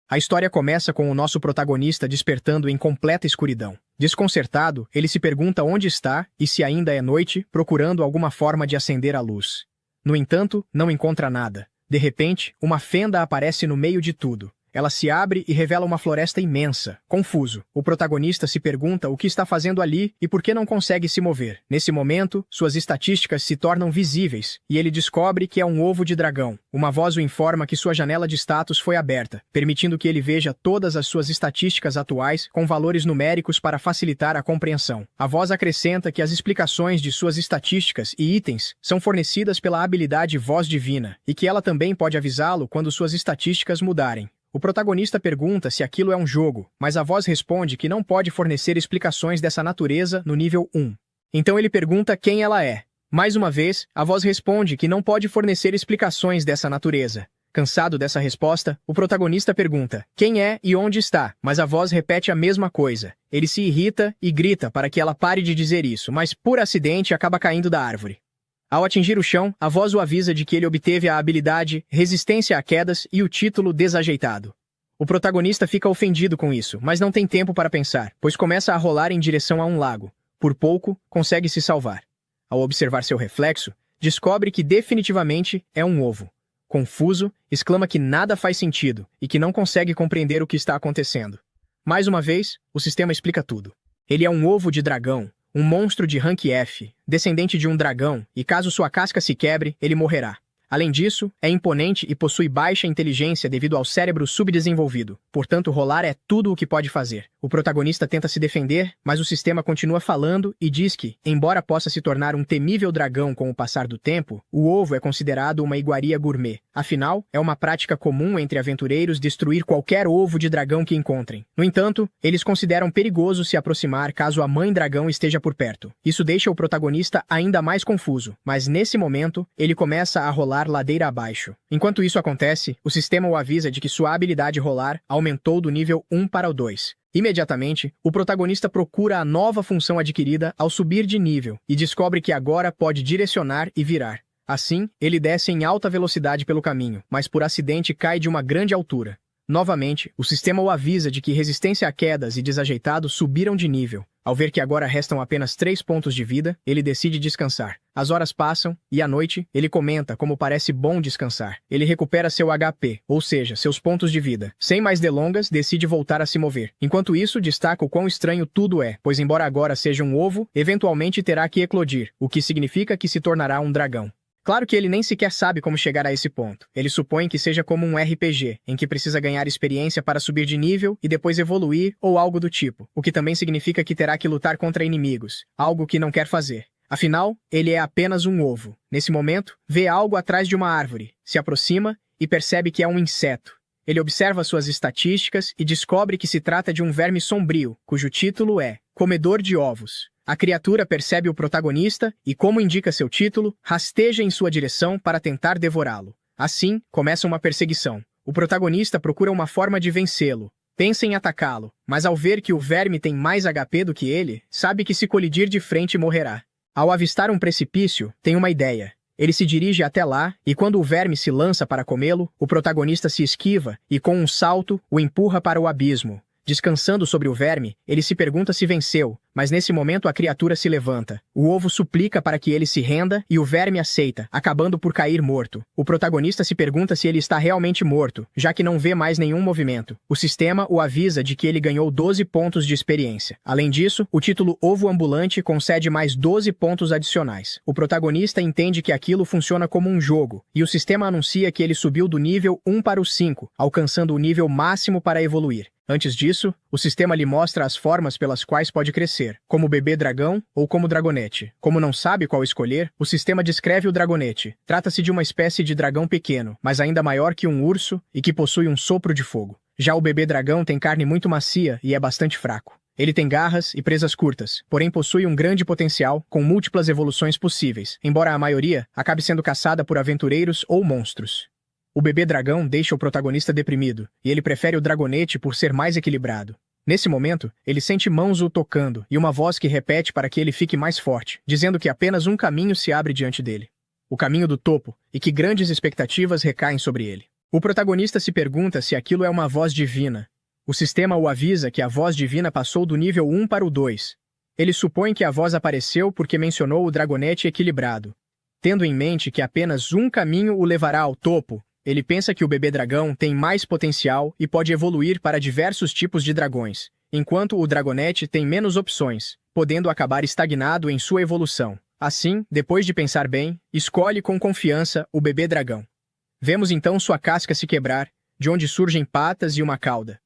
A história começa com o nosso protagonista despertando em completa escuridão. Desconcertado, ele se pergunta onde está e se ainda é noite, procurando alguma forma de acender a luz. No entanto, não encontra nada. De repente, uma fenda aparece no meio de tudo. Ela se abre e revela uma floresta imensa. Confuso, o protagonista se pergunta o que está fazendo ali e por que não consegue se mover. Nesse momento, suas estatísticas se tornam visíveis e ele descobre que é um ovo de dragão. Uma voz o informa que sua janela de status foi aberta, permitindo que ele veja todas as suas estatísticas atuais com valores numéricos para facilitar a compreensão. A voz acrescenta que as explicações de suas estatísticas e itens são fornecidas pela habilidade Voz Divina e que ela também pode avisá-lo quando suas estatísticas mudarem. O protagonista pergunta se aquilo é um jogo, mas a voz responde que não pode fornecer explicações dessa natureza no nível 1. Então ele pergunta quem ela é. Mais uma vez, a voz responde que não pode fornecer explicações dessa natureza. Cansado dessa resposta, o protagonista pergunta quem é e onde está, mas a voz repete a mesma coisa. Ele se irrita e grita para que ela pare de dizer isso, mas por acidente acaba caindo da árvore. Ao atingir o chão, a voz o avisa de que ele obteve a habilidade Resistência a Quedas e o título Desajeitado. O protagonista fica ofendido com isso, mas não tem tempo para pensar, pois começa a rolar em direção a um lago. Por pouco, consegue se salvar. Ao observar seu reflexo, descobre que definitivamente é um ovo. Confuso, exclama que nada faz sentido e que não consegue compreender o que está acontecendo. Mais uma vez, o sistema explica tudo. Ele é um ovo de dragão. Um monstro de rank F, descendente de um dragão, e caso sua casca se quebre, ele morrerá. Além disso, é imponente e possui baixa inteligência devido ao cérebro subdesenvolvido. Portanto, rolar é tudo o que pode fazer. O protagonista tenta se defender, mas o sistema continua falando e diz que, embora possa se tornar um temível dragão com o passar do tempo, o ovo é considerado uma iguaria gourmet. Afinal, é uma prática comum entre aventureiros destruir qualquer ovo de dragão que encontrem. No entanto, eles consideram perigoso se aproximar caso a mãe dragão esteja por perto. Isso deixa o protagonista ainda mais confuso, mas nesse momento, ele começa a rolar ladeira abaixo. Enquanto isso acontece, o sistema o avisa de que sua habilidade rolar aumentou do nível 1 para o 2. Imediatamente, o protagonista procura a nova função adquirida ao subir de nível e descobre que agora pode direcionar e virar. Assim, ele desce em alta velocidade pelo caminho, mas por acidente cai de uma grande altura. Novamente, o sistema o avisa de que resistência a quedas e desajeitado subiram de nível. Ao ver que agora restam apenas 3 pontos de vida, ele decide descansar. As horas passam, e à noite, ele comenta como parece bom descansar. Ele recupera seu HP, ou seja, seus pontos de vida. Sem mais delongas, decide voltar a se mover. Enquanto isso, destaca o quão estranho tudo é, pois embora agora seja um ovo, eventualmente terá que eclodir, o que significa que se tornará um dragão. Claro que ele nem sequer sabe como chegar a esse ponto. Ele supõe que seja como um RPG, em que precisa ganhar experiência para subir de nível e depois evoluir ou algo do tipo, o que também significa que terá que lutar contra inimigos, algo que não quer fazer. Afinal, ele é apenas um ovo. Nesse momento, vê algo atrás de uma árvore, se aproxima e percebe que é um inseto. Ele observa suas estatísticas e descobre que se trata de um verme sombrio, cujo título é Comedor de Ovos. A criatura percebe o protagonista e, como indica seu título, rasteja em sua direção para tentar devorá-lo. Assim, começa uma perseguição. O protagonista procura uma forma de vencê-lo. Pensa em atacá-lo, mas ao ver que o verme tem mais HP do que ele, sabe que se colidir de frente morrerá. Ao avistar um precipício, tem uma ideia. Ele se dirige até lá e quando o verme se lança para comê-lo, o protagonista se esquiva e, com um salto, o empurra para o abismo. Descansando sobre o verme, ele se pergunta se venceu, mas nesse momento a criatura se levanta. O ovo suplica para que ele se renda e o verme aceita, acabando por cair morto. O protagonista se pergunta se ele está realmente morto, já que não vê mais nenhum movimento. O sistema o avisa de que ele ganhou 12 pontos de experiência. Além disso, o título Ovo Ambulante concede mais 12 pontos adicionais. O protagonista entende que aquilo funciona como um jogo, e o sistema anuncia que ele subiu do nível 1 para o 5, alcançando o nível máximo para evoluir. Antes disso, o sistema lhe mostra as formas pelas quais pode crescer, como bebê dragão ou como dragonete. Como não sabe qual escolher, o sistema descreve o dragonete. Trata-se de uma espécie de dragão pequeno, mas ainda maior que um urso e que possui um sopro de fogo. Já o bebê dragão tem carne muito macia e é bastante fraco. Ele tem garras e presas curtas, porém possui um grande potencial com múltiplas evoluções possíveis, embora a maioria acabe sendo caçada por aventureiros ou monstros. O bebê dragão deixa o protagonista deprimido, e ele prefere o dragonete por ser mais equilibrado. Nesse momento, ele sente mãos o tocando e uma voz que repete para que ele fique mais forte, dizendo que apenas um caminho se abre diante dele. O caminho do topo, e que grandes expectativas recaem sobre ele. O protagonista se pergunta se aquilo é uma voz divina. O sistema o avisa que a voz divina passou do nível 1 para o 2. Ele supõe que a voz apareceu porque mencionou o dragonete equilibrado. Tendo em mente que apenas um caminho o levará ao topo, ele pensa que o bebê dragão tem mais potencial e pode evoluir para diversos tipos de dragões, enquanto o dragonete tem menos opções, podendo acabar estagnado em sua evolução. Assim, depois de pensar bem, escolhe com confiança o bebê dragão. Vemos então sua casca se quebrar, de onde surgem patas e uma cauda.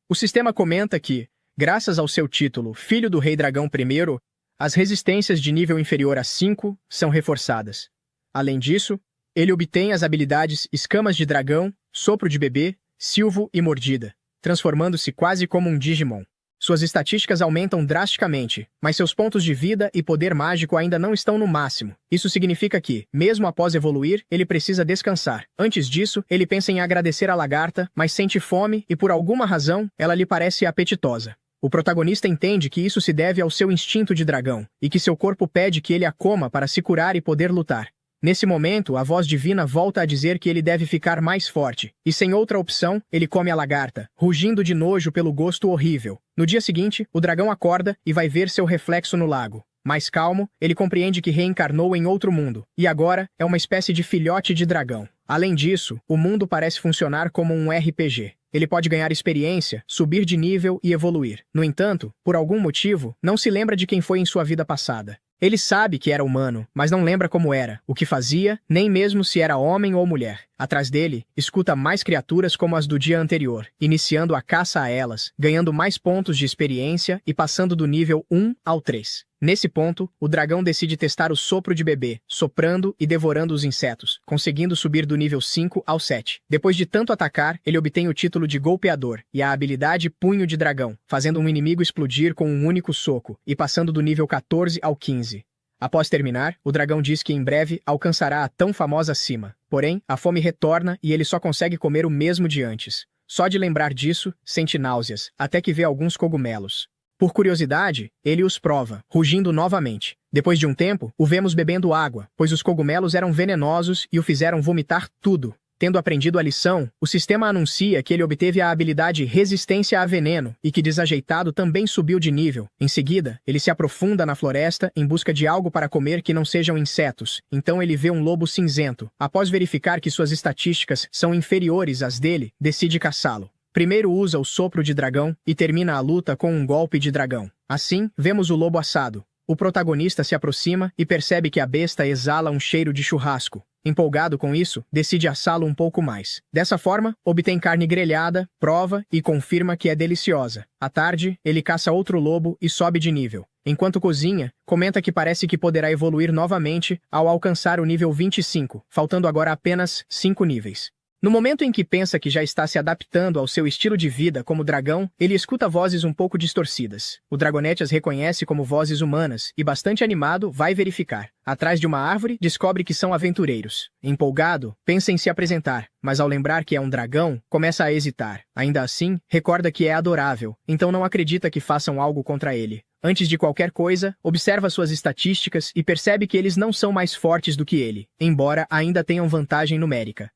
O sistema comenta que, graças ao seu título Filho do Rei Dragão I, as resistências de nível inferior a 5 são reforçadas. Além disso, ele obtém as habilidades Escamas de Dragão, Sopro de Bebê, Silvo e Mordida, transformando-se quase como um Digimon. Suas estatísticas aumentam drasticamente, mas seus pontos de vida e poder mágico ainda não estão no máximo. Isso significa que, mesmo após evoluir, ele precisa descansar. Antes disso, ele pensa em agradecer a lagarta, mas sente fome e, por alguma razão, ela lhe parece apetitosa. O protagonista entende que isso se deve ao seu instinto de dragão, e que seu corpo pede que ele a coma para se curar e poder lutar. Nesse momento, a voz divina volta a dizer que ele deve ficar mais forte, e sem outra opção, ele come a lagarta, rugindo de nojo pelo gosto horrível. No dia seguinte, o dragão acorda e vai ver seu reflexo no lago. Mais calmo, ele compreende que reencarnou em outro mundo, e agora é uma espécie de filhote de dragão. Além disso, o mundo parece funcionar como um RPG. Ele pode ganhar experiência, subir de nível e evoluir. No entanto, por algum motivo, não se lembra de quem foi em sua vida passada. Ele sabe que era humano, mas não lembra como era, o que fazia, nem mesmo se era homem ou mulher. Atrás dele, escuta mais criaturas como as do dia anterior, iniciando a caça a elas, ganhando mais pontos de experiência e passando do nível 1 ao 3. Nesse ponto, o dragão decide testar o sopro de bebê, soprando e devorando os insetos, conseguindo subir do nível 5 ao 7. Depois de tanto atacar, ele obtém o título de golpeador e a habilidade Punho de Dragão, fazendo um inimigo explodir com um único soco, e passando do nível 14 ao 15. Após terminar, o dragão diz que em breve alcançará a tão famosa cima. Porém, a fome retorna e ele só consegue comer o mesmo de antes. Só de lembrar disso, sente náuseas, até que vê alguns cogumelos. Por curiosidade, ele os prova, rugindo novamente. Depois de um tempo, o vemos bebendo água, pois os cogumelos eram venenosos e o fizeram vomitar tudo. Tendo aprendido a lição, o sistema anuncia que ele obteve a habilidade Resistência a Veneno e que Desajeitado também subiu de nível. Em seguida, ele se aprofunda na floresta em busca de algo para comer que não sejam insetos. Então ele vê um lobo cinzento. Após verificar que suas estatísticas são inferiores às dele, decide caçá-lo. Primeiro usa o sopro de dragão e termina a luta com um golpe de dragão. Assim, vemos o lobo assado. O protagonista se aproxima e percebe que a besta exala um cheiro de churrasco. Empolgado com isso, decide assá-lo um pouco mais. Dessa forma, obtém carne grelhada, prova e confirma que é deliciosa. À tarde, ele caça outro lobo e sobe de nível. Enquanto cozinha, comenta que parece que poderá evoluir novamente ao alcançar o nível 25, faltando agora apenas 5 níveis. No momento em que pensa que já está se adaptando ao seu estilo de vida como dragão, ele escuta vozes um pouco distorcidas. O dragonete as reconhece como vozes humanas e, bastante animado, vai verificar. Atrás de uma árvore, descobre que são aventureiros. Empolgado, pensa em se apresentar, mas ao lembrar que é um dragão, começa a hesitar. Ainda assim, recorda que é adorável, então não acredita que façam algo contra ele. Antes de qualquer coisa, observa suas estatísticas e percebe que eles não são mais fortes do que ele, embora ainda tenham vantagem numérica.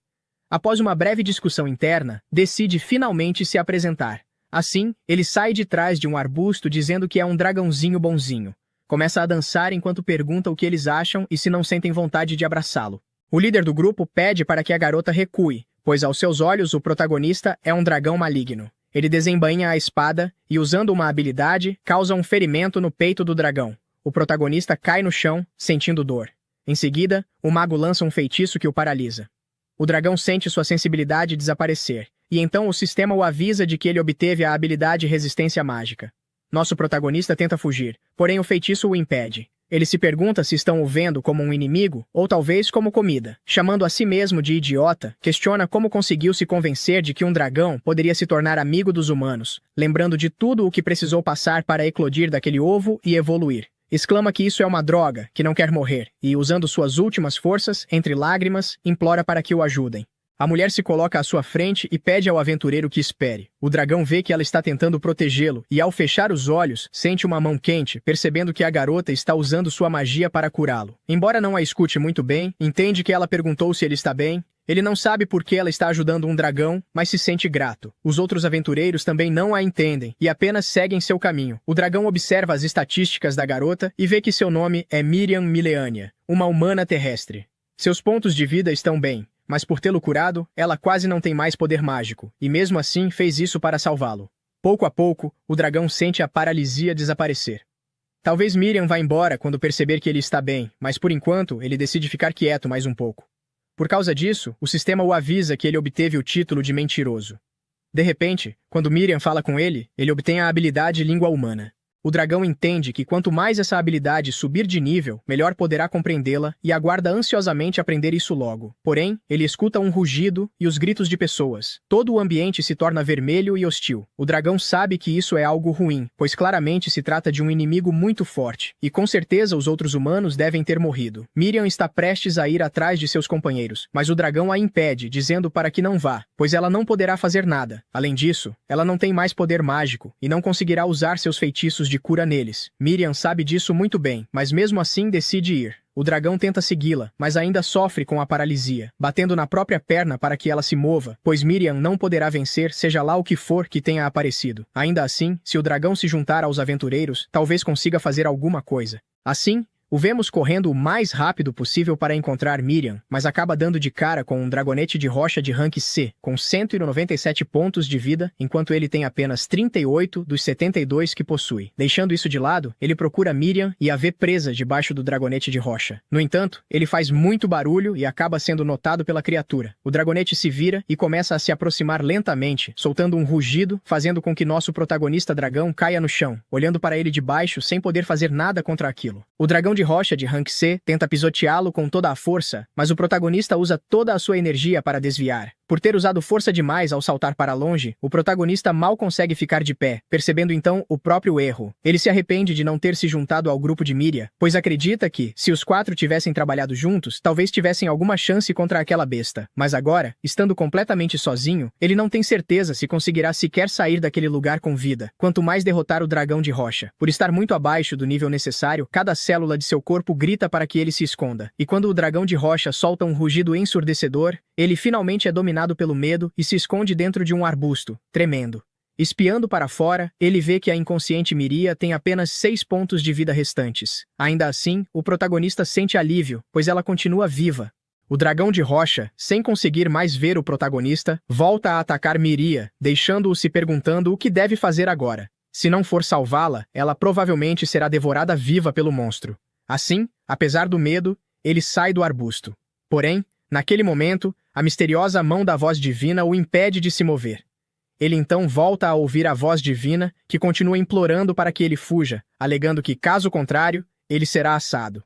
Após uma breve discussão interna, decide finalmente se apresentar. Assim, ele sai de trás de um arbusto dizendo que é um dragãozinho bonzinho. Começa a dançar enquanto pergunta o que eles acham e se não sentem vontade de abraçá-lo. O líder do grupo pede para que a garota recue, pois aos seus olhos o protagonista é um dragão maligno. Ele desembainha a espada e, usando uma habilidade, causa um ferimento no peito do dragão. O protagonista cai no chão, sentindo dor. Em seguida, o mago lança um feitiço que o paralisa. O dragão sente sua sensibilidade desaparecer, e então o sistema o avisa de que ele obteve a habilidade Resistência Mágica. Nosso protagonista tenta fugir, porém o feitiço o impede. Ele se pergunta se estão o vendo como um inimigo ou talvez como comida. Chamando a si mesmo de idiota, questiona como conseguiu se convencer de que um dragão poderia se tornar amigo dos humanos, lembrando de tudo o que precisou passar para eclodir daquele ovo e evoluir. Exclama que isso é uma droga, que não quer morrer, e, usando suas últimas forças, entre lágrimas, implora para que o ajudem. A mulher se coloca à sua frente e pede ao aventureiro que espere. O dragão vê que ela está tentando protegê-lo e, ao fechar os olhos, sente uma mão quente, percebendo que a garota está usando sua magia para curá-lo. Embora não a escute muito bem, entende que ela perguntou se ele está bem Ele não sabe por que ela está ajudando um dragão, mas se sente grato. Os outros aventureiros também não a entendem e apenas seguem seu caminho. O dragão observa as estatísticas da garota e vê que seu nome é Miriam Mileania, uma humana terrestre. Seus pontos de vida estão bem, mas por tê-lo curado, ela quase não tem mais poder mágico, e mesmo assim fez isso para salvá-lo. Pouco a pouco, o dragão sente a paralisia desaparecer. Talvez Miriam vá embora quando perceber que ele está bem, mas por enquanto ele decide ficar quieto mais um pouco. Por causa disso, o sistema o avisa que ele obteve o título de mentiroso. De repente, quando Miriam fala com ele, ele obtém a habilidade língua humana. O dragão entende que quanto mais essa habilidade subir de nível, melhor poderá compreendê-la e aguarda ansiosamente aprender isso logo. Porém, ele escuta um rugido e os gritos de pessoas. Todo o ambiente se torna vermelho e hostil. O dragão sabe que isso é algo ruim, pois claramente se trata de um inimigo muito forte, e com certeza os outros humanos devem ter morrido. Miriam está prestes a ir atrás de seus companheiros, mas o dragão a impede, dizendo para que não vá, pois ela não poderá fazer nada. Além disso, ela não tem mais poder mágico e não conseguirá usar seus feitiços de cura neles. Miriam sabe disso muito bem, mas mesmo assim decide ir. O dragão tenta segui-la, mas ainda sofre com a paralisia, batendo na própria perna para que ela se mova, pois Miriam não poderá vencer seja lá o que for que tenha aparecido. Ainda assim, se o dragão se juntar aos aventureiros, talvez consiga fazer alguma coisa. Assim, o vemos correndo o mais rápido possível para encontrar Miriam, mas acaba dando de cara com um dragonete de rocha de rank C, com 197 pontos de vida, enquanto ele tem apenas 38 dos 72 que possui. Deixando isso de lado, ele procura Miriam e a vê presa debaixo do dragonete de rocha. No entanto, ele faz muito barulho e acaba sendo notado pela criatura. O dragonete se vira e começa a se aproximar lentamente, soltando um rugido, fazendo com que nosso protagonista dragão caia no chão, olhando para ele de baixo sem poder fazer nada contra aquilo. O dragão de rocha de rank C tenta pisoteá-lo com toda a força, mas o protagonista usa toda a sua energia para desviar. Por ter usado força demais ao saltar para longe, o protagonista mal consegue ficar de pé, percebendo então o próprio erro. Ele se arrepende de não ter se juntado ao grupo de Miriam, pois acredita que, se os quatro tivessem trabalhado juntos, talvez tivessem alguma chance contra aquela besta. Mas agora, estando completamente sozinho, ele não tem certeza se conseguirá sequer sair daquele lugar com vida, quanto mais derrotar o dragão de rocha. Por estar muito abaixo do nível necessário, cada célula de seu corpo grita para que ele se esconda. E quando o dragão de rocha solta um rugido ensurdecedor, ele finalmente é dominado pelo medo e se esconde dentro de um arbusto, tremendo. Espiando para fora, ele vê que a inconsciente Miria tem apenas 6 pontos de vida restantes. Ainda assim, o protagonista sente alívio, pois ela continua viva. O dragão de rocha, sem conseguir mais ver o protagonista, volta a atacar Miria, deixando-o se perguntando o que deve fazer agora. Se não for salvá-la, ela provavelmente será devorada viva pelo monstro. Assim, apesar do medo, ele sai do arbusto. Porém, naquele momento, a misteriosa mão da voz divina o impede de se mover. Ele então volta a ouvir a voz divina, que continua implorando para que ele fuja, alegando que, caso contrário, ele será assado.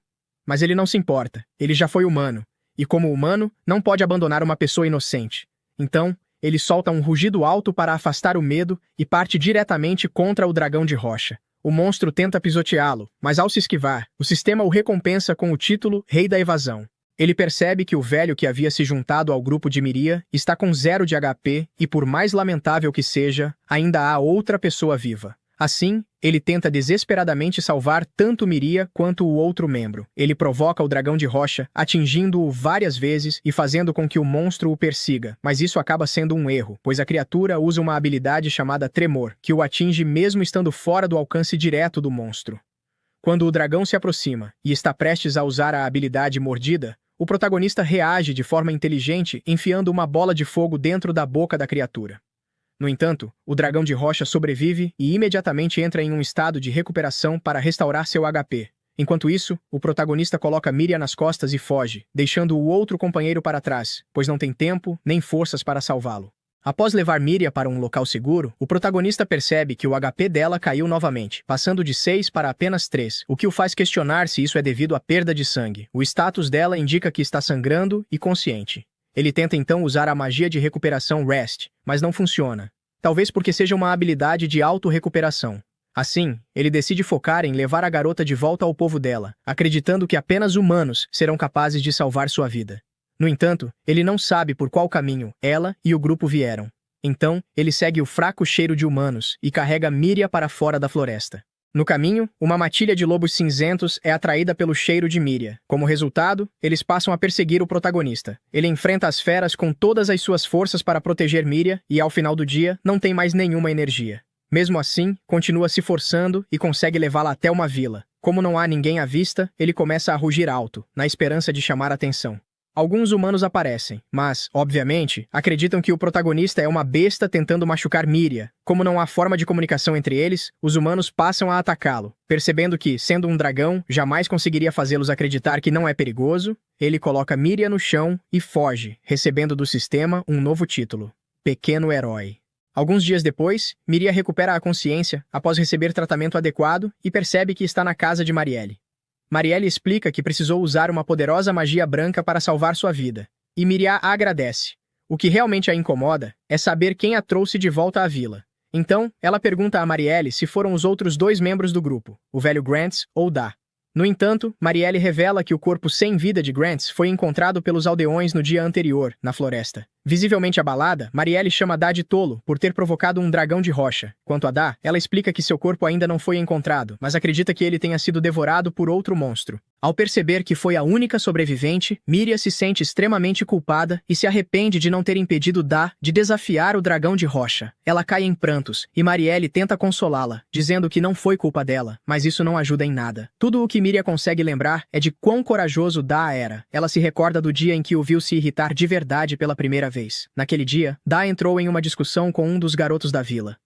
Mas ele não se importa, ele já foi humano, e como humano, não pode abandonar uma pessoa inocente. Então, ele solta um rugido alto para afastar o medo e parte diretamente contra o dragão de rocha. O monstro tenta pisoteá-lo, mas ao se esquivar, o sistema o recompensa com o título Rei da Evasão. Ele percebe que o velho que havia se juntado ao grupo de Miria está com 0 de HP e, por mais lamentável que seja, ainda há outra pessoa viva. Assim, ele tenta desesperadamente salvar tanto Miria quanto o outro membro. Ele provoca o dragão de rocha, atingindo-o várias vezes e fazendo com que o monstro o persiga, mas isso acaba sendo um erro, pois a criatura usa uma habilidade chamada Tremor, que o atinge mesmo estando fora do alcance direto do monstro. Quando o dragão se aproxima e está prestes a usar a habilidade Mordida, o protagonista reage de forma inteligente, enfiando uma bola de fogo dentro da boca da criatura. No entanto, o dragão de rocha sobrevive e imediatamente entra em um estado de recuperação para restaurar seu HP. Enquanto isso, o protagonista coloca Miria nas costas e foge, deixando o outro companheiro para trás, pois não tem tempo nem forças para salvá-lo. Após levar Miria para um local seguro, o protagonista percebe que o HP dela caiu novamente, passando de 6 para apenas 3, o que o faz questionar se isso é devido à perda de sangue. O status dela indica que está sangrando e consciente. Ele tenta então usar a magia de recuperação Rest, mas não funciona. Talvez porque seja uma habilidade de auto-recuperação. Assim, ele decide focar em levar a garota de volta ao povo dela, acreditando que apenas humanos serão capazes de salvar sua vida. No entanto, ele não sabe por qual caminho ela e o grupo vieram. Então, ele segue o fraco cheiro de humanos e carrega Miria para fora da floresta. No caminho, uma matilha de lobos cinzentos é atraída pelo cheiro de Miria. Como resultado, eles passam a perseguir o protagonista. Ele enfrenta as feras com todas as suas forças para proteger Miria e, ao final do dia, não tem mais nenhuma energia. Mesmo assim, continua se forçando e consegue levá-la até uma vila. Como não há ninguém à vista, ele começa a rugir alto, na esperança de chamar atenção. Alguns humanos aparecem, mas, obviamente, acreditam que o protagonista é uma besta tentando machucar Miria. Como não há forma de comunicação entre eles, os humanos passam a atacá-lo. Percebendo que, sendo um dragão, jamais conseguiria fazê-los acreditar que não é perigoso, ele coloca Miria no chão e foge, recebendo do sistema um novo título: Pequeno Herói. Alguns dias depois, Miria recupera a consciência após receber tratamento adequado e percebe que está na casa de Marielle. Marielle explica que precisou usar uma poderosa magia branca para salvar sua vida, e Miria a agradece. O que realmente a incomoda é saber quem a trouxe de volta à vila. Então, ela pergunta a Marielle se foram os outros dois membros do grupo, o velho Grants ou Da. No entanto, Marielle revela que o corpo sem vida de Grants foi encontrado pelos aldeões no dia anterior, na floresta. Visivelmente abalada, Marielle chama Da de tolo por ter provocado um dragão de rocha. Quanto a Da, ela explica que seu corpo ainda não foi encontrado, mas acredita que ele tenha sido devorado por outro monstro. Ao perceber que foi a única sobrevivente, Miria se sente extremamente culpada e se arrepende de não ter impedido Da de desafiar o dragão de rocha. Ela cai em prantos, e Marielle tenta consolá-la, dizendo que não foi culpa dela, mas isso não ajuda em nada. Tudo o que Miria consegue lembrar é de quão corajoso Da era. Ela se recorda do dia em que o viu se irritar de verdade pela primeira vez. Naquele dia, Da entrou em uma discussão com um dos garotos da vila.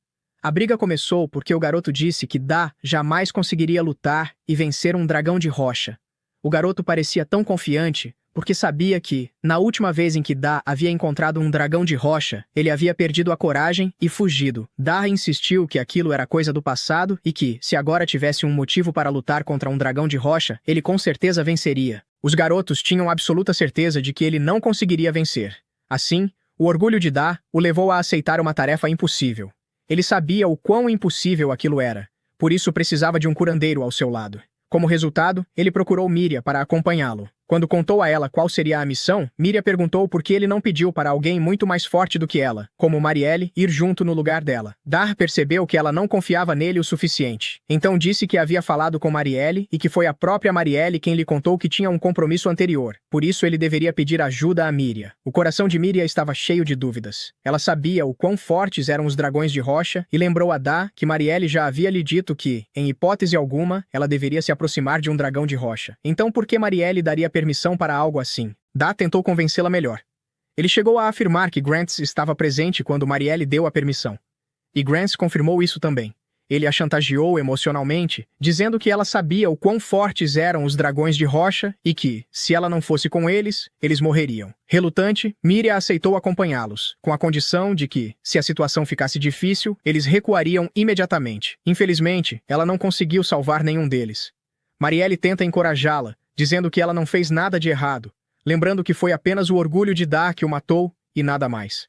A briga começou porque o garoto disse que Da jamais conseguiria lutar e vencer um dragão de rocha. O garoto parecia tão confiante porque sabia que, na última vez em que Da havia encontrado um dragão de rocha, ele havia perdido a coragem e fugido. Da insistiu que aquilo era coisa do passado e que, se agora tivesse um motivo para lutar contra um dragão de rocha, ele com certeza venceria. Os garotos tinham absoluta certeza de que ele não conseguiria vencer. Assim, o orgulho de Da o levou a aceitar uma tarefa impossível. Ele sabia o quão impossível aquilo era, por isso precisava de um curandeiro ao seu lado. Como resultado, ele procurou Miria para acompanhá-lo. Quando contou a ela qual seria a missão, Miria perguntou por que ele não pediu para alguém muito mais forte do que ela, como Marielle, ir junto no lugar dela. Da percebeu que ela não confiava nele o suficiente. Então disse que havia falado com Marielle e que foi a própria Marielle quem lhe contou que tinha um compromisso anterior. Por isso ele deveria pedir ajuda a Miria. O coração de Miria estava cheio de dúvidas. Ela sabia o quão fortes eram os dragões de rocha e lembrou a Da que Marielle já havia lhe dito que, em hipótese alguma, ela deveria se aproximar de um dragão de rocha. Então por que Marielle daria permissão para algo assim? Da tentou convencê-la melhor. Ele chegou a afirmar que Grants estava presente quando Marielle deu a permissão. E Grants confirmou isso também. Ele a chantageou emocionalmente, dizendo que ela sabia o quão fortes eram os dragões de rocha e que, se ela não fosse com eles, eles morreriam. Relutante, Miria aceitou acompanhá-los, com a condição de que, se a situação ficasse difícil, eles recuariam imediatamente. Infelizmente, ela não conseguiu salvar nenhum deles. Marielle tenta encorajá-la, dizendo que ela não fez nada de errado, lembrando que foi apenas o orgulho de Da que o matou e nada mais.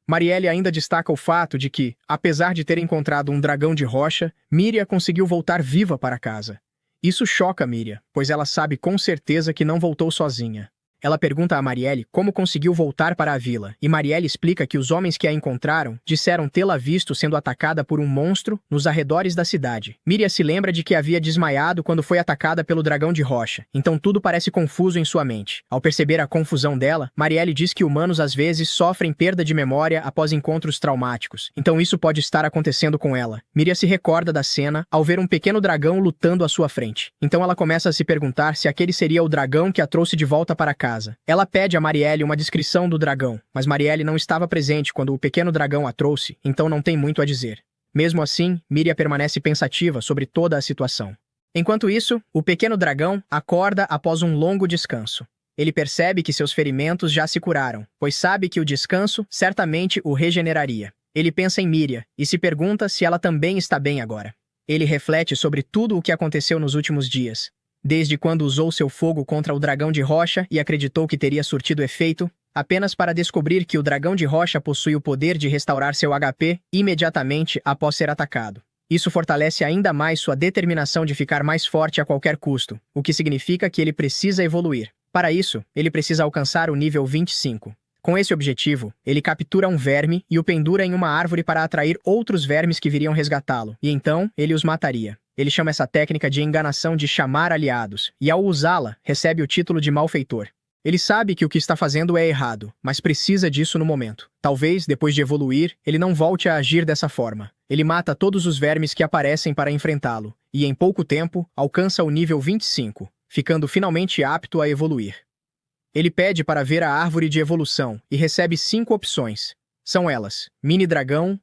Marielle ainda destaca o fato de que, apesar de ter encontrado um dragão de rocha, Miria conseguiu voltar viva para casa. Isso choca Miria, pois ela sabe com certeza que não voltou sozinha. Ela pergunta a Marielle como conseguiu voltar para a vila, e Marielle explica que os homens que a encontraram disseram tê-la visto sendo atacada por um monstro nos arredores da cidade. Miria se lembra de que havia desmaiado quando foi atacada pelo dragão de rocha, então tudo parece confuso em sua mente. Ao perceber a confusão dela, Marielle diz que humanos às vezes sofrem perda de memória após encontros traumáticos, então isso pode estar acontecendo com ela. Miria se recorda da cena ao ver um pequeno dragão lutando à sua frente. Então ela começa a se perguntar se aquele seria o dragão que a trouxe de volta para casa. Ela pede a Marielle uma descrição do dragão, mas Marielle não estava presente quando o pequeno dragão a trouxe, então não tem muito a dizer. Mesmo assim, Miria permanece pensativa sobre toda a situação. Enquanto isso, o pequeno dragão acorda após um longo descanso. Ele percebe que seus ferimentos já se curaram, pois sabe que o descanso certamente o regeneraria. Ele pensa em Miria e se pergunta se ela também está bem agora. Ele reflete sobre tudo o que aconteceu nos últimos dias. Desde quando usou seu fogo contra o dragão de rocha e acreditou que teria surtido efeito, apenas para descobrir que o dragão de rocha possui o poder de restaurar seu HP imediatamente após ser atacado. Isso fortalece ainda mais sua determinação de ficar mais forte a qualquer custo, o que significa que ele precisa evoluir. Para isso, ele precisa alcançar o nível 25. Com esse objetivo, ele captura um verme e o pendura em uma árvore para atrair outros vermes que viriam resgatá-lo, e então ele os mataria. Ele chama essa técnica de enganação de chamar aliados, e ao usá-la, recebe o título de malfeitor. Ele sabe que o que está fazendo é errado, mas precisa disso no momento. Talvez, depois de evoluir, ele não volte a agir dessa forma. Ele mata todos os vermes que aparecem para enfrentá-lo, e em pouco tempo, alcança o nível 25, ficando finalmente apto a evoluir. Ele pede para ver a árvore de evolução e recebe 5 opções. São elas: mini-dragão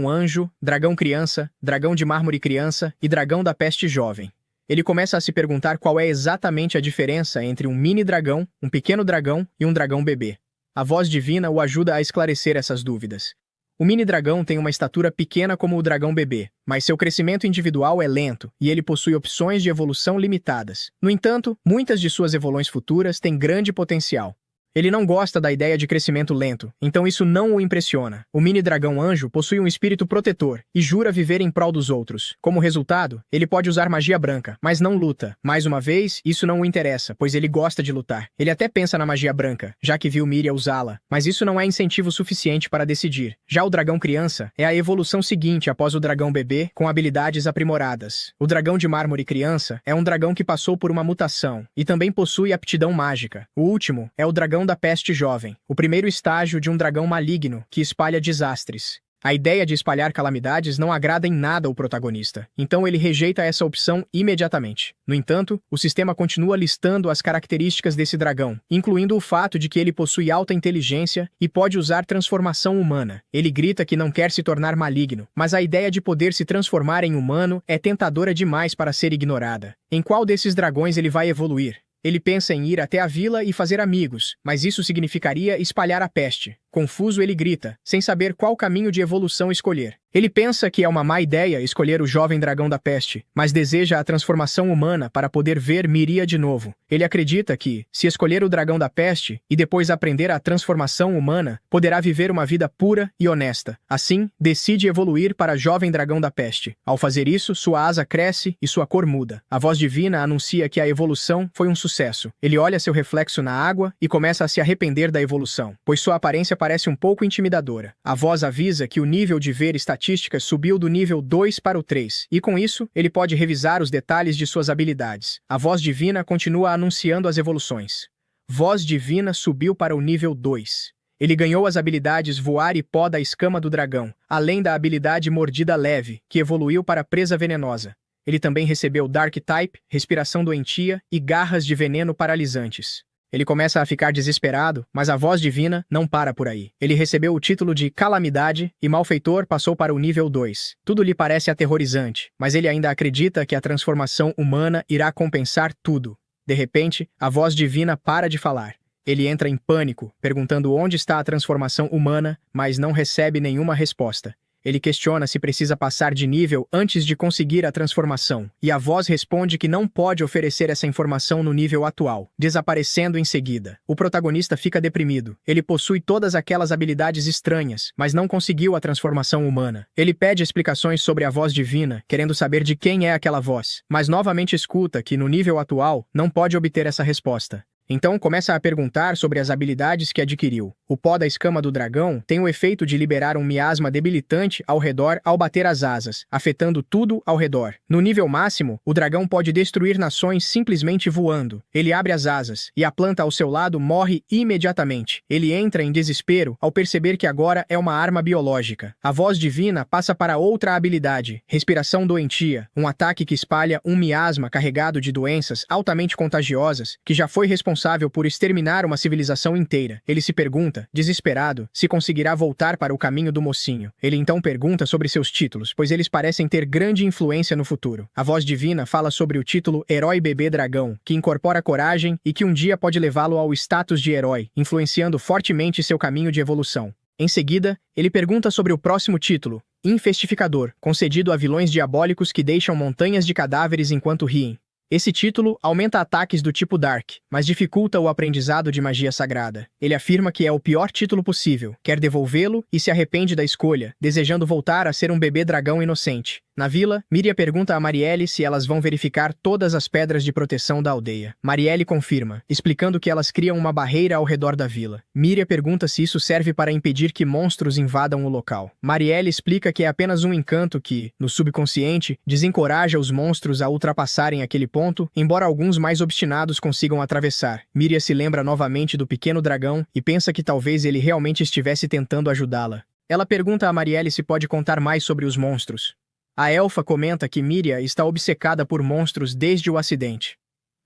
anjo, dragão criança, dragão de mármore criança e dragão da peste jovem. Ele começa a se perguntar qual é exatamente a diferença entre um mini-dragão, um pequeno dragão e um dragão bebê. A voz divina o ajuda a esclarecer essas dúvidas. O mini-dragão tem uma estatura pequena como o dragão bebê, mas seu crescimento individual é lento e ele possui opções de evolução limitadas. No entanto, muitas de suas evoluções futuras têm grande potencial. Ele não gosta da ideia de crescimento lento, então isso não o impressiona. O mini-dragão anjo possui um espírito protetor e jura viver em prol dos outros. Como resultado, ele pode usar magia branca, mas não luta. Mais uma vez, isso não o interessa, pois ele gosta de lutar. Ele até pensa na magia branca, já que viu Miria usá-la, mas isso não é incentivo suficiente para decidir. Já o dragão criança é a evolução seguinte após o dragão bebê, com habilidades aprimoradas. O dragão de mármore criança é um dragão que passou por uma mutação e também possui aptidão mágica. O último é o dragão da peste jovem, o primeiro estágio de um dragão maligno que espalha desastres. A ideia de espalhar calamidades não agrada em nada ao protagonista, então ele rejeita essa opção imediatamente. No entanto, o sistema continua listando as características desse dragão, incluindo o fato de que ele possui alta inteligência e pode usar transformação humana. Ele grita que não quer se tornar maligno, mas a ideia de poder se transformar em humano é tentadora demais para ser ignorada. Em qual desses dragões ele vai evoluir? Ele pensa em ir até a vila e fazer amigos, mas isso significaria espalhar a peste. Confuso, ele grita, sem saber qual caminho de evolução escolher. Ele pensa que é uma má ideia escolher o jovem dragão da peste, mas deseja a transformação humana para poder ver Miria de novo. Ele acredita que, se escolher o dragão da peste e depois aprender a transformação humana, poderá viver uma vida pura e honesta. Assim, decide evoluir para jovem dragão da peste. Ao fazer isso, sua asa cresce e sua cor muda. A voz divina anuncia que a evolução foi um sucesso. Ele olha seu reflexo na água e começa a se arrepender da evolução, pois sua aparência parece um pouco intimidadora. A voz avisa que o nível de ver estatísticas subiu do nível 2 para o 3, e com isso, ele pode revisar os detalhes de suas habilidades. A voz divina continua anunciando as evoluções. Voz divina subiu para o nível 2. Ele ganhou as habilidades voar e pó da escama do dragão, além da habilidade mordida leve, que evoluiu para presa venenosa. Ele também recebeu Dark Type, respiração doentia e garras de veneno paralisantes. Ele começa a ficar desesperado, mas a voz divina não para por aí. Ele recebeu o título de Calamidade e Malfeitor passou para o nível 2. Tudo lhe parece aterrorizante, mas ele ainda acredita que a transformação humana irá compensar tudo. De repente, a voz divina para de falar. Ele entra em pânico, perguntando onde está a transformação humana, mas não recebe nenhuma resposta. Ele questiona se precisa passar de nível antes de conseguir a transformação, e a voz responde que não pode oferecer essa informação no nível atual, desaparecendo em seguida. O protagonista fica deprimido. Ele possui todas aquelas habilidades estranhas, mas não conseguiu a transformação humana. Ele pede explicações sobre a voz divina, querendo saber de quem é aquela voz, mas novamente escuta que no nível atual não pode obter essa resposta. Então começa a perguntar sobre as habilidades que adquiriu. O pó da escama do dragão tem o efeito de liberar um miasma debilitante ao redor ao bater as asas, afetando tudo ao redor. No nível máximo, o dragão pode destruir nações simplesmente voando. Ele abre as asas, e a planta ao seu lado morre imediatamente. Ele entra em desespero ao perceber que agora é uma arma biológica. A voz divina passa para outra habilidade, respiração doentia, um ataque que espalha um miasma carregado de doenças altamente contagiosas, que já foi responsável por exterminar uma civilização inteira. Ele se pergunta, desesperado, se conseguirá voltar para o caminho do mocinho. Ele então pergunta sobre seus títulos, pois eles parecem ter grande influência no futuro. A voz divina fala sobre o título Herói Bebê Dragão, que incorpora coragem e que um dia pode levá-lo ao status de herói, influenciando fortemente seu caminho de evolução. Em seguida, ele pergunta sobre o próximo título, Infestificador, concedido a vilões diabólicos que deixam montanhas de cadáveres enquanto riem. Esse título aumenta ataques do tipo Dark, mas dificulta o aprendizado de magia sagrada. Ele afirma que é o pior título possível, quer devolvê-lo e se arrepende da escolha, desejando voltar a ser um bebê dragão inocente. Na vila, Miria pergunta a Marielle se elas vão verificar todas as pedras de proteção da aldeia. Marielle confirma, explicando que elas criam uma barreira ao redor da vila. Miria pergunta se isso serve para impedir que monstros invadam o local. Marielle explica que é apenas um encanto que, no subconsciente, desencoraja os monstros a ultrapassarem aquele ponto, embora alguns mais obstinados consigam atravessar. Miria se lembra novamente do pequeno dragão e pensa que talvez ele realmente estivesse tentando ajudá-la. Ela pergunta a Marielle se pode contar mais sobre os monstros. A elfa comenta que Miria está obcecada por monstros desde o acidente.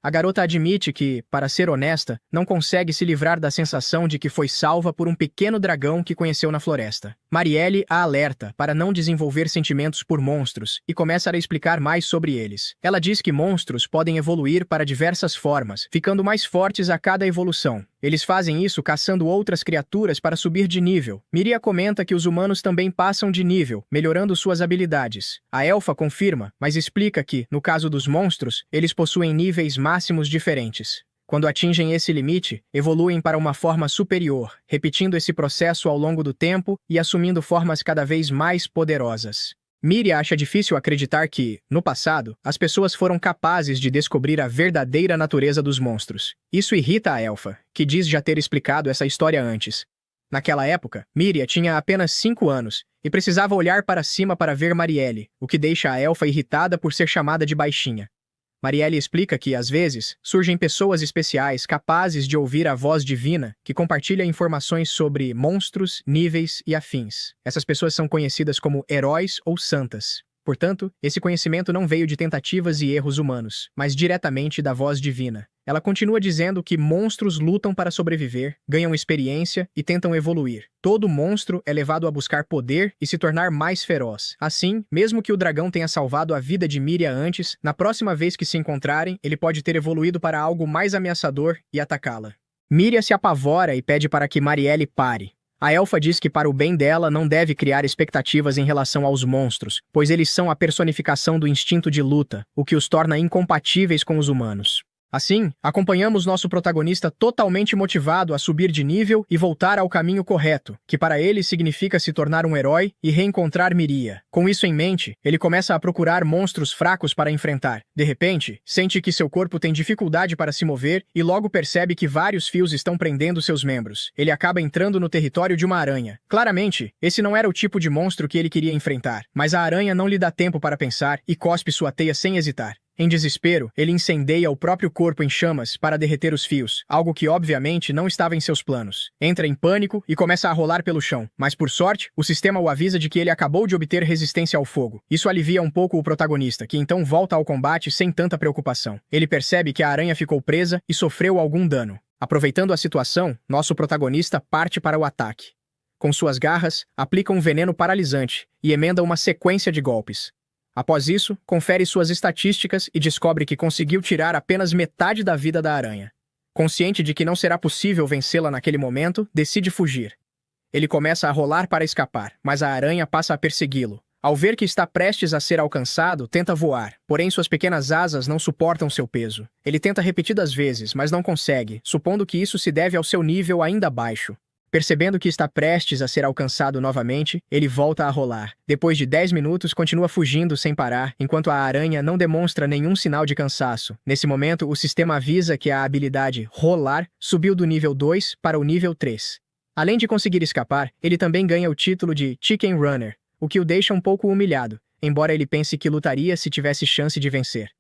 A garota admite que, para ser honesta, não consegue se livrar da sensação de que foi salva por um pequeno dragão que conheceu na floresta. Marielle a alerta para não desenvolver sentimentos por monstros e começa a explicar mais sobre eles. Ela diz que monstros podem evoluir para diversas formas, ficando mais fortes a cada evolução. Eles fazem isso caçando outras criaturas para subir de nível. Miria comenta que os humanos também passam de nível, melhorando suas habilidades. A elfa confirma, mas explica que, no caso dos monstros, eles possuem níveis máximos diferentes. Quando atingem esse limite, evoluem para uma forma superior, repetindo esse processo ao longo do tempo e assumindo formas cada vez mais poderosas. Miria acha difícil acreditar que, no passado, as pessoas foram capazes de descobrir a verdadeira natureza dos monstros. Isso irrita a elfa, que diz já ter explicado essa história antes. Naquela época, Miria tinha apenas 5 anos e precisava olhar para cima para ver Marielle, o que deixa a elfa irritada por ser chamada de baixinha. Marielle explica que, às vezes, surgem pessoas especiais capazes de ouvir a voz divina que compartilha informações sobre monstros, níveis e afins. Essas pessoas são conhecidas como heróis ou santas. Portanto, esse conhecimento não veio de tentativas e erros humanos, mas diretamente da voz divina. Ela continua dizendo que monstros lutam para sobreviver, ganham experiência e tentam evoluir. Todo monstro é levado a buscar poder e se tornar mais feroz. Assim, mesmo que o dragão tenha salvado a vida de Miria antes, na próxima vez que se encontrarem, ele pode ter evoluído para algo mais ameaçador e atacá-la. Miria se apavora e pede para que Marielle pare. A elfa diz que para o bem dela não deve criar expectativas em relação aos monstros, pois eles são a personificação do instinto de luta, o que os torna incompatíveis com os humanos. Assim, acompanhamos nosso protagonista totalmente motivado a subir de nível e voltar ao caminho correto, que para ele significa se tornar um herói e reencontrar Miria. Com isso em mente, ele começa a procurar monstros fracos para enfrentar. De repente, sente que seu corpo tem dificuldade para se mover e logo percebe que vários fios estão prendendo seus membros. Ele acaba entrando no território de uma aranha. Claramente, esse não era o tipo de monstro que ele queria enfrentar, mas a aranha não lhe dá tempo para pensar e cospe sua teia sem hesitar. Em desespero, ele incendeia o próprio corpo em chamas para derreter os fios, algo que obviamente não estava em seus planos. Entra em pânico e começa a rolar pelo chão, mas por sorte, o sistema o avisa de que ele acabou de obter resistência ao fogo. Isso alivia um pouco o protagonista, que então volta ao combate sem tanta preocupação. Ele percebe que a aranha ficou presa e sofreu algum dano. Aproveitando a situação, nosso protagonista parte para o ataque. Com suas garras, aplica um veneno paralisante e emenda uma sequência de golpes. Após isso, confere suas estatísticas e descobre que conseguiu tirar apenas metade da vida da aranha. Consciente de que não será possível vencê-la naquele momento, decide fugir. Ele começa a rolar para escapar, mas a aranha passa a persegui-lo. Ao ver que está prestes a ser alcançado, tenta voar, porém suas pequenas asas não suportam seu peso. Ele tenta repetidas vezes, mas não consegue, supondo que isso se deve ao seu nível ainda baixo. Percebendo que está prestes a ser alcançado novamente, ele volta a rolar. Depois de 10 minutos, continua fugindo sem parar, enquanto a aranha não demonstra nenhum sinal de cansaço. Nesse momento, o sistema avisa que a habilidade rolar subiu do nível 2 para o nível 3. Além de conseguir escapar, ele também ganha o título de Chicken Runner, o que o deixa um pouco humilhado, embora ele pense que lutaria se tivesse chance de vencer.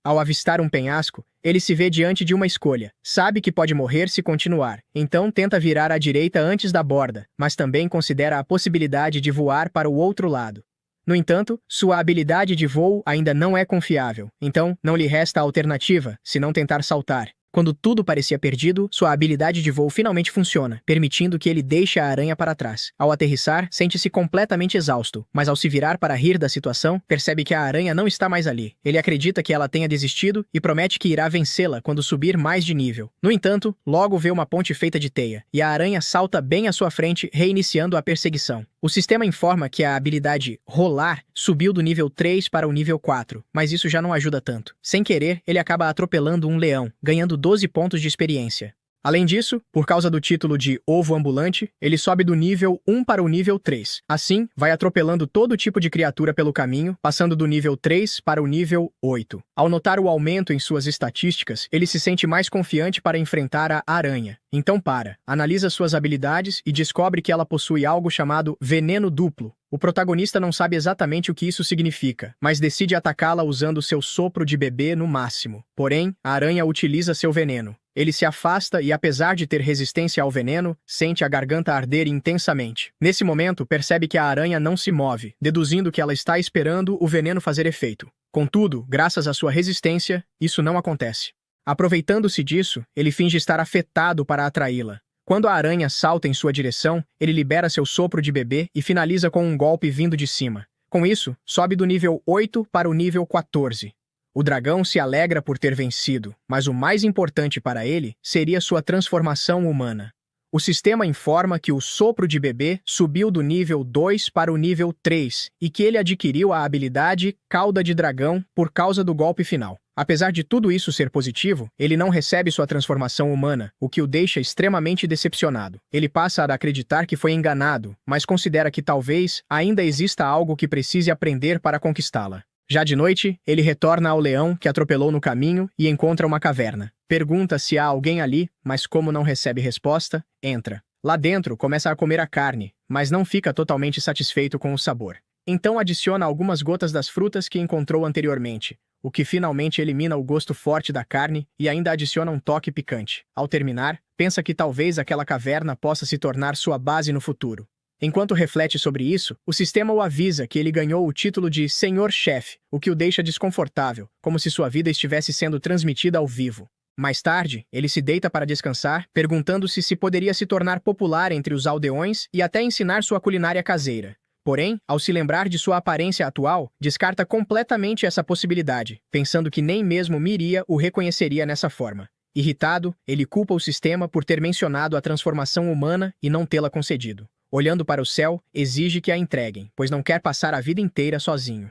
Ao avistar um penhasco, ele se vê diante de uma escolha. Sabe que pode morrer se continuar, então tenta virar à direita antes da borda, mas também considera a possibilidade de voar para o outro lado. No entanto, sua habilidade de voo ainda não é confiável, então não lhe resta alternativa, senão tentar saltar. Quando tudo parecia perdido, sua habilidade de voo finalmente funciona, permitindo que ele deixe a aranha para trás. Ao aterrissar, sente-se completamente exausto, mas ao se virar para rir da situação, percebe que a aranha não está mais ali. Ele acredita que ela tenha desistido e promete que irá vencê-la quando subir mais de nível. No entanto, logo vê uma ponte feita de teia, e a aranha salta bem à sua frente, reiniciando a perseguição. O sistema informa que a habilidade rolar subiu do nível 3 para o nível 4, mas isso já não ajuda tanto. Sem querer, ele acaba atropelando um leão, ganhando 12 pontos de experiência. Além disso, por causa do título de ovo ambulante, ele sobe do nível 1 para o nível 3. Assim, vai atropelando todo tipo de criatura pelo caminho, passando do nível 3 para o nível 8. Ao notar o aumento em suas estatísticas, ele se sente mais confiante para enfrentar a aranha. Então analisa suas habilidades e descobre que ela possui algo chamado veneno duplo. O protagonista não sabe exatamente o que isso significa, mas decide atacá-la usando seu sopro de bebê no máximo. Porém, a aranha utiliza seu veneno. Ele se afasta e, apesar de ter resistência ao veneno, sente a garganta arder intensamente. Nesse momento, percebe que a aranha não se move, deduzindo que ela está esperando o veneno fazer efeito. Contudo, graças à sua resistência, isso não acontece. Aproveitando-se disso, ele finge estar afetado para atraí-la. Quando a aranha salta em sua direção, ele libera seu sopro de bebê e finaliza com um golpe vindo de cima. Com isso, sobe do nível 8 para o nível 14. O dragão se alegra por ter vencido, mas o mais importante para ele seria sua transformação humana. O sistema informa que o sopro de bebê subiu do nível 2 para o nível 3 e que ele adquiriu a habilidade Cauda de Dragão por causa do golpe final. Apesar de tudo isso ser positivo, ele não recebe sua transformação humana, o que o deixa extremamente decepcionado. Ele passa a acreditar que foi enganado, mas considera que talvez ainda exista algo que precise aprender para conquistá-la. Já de noite, ele retorna ao leão que atropelou no caminho e encontra uma caverna. Pergunta se há alguém ali, mas como não recebe resposta, entra. Lá dentro, começa a comer a carne, mas não fica totalmente satisfeito com o sabor. Então adiciona algumas gotas das frutas que encontrou anteriormente, o que finalmente elimina o gosto forte da carne e ainda adiciona um toque picante. Ao terminar, pensa que talvez aquela caverna possa se tornar sua base no futuro. Enquanto reflete sobre isso, o sistema o avisa que ele ganhou o título de Senhor Chefe, o que o deixa desconfortável, como se sua vida estivesse sendo transmitida ao vivo. Mais tarde, ele se deita para descansar, perguntando-se se poderia se tornar popular entre os aldeões e até ensinar sua culinária caseira. Porém, ao se lembrar de sua aparência atual, descarta completamente essa possibilidade, pensando que nem mesmo Miria o reconheceria nessa forma. Irritado, ele culpa o sistema por ter mencionado a transformação humana e não tê-la concedido. Olhando para o céu, exige que a entreguem, pois não quer passar a vida inteira sozinho.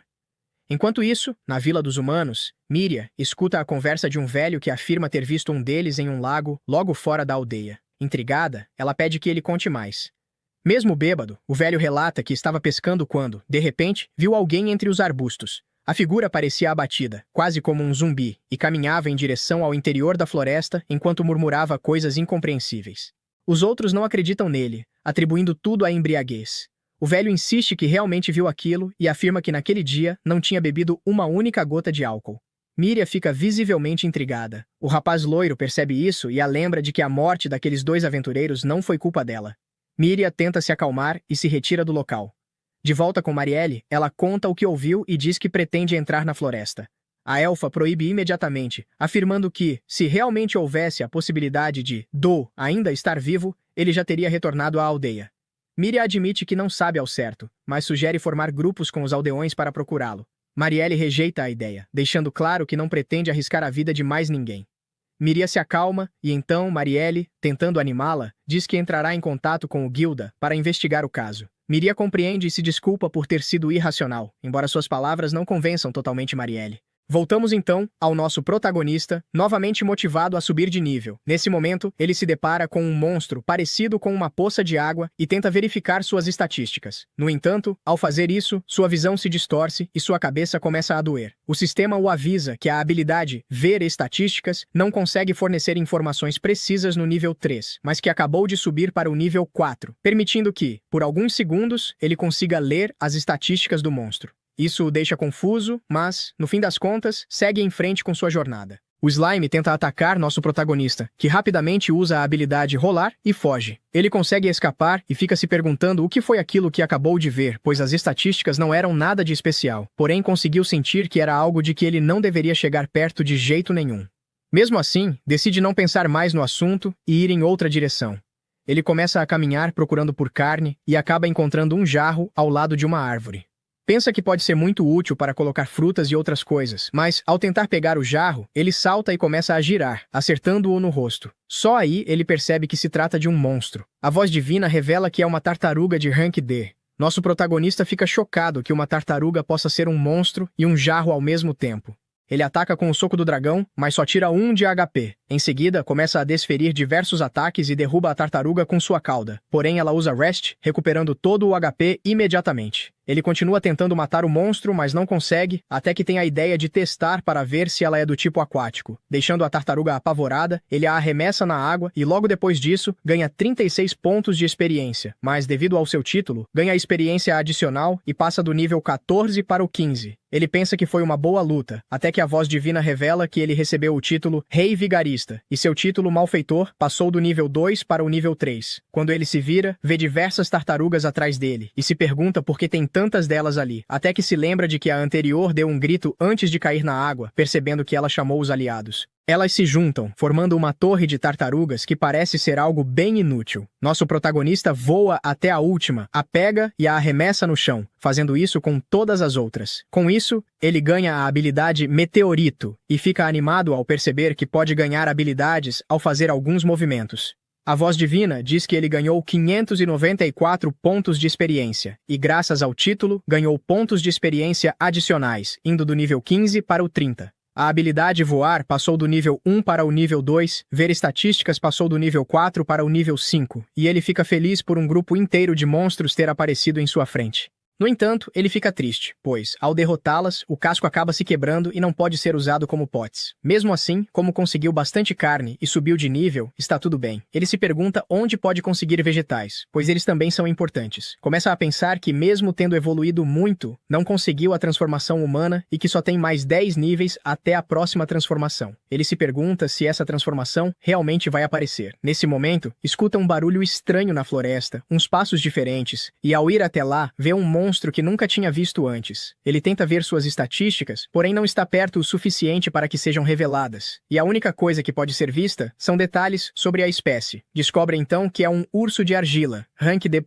Enquanto isso, na Vila dos Humanos, Miria escuta a conversa de um velho que afirma ter visto um deles em um lago logo fora da aldeia. Intrigada, ela pede que ele conte mais. Mesmo bêbado, o velho relata que estava pescando quando, de repente, viu alguém entre os arbustos. A figura parecia abatida, quase como um zumbi, e caminhava em direção ao interior da floresta enquanto murmurava coisas incompreensíveis. Os outros não acreditam nele, atribuindo tudo à embriaguez. O velho insiste que realmente viu aquilo e afirma que naquele dia não tinha bebido uma única gota de álcool. Miria fica visivelmente intrigada. O rapaz loiro percebe isso e a lembra de que a morte daqueles dois aventureiros não foi culpa dela. Miria tenta se acalmar e se retira do local. De volta com Marielle, ela conta o que ouviu e diz que pretende entrar na floresta. A elfa proíbe imediatamente, afirmando que, se realmente houvesse a possibilidade de Do ainda estar vivo, ele já teria retornado à aldeia. Miria admite que não sabe ao certo, mas sugere formar grupos com os aldeões para procurá-lo. Marielle rejeita a ideia, deixando claro que não pretende arriscar a vida de mais ninguém. Miria se acalma e então Marielle, tentando animá-la, diz que entrará em contato com o Gilda para investigar o caso. Miria compreende e se desculpa por ter sido irracional, embora suas palavras não convençam totalmente Marielle. Voltamos então ao nosso protagonista, novamente motivado a subir de nível. Nesse momento, ele se depara com um monstro parecido com uma poça de água e tenta verificar suas estatísticas. No entanto, ao fazer isso, sua visão se distorce e sua cabeça começa a doer. O sistema o avisa que a habilidade Ver Estatísticas não consegue fornecer informações precisas no nível 3, mas que acabou de subir para o nível 4, permitindo que, por alguns segundos, ele consiga ler as estatísticas do monstro. Isso o deixa confuso, mas, no fim das contas, segue em frente com sua jornada. O Slime tenta atacar nosso protagonista, que rapidamente usa a habilidade Rolar e foge. Ele consegue escapar e fica se perguntando o que foi aquilo que acabou de ver, pois as estatísticas não eram nada de especial, porém conseguiu sentir que era algo de que ele não deveria chegar perto de jeito nenhum. Mesmo assim, decide não pensar mais no assunto e ir em outra direção. Ele começa a caminhar procurando por carne e acaba encontrando um jarro ao lado de uma árvore. Pensa que pode ser muito útil para colocar frutas e outras coisas, mas, ao tentar pegar o jarro, ele salta e começa a girar, acertando-o no rosto. Só aí ele percebe que se trata de um monstro. A voz divina revela que é uma tartaruga de rank D. Nosso protagonista fica chocado que uma tartaruga possa ser um monstro e um jarro ao mesmo tempo. Ele ataca com o soco do dragão, mas só tira 1 de HP. Em seguida, começa a desferir diversos ataques e derruba a tartaruga com sua cauda. Porém, ela usa Rest, recuperando todo o HP imediatamente. Ele continua tentando matar o monstro, mas não consegue, até que tem a ideia de testar para ver se ela é do tipo aquático. Deixando a tartaruga apavorada, ele a arremessa na água e logo depois disso, ganha 36 pontos de experiência. Mas devido ao seu título, ganha experiência adicional e passa do nível 14 para o 15. Ele pensa que foi uma boa luta, até que a voz divina revela que ele recebeu o título Rei Vigarista, e seu título Malfeitor passou do nível 2 para o nível 3. Quando ele se vira, vê diversas tartarugas atrás dele, e se pergunta por que tem tantas delas ali, até que se lembra de que a anterior deu um grito antes de cair na água, percebendo que ela chamou os aliados. Elas se juntam, formando uma torre de tartarugas que parece ser algo bem inútil. Nosso protagonista voa até a última, a pega e a arremessa no chão, fazendo isso com todas as outras. Com isso, ele ganha a habilidade Meteorito e fica animado ao perceber que pode ganhar habilidades ao fazer alguns movimentos. A voz divina diz que ele ganhou 594 pontos de experiência e, graças ao título, ganhou pontos de experiência adicionais, indo do nível 15 para o 30. A habilidade Voar passou do nível 1 para o nível 2, Ver Estatísticas passou do nível 4 para o nível 5, e ele fica feliz por um grupo inteiro de monstros ter aparecido em sua frente. No entanto, ele fica triste, pois, ao derrotá-las, o casco acaba se quebrando e não pode ser usado como potes. Mesmo assim, como conseguiu bastante carne e subiu de nível, está tudo bem. Ele se pergunta onde pode conseguir vegetais, pois eles também são importantes. Começa a pensar que, mesmo tendo evoluído muito, não conseguiu a transformação humana e que só tem mais 10 níveis até a próxima transformação. Ele se pergunta se essa transformação realmente vai aparecer. Nesse momento, escuta um barulho estranho na floresta, uns passos diferentes, e ao ir até lá, vê um monstro que nunca tinha visto antes. Ele tenta ver suas estatísticas, porém não está perto o suficiente para que sejam reveladas. E a única coisa que pode ser vista são detalhes sobre a espécie. Descobre então que é um urso de argila, Rank D+,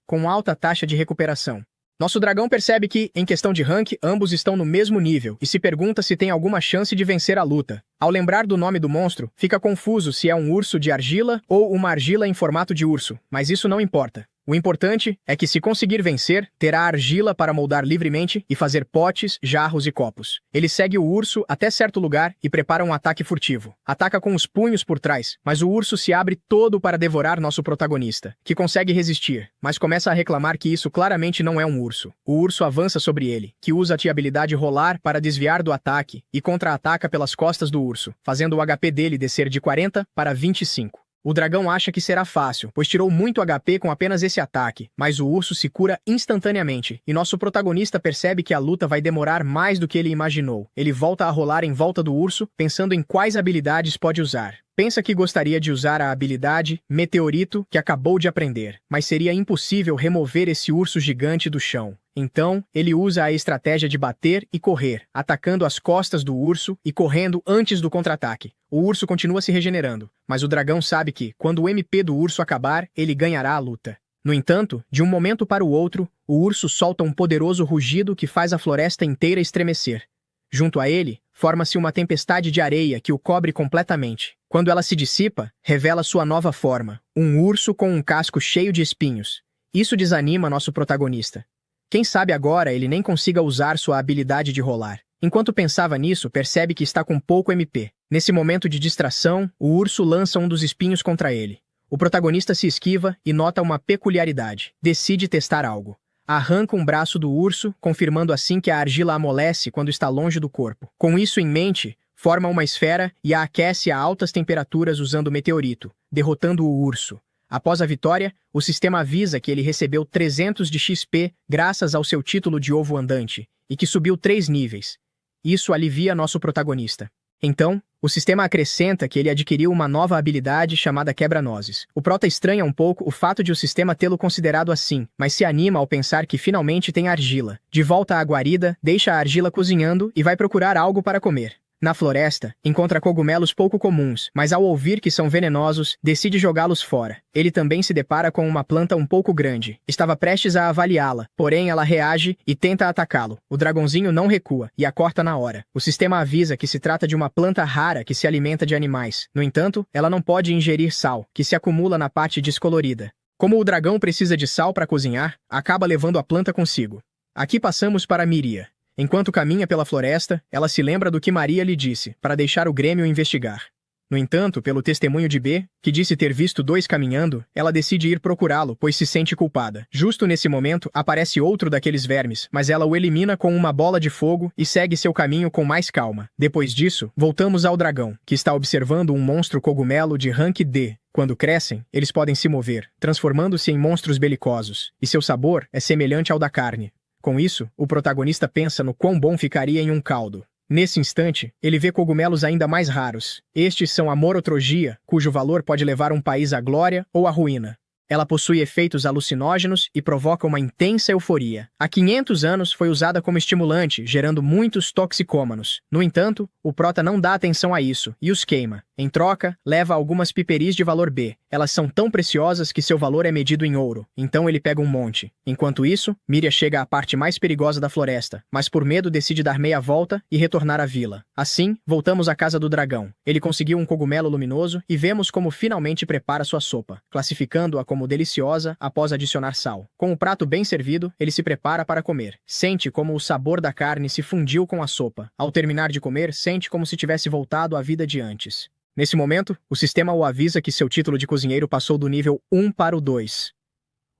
com alta taxa de recuperação. Nosso dragão percebe que, em questão de rank, ambos estão no mesmo nível e se pergunta se tem alguma chance de vencer a luta. Ao lembrar do nome do monstro, fica confuso se é um urso de argila ou uma argila em formato de urso, mas isso não importa. O importante é que, se conseguir vencer, terá argila para moldar livremente e fazer potes, jarros e copos. Ele segue o urso até certo lugar e prepara um ataque furtivo. Ataca com os punhos por trás, mas o urso se abre todo para devorar nosso protagonista, que consegue resistir, mas começa a reclamar que isso claramente não é um urso. O urso avança sobre ele, que usa a habilidade Rolar para desviar do ataque e contra-ataca pelas costas do urso, fazendo o HP dele descer de 40 para 25. O dragão acha que será fácil, pois tirou muito HP com apenas esse ataque, mas o urso se cura instantaneamente, e nosso protagonista percebe que a luta vai demorar mais do que ele imaginou. Ele volta a rolar em volta do urso, pensando em quais habilidades pode usar. Pensa que gostaria de usar a habilidade Meteorito que acabou de aprender, mas seria impossível remover esse urso gigante do chão. Então, ele usa a estratégia de bater e correr, atacando as costas do urso e correndo antes do contra-ataque. O urso continua se regenerando, mas o dragão sabe que, quando o MP do urso acabar, ele ganhará a luta. No entanto, de um momento para o outro, o urso solta um poderoso rugido que faz a floresta inteira estremecer. Junto a ele, forma-se uma tempestade de areia que o cobre completamente. Quando ela se dissipa, revela sua nova forma, um urso com um casco cheio de espinhos. Isso desanima nosso protagonista. Quem sabe agora ele nem consiga usar sua habilidade de rolar. Enquanto pensava nisso, percebe que está com pouco MP. Nesse momento de distração, o urso lança um dos espinhos contra ele. O protagonista se esquiva e nota uma peculiaridade. Decide testar algo. Arranca um braço do urso, confirmando assim que a argila amolece quando está longe do corpo. Com isso em mente, forma uma esfera e a aquece a altas temperaturas usando o meteorito, derrotando o urso. Após a vitória, o sistema avisa que ele recebeu 300 de XP graças ao seu título de ovo andante, e que subiu 3 níveis. Isso alivia nosso protagonista. Então, o sistema acrescenta que ele adquiriu uma nova habilidade chamada Quebra-Nozes. O prota estranha um pouco o fato de o sistema tê-lo considerado assim, mas se anima ao pensar que finalmente tem argila. De volta à guarida, deixa a argila cozinhando e vai procurar algo para comer. Na floresta, encontra cogumelos pouco comuns, mas ao ouvir que são venenosos, decide jogá-los fora. Ele também se depara com uma planta um pouco grande. Estava prestes a avaliá-la, porém ela reage e tenta atacá-lo. O dragãozinho não recua e a corta na hora. O sistema avisa que se trata de uma planta rara que se alimenta de animais. No entanto, ela não pode ingerir sal, que se acumula na parte descolorida. Como o dragão precisa de sal para cozinhar, acaba levando a planta consigo. Aqui passamos para Miria. Enquanto caminha pela floresta, ela se lembra do que Maria lhe disse, para deixar o Grêmio investigar. No entanto, pelo testemunho de B, que disse ter visto dois caminhando, ela decide ir procurá-lo, pois se sente culpada. Justo nesse momento, aparece outro daqueles vermes, mas ela o elimina com uma bola de fogo e segue seu caminho com mais calma. Depois disso, voltamos ao dragão, que está observando um monstro cogumelo de rank D. Quando crescem, eles podem se mover, transformando-se em monstros belicosos, e seu sabor é semelhante ao da carne. Com isso, o protagonista pensa no quão bom ficaria em um caldo. Nesse instante, ele vê cogumelos ainda mais raros. Estes são a morotrogia, cujo valor pode levar um país à glória ou à ruína. Ela possui efeitos alucinógenos e provoca uma intensa euforia. Há 500 anos foi usada como estimulante, gerando muitos toxicômanos. No entanto, o prota não dá atenção a isso e os queima. Em troca, leva algumas piperis de valor B. Elas são tão preciosas que seu valor é medido em ouro. Então ele pega um monte. Enquanto isso, Miria chega à parte mais perigosa da floresta, mas por medo decide dar meia volta e retornar à vila. Assim, voltamos à casa do dragão. Ele conseguiu um cogumelo luminoso e vemos como finalmente prepara sua sopa, classificando-a como deliciosa após adicionar sal. Com o prato bem servido, ele se prepara para comer. Sente como o sabor da carne se fundiu com a sopa. Ao terminar de comer, sente como se tivesse voltado à vida de antes. Nesse momento, o sistema o avisa que seu título de cozinheiro passou do nível 1 para o 2.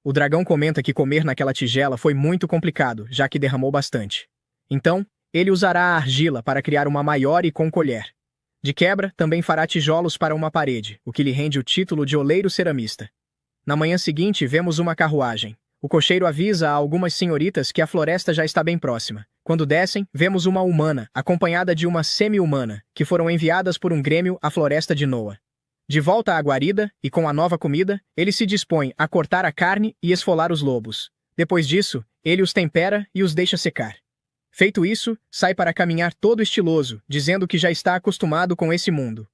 O dragão comenta que comer naquela tigela foi muito complicado, já que derramou bastante. Então, ele usará a argila para criar uma maior e com colher. De quebra, também fará tijolos para uma parede, o que lhe rende o título de oleiro ceramista. Na manhã seguinte, vemos uma carruagem. O cocheiro avisa a algumas senhoritas que a floresta já está bem próxima. Quando descem, vemos uma humana, acompanhada de uma semi-humana, que foram enviadas por um grêmio à floresta de Noa. De volta à guarida, e com a nova comida, ele se dispõe a cortar a carne e esfolar os lobos. Depois disso, ele os tempera e os deixa secar. Feito isso, sai para caminhar todo estiloso, dizendo que já está acostumado com esse mundo.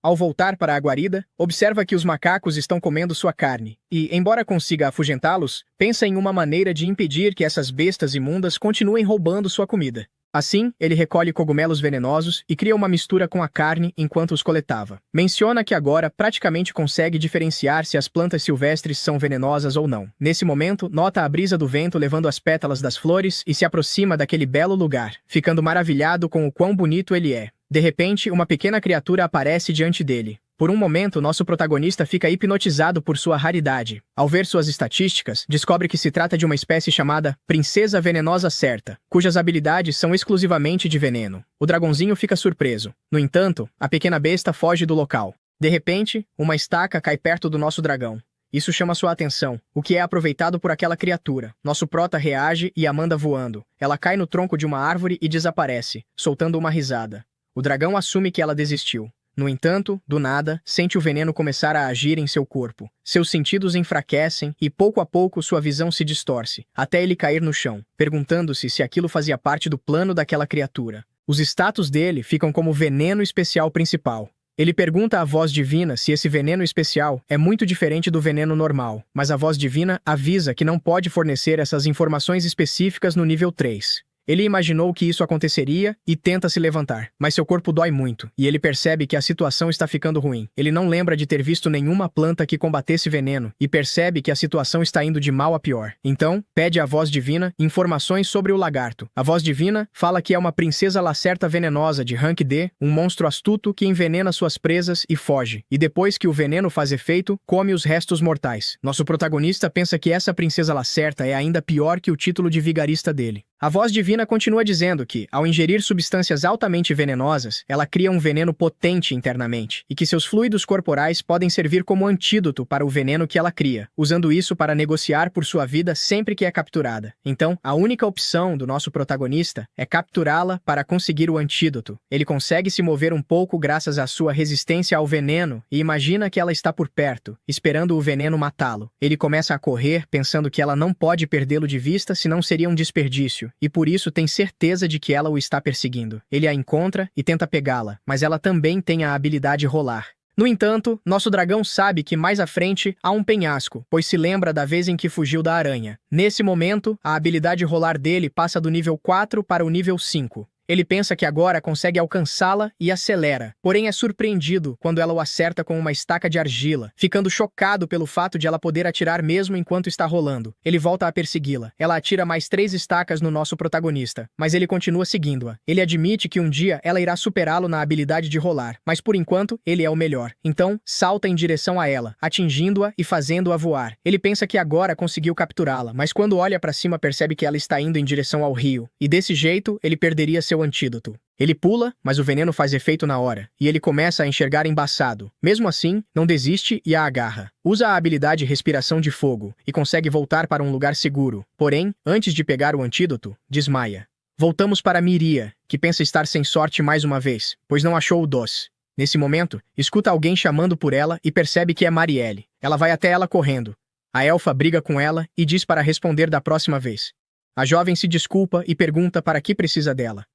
Ao voltar para a guarida, observa que os macacos estão comendo sua carne, e, embora consiga afugentá-los, pensa em uma maneira de impedir que essas bestas imundas continuem roubando sua comida. Assim, ele recolhe cogumelos venenosos e cria uma mistura com a carne enquanto os coletava. Menciona que agora praticamente consegue diferenciar se as plantas silvestres são venenosas ou não. Nesse momento, nota a brisa do vento levando as pétalas das flores e se aproxima daquele belo lugar, ficando maravilhado com o quão bonito ele é. De repente, uma pequena criatura aparece diante dele. Por um momento, nosso protagonista fica hipnotizado por sua raridade. Ao ver suas estatísticas, descobre que se trata de uma espécie chamada Princesa Venenosa Certa, cujas habilidades são exclusivamente de veneno. O dragãozinho fica surpreso. No entanto, a pequena besta foge do local. De repente, uma estaca cai perto do nosso dragão. Isso chama sua atenção, o que é aproveitado por aquela criatura. Nosso prota reage e a manda voando. Ela cai no tronco de uma árvore e desaparece, soltando uma risada. O dragão assume que ela desistiu. No entanto, do nada, sente o veneno começar a agir em seu corpo. Seus sentidos enfraquecem e, pouco a pouco, sua visão se distorce, até ele cair no chão, perguntando-se se aquilo fazia parte do plano daquela criatura. Os status dele ficam como veneno especial principal. Ele pergunta à voz divina se esse veneno especial é muito diferente do veneno normal, mas a voz divina avisa que não pode fornecer essas informações específicas no nível 3. Ele imaginou que isso aconteceria e tenta se levantar, mas seu corpo dói muito, e ele percebe que a situação está ficando ruim. Ele não lembra de ter visto nenhuma planta que combatesse veneno, e percebe que a situação está indo de mal a pior. Então, pede à voz divina informações sobre o lagarto. A voz divina fala que é uma princesa lacerta venenosa de rank D, um monstro astuto que envenena suas presas e foge, e depois que o veneno faz efeito, come os restos mortais. Nosso protagonista pensa que essa princesa lacerta é ainda pior que o título de vigarista dele. A voz divina continua dizendo que, ao ingerir substâncias altamente venenosas, ela cria um veneno potente internamente, e que seus fluidos corporais podem servir como antídoto para o veneno que ela cria, usando isso para negociar por sua vida sempre que é capturada. Então, a única opção do nosso protagonista é capturá-la para conseguir o antídoto. Ele consegue se mover um pouco graças à sua resistência ao veneno e imagina que ela está por perto, esperando o veneno matá-lo. Ele começa a correr, pensando que ela não pode perdê-lo de vista, senão seria um desperdício. E por isso tem certeza de que ela o está perseguindo. Ele a encontra e tenta pegá-la, mas ela também tem a habilidade rolar. No entanto, nosso dragão sabe que mais à frente há um penhasco, pois se lembra da vez em que fugiu da aranha. Nesse momento, a habilidade rolar dele passa do nível 4 para o nível 5. Ele pensa que agora consegue alcançá-la e acelera, porém é surpreendido quando ela o acerta com uma estaca de argila, ficando chocado pelo fato de ela poder atirar mesmo enquanto está rolando. Ele volta a persegui-la. Ela atira mais 3 estacas no nosso protagonista, mas ele continua seguindo-a. Ele admite que um dia ela irá superá-lo na habilidade de rolar, mas por enquanto ele é o melhor. Então, salta em direção a ela, atingindo-a e fazendo-a voar. Ele pensa que agora conseguiu capturá-la, mas quando olha para cima percebe que ela está indo em direção ao rio, e desse jeito ele perderia seu antídoto. Ele pula, mas o veneno faz efeito na hora, e ele começa a enxergar embaçado. Mesmo assim, não desiste e a agarra. Usa a habilidade Respiração de Fogo, e consegue voltar para um lugar seguro. Porém, antes de pegar o antídoto, desmaia. Voltamos para Miria, que pensa estar sem sorte mais uma vez, pois não achou o doce. Nesse momento, escuta alguém chamando por ela e percebe que é Marielle. Ela vai até ela correndo. A elfa briga com ela e diz para responder da próxima vez. A jovem se desculpa e pergunta para que precisa dela.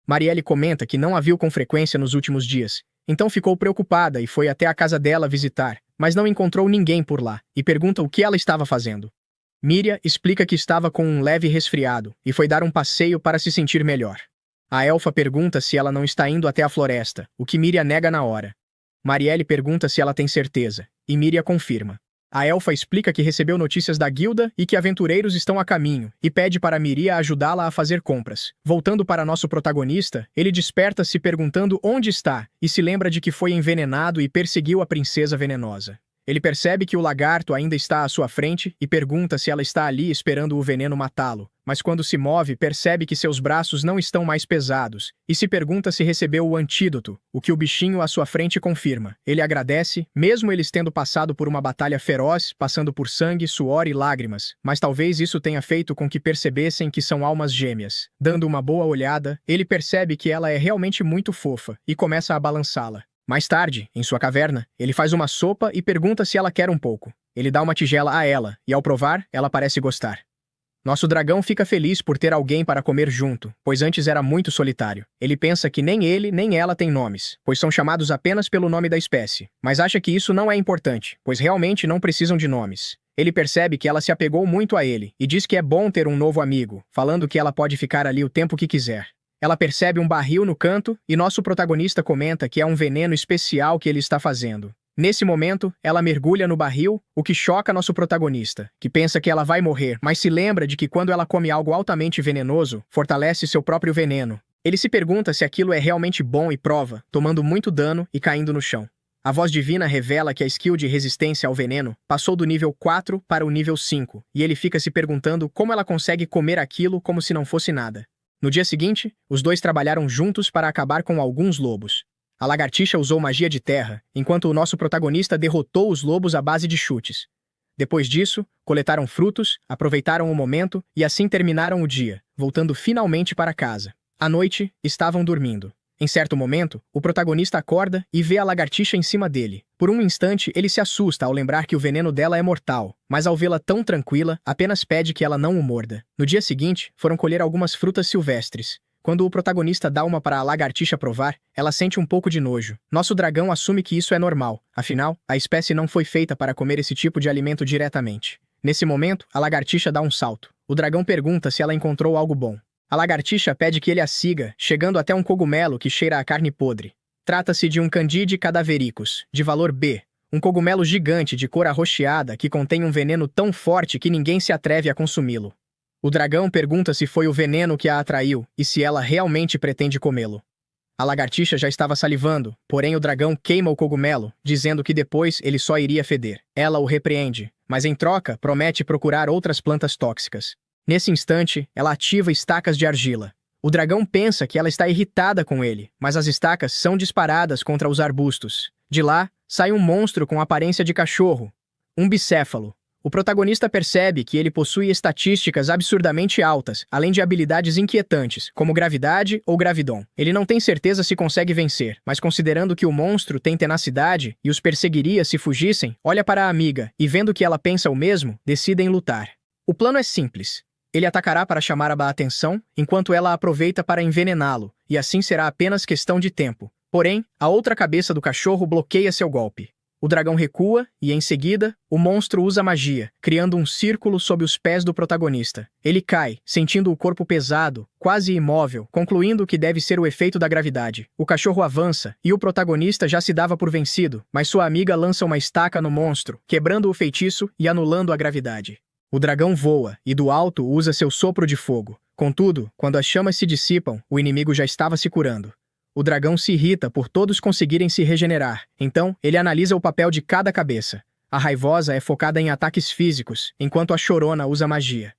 Marielle comenta que não a viu com frequência nos últimos dias, então ficou preocupada e foi até a casa dela visitar, mas não encontrou ninguém por lá, e pergunta o que ela estava fazendo. Miria explica que estava com um leve resfriado e foi dar um passeio para se sentir melhor. A elfa pergunta se ela não está indo até a floresta, o que Miria nega na hora. Marielle pergunta se ela tem certeza, e Miria confirma. A elfa explica que recebeu notícias da guilda e que aventureiros estão a caminho, e pede para Miria ajudá-la a fazer compras. Voltando para nosso protagonista, ele desperta se perguntando onde está, e se lembra de que foi envenenado e perseguiu a princesa venenosa. Ele percebe que o lagarto ainda está à sua frente e pergunta se ela está ali esperando o veneno matá-lo, mas quando se move percebe que seus braços não estão mais pesados e se pergunta se recebeu o antídoto, o que o bichinho à sua frente confirma. Ele agradece, mesmo eles tendo passado por uma batalha feroz, passando por sangue, suor e lágrimas, mas talvez isso tenha feito com que percebessem que são almas gêmeas. Dando uma boa olhada, ele percebe que ela é realmente muito fofa e começa a balançá-la. Mais tarde, em sua caverna, ele faz uma sopa e pergunta se ela quer um pouco. Ele dá uma tigela a ela, e ao provar, ela parece gostar. Nosso dragão fica feliz por ter alguém para comer junto, pois antes era muito solitário. Ele pensa que nem ele nem ela têm nomes, pois são chamados apenas pelo nome da espécie, mas acha que isso não é importante, pois realmente não precisam de nomes. Ele percebe que ela se apegou muito a ele, e diz que é bom ter um novo amigo, falando que ela pode ficar ali o tempo que quiser. Ela percebe um barril no canto e nosso protagonista comenta que é um veneno especial que ele está fazendo. Nesse momento, ela mergulha no barril, o que choca nosso protagonista, que pensa que ela vai morrer, mas se lembra de que quando ela come algo altamente venenoso, fortalece seu próprio veneno. Ele se pergunta se aquilo é realmente bom e prova, tomando muito dano e caindo no chão. A voz divina revela que a skill de resistência ao veneno passou do nível 4 para o nível 5, e ele fica se perguntando como ela consegue comer aquilo como se não fosse nada. No dia seguinte, os dois trabalharam juntos para acabar com alguns lobos. A lagartixa usou magia de terra, enquanto o nosso protagonista derrotou os lobos à base de chutes. Depois disso, coletaram frutos, aproveitaram o momento e assim terminaram o dia, voltando finalmente para casa. À noite, estavam dormindo. Em certo momento, o protagonista acorda e vê a lagartixa em cima dele. Por um instante, ele se assusta ao lembrar que o veneno dela é mortal, mas ao vê-la tão tranquila, apenas pede que ela não o morda. No dia seguinte, foram colher algumas frutas silvestres. Quando o protagonista dá uma para a lagartixa provar, ela sente um pouco de nojo. Nosso dragão assume que isso é normal, afinal, a espécie não foi feita para comer esse tipo de alimento diretamente. Nesse momento, a lagartixa dá um salto. O dragão pergunta se ela encontrou algo bom. A lagartixa pede que ele a siga, chegando até um cogumelo que cheira a carne podre. Trata-se de um Candide cadavericus, de valor B, um cogumelo gigante de cor arroxeada que contém um veneno tão forte que ninguém se atreve a consumi-lo. O dragão pergunta se foi o veneno que a atraiu e se ela realmente pretende comê-lo. A lagartixa já estava salivando, porém o dragão queima o cogumelo, dizendo que depois ele só iria feder. Ela o repreende, mas em troca promete procurar outras plantas tóxicas. Nesse instante, ela ativa estacas de argila. O dragão pensa que ela está irritada com ele, mas as estacas são disparadas contra os arbustos. De lá, sai um monstro com aparência de cachorro, um bicéfalo. O protagonista percebe que ele possui estatísticas absurdamente altas, além de habilidades inquietantes, como gravidade ou gravidon. Ele não tem certeza se consegue vencer, mas considerando que o monstro tem tenacidade e os perseguiria se fugissem, olha para a amiga e, vendo que ela pensa o mesmo, decidem lutar. O plano é simples. Ele atacará para chamar a atenção, enquanto ela aproveita para envenená-lo, e assim será apenas questão de tempo. Porém, a outra cabeça do cachorro bloqueia seu golpe. O dragão recua e, em seguida, o monstro usa magia, criando um círculo sob os pés do protagonista. Ele cai, sentindo o corpo pesado, quase imóvel, concluindo que deve ser o efeito da gravidade. O cachorro avança, e o protagonista já se dava por vencido, mas sua amiga lança uma estaca no monstro, quebrando o feitiço e anulando a gravidade. O dragão voa, e do alto usa seu sopro de fogo. Contudo, quando as chamas se dissipam, o inimigo já estava se curando. O dragão se irrita por todos conseguirem se regenerar, então ele analisa o papel de cada cabeça. A raivosa é focada em ataques físicos, enquanto a chorona usa magia.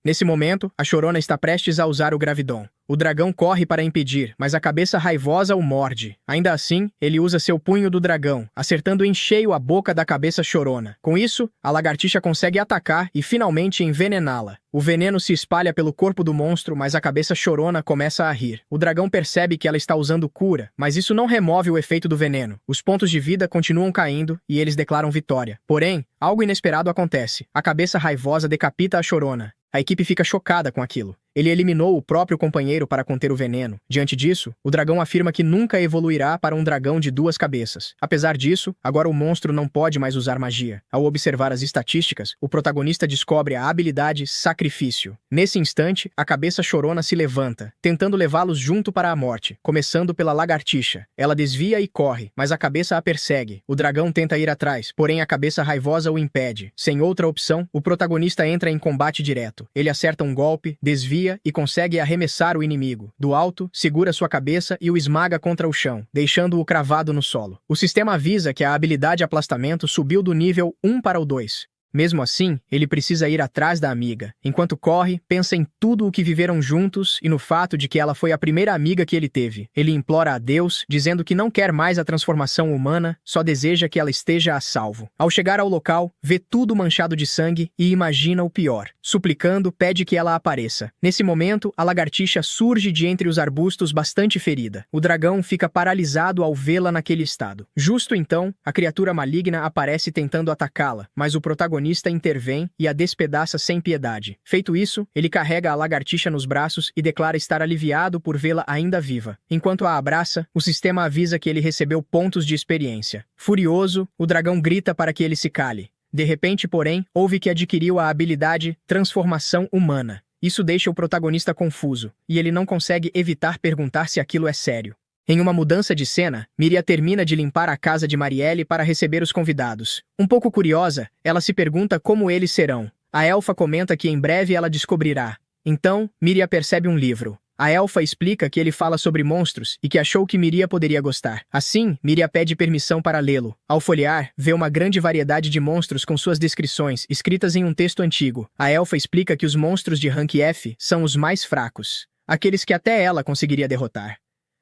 Nesse momento, a chorona está prestes a usar o gravidon. O dragão corre para impedir, mas a cabeça raivosa o morde. Ainda assim, ele usa seu punho do dragão, acertando em cheio a boca da cabeça chorona. Com isso, a lagartixa consegue atacar e finalmente envenená-la. O veneno se espalha pelo corpo do monstro, mas a cabeça chorona começa a rir. O dragão percebe que ela está usando cura, mas isso não remove o efeito do veneno. Os pontos de vida continuam caindo e eles declaram vitória. Porém, algo inesperado acontece. A cabeça raivosa decapita a chorona. A equipe fica chocada com aquilo. Ele eliminou o próprio companheiro para conter o veneno. Diante disso, o dragão afirma que nunca evoluirá para um dragão de 2 cabeças. Apesar disso, agora o monstro não pode mais usar magia. Ao observar as estatísticas, o protagonista descobre a habilidade Sacrifício. Nesse instante, a cabeça chorona se levanta, tentando levá-los junto para a morte, começando pela lagartixa. Ela desvia e corre, mas a cabeça a persegue. O dragão tenta ir atrás, porém a cabeça raivosa o impede. Sem outra opção, o protagonista entra em combate direto. Ele acerta um golpe, desvia e consegue arremessar o inimigo. Do alto, segura sua cabeça e o esmaga contra o chão, deixando-o cravado no solo. O sistema avisa que a habilidade aplastamento subiu do nível 1 para o 2. Mesmo assim, ele precisa ir atrás da amiga. Enquanto corre, pensa em tudo o que viveram juntos e no fato de que ela foi a primeira amiga que ele teve. Ele implora a Deus, dizendo que não quer mais a transformação humana, só deseja que ela esteja a salvo. Ao chegar ao local, vê tudo manchado de sangue e imagina o pior. Suplicando, pede que ela apareça. Nesse momento, a lagartixa surge de entre os arbustos bastante ferida. O dragão fica paralisado ao vê-la naquele estado. Justo então, a criatura maligna aparece tentando atacá-la, mas o protagonista intervém e a despedaça sem piedade. Feito isso, ele carrega a lagartixa nos braços e declara estar aliviado por vê-la ainda viva. Enquanto a abraça, o sistema avisa que ele recebeu pontos de experiência. Furioso, o dragão grita para que ele se cale. De repente, porém, ouve que adquiriu a habilidade Transformação Humana. Isso deixa o protagonista confuso, e ele não consegue evitar perguntar se aquilo é sério. Em uma mudança de cena, Miria termina de limpar a casa de Marielle para receber os convidados. Um pouco curiosa, ela se pergunta como eles serão. A elfa comenta que em breve ela descobrirá. Então, Miria percebe um livro. A elfa explica que ele fala sobre monstros e que achou que Miria poderia gostar. Assim, Miria pede permissão para lê-lo. Ao folhear, vê uma grande variedade de monstros com suas descrições, escritas em um texto antigo. A elfa explica que os monstros de rank F são os mais fracos, aqueles que até ela conseguiria derrotar.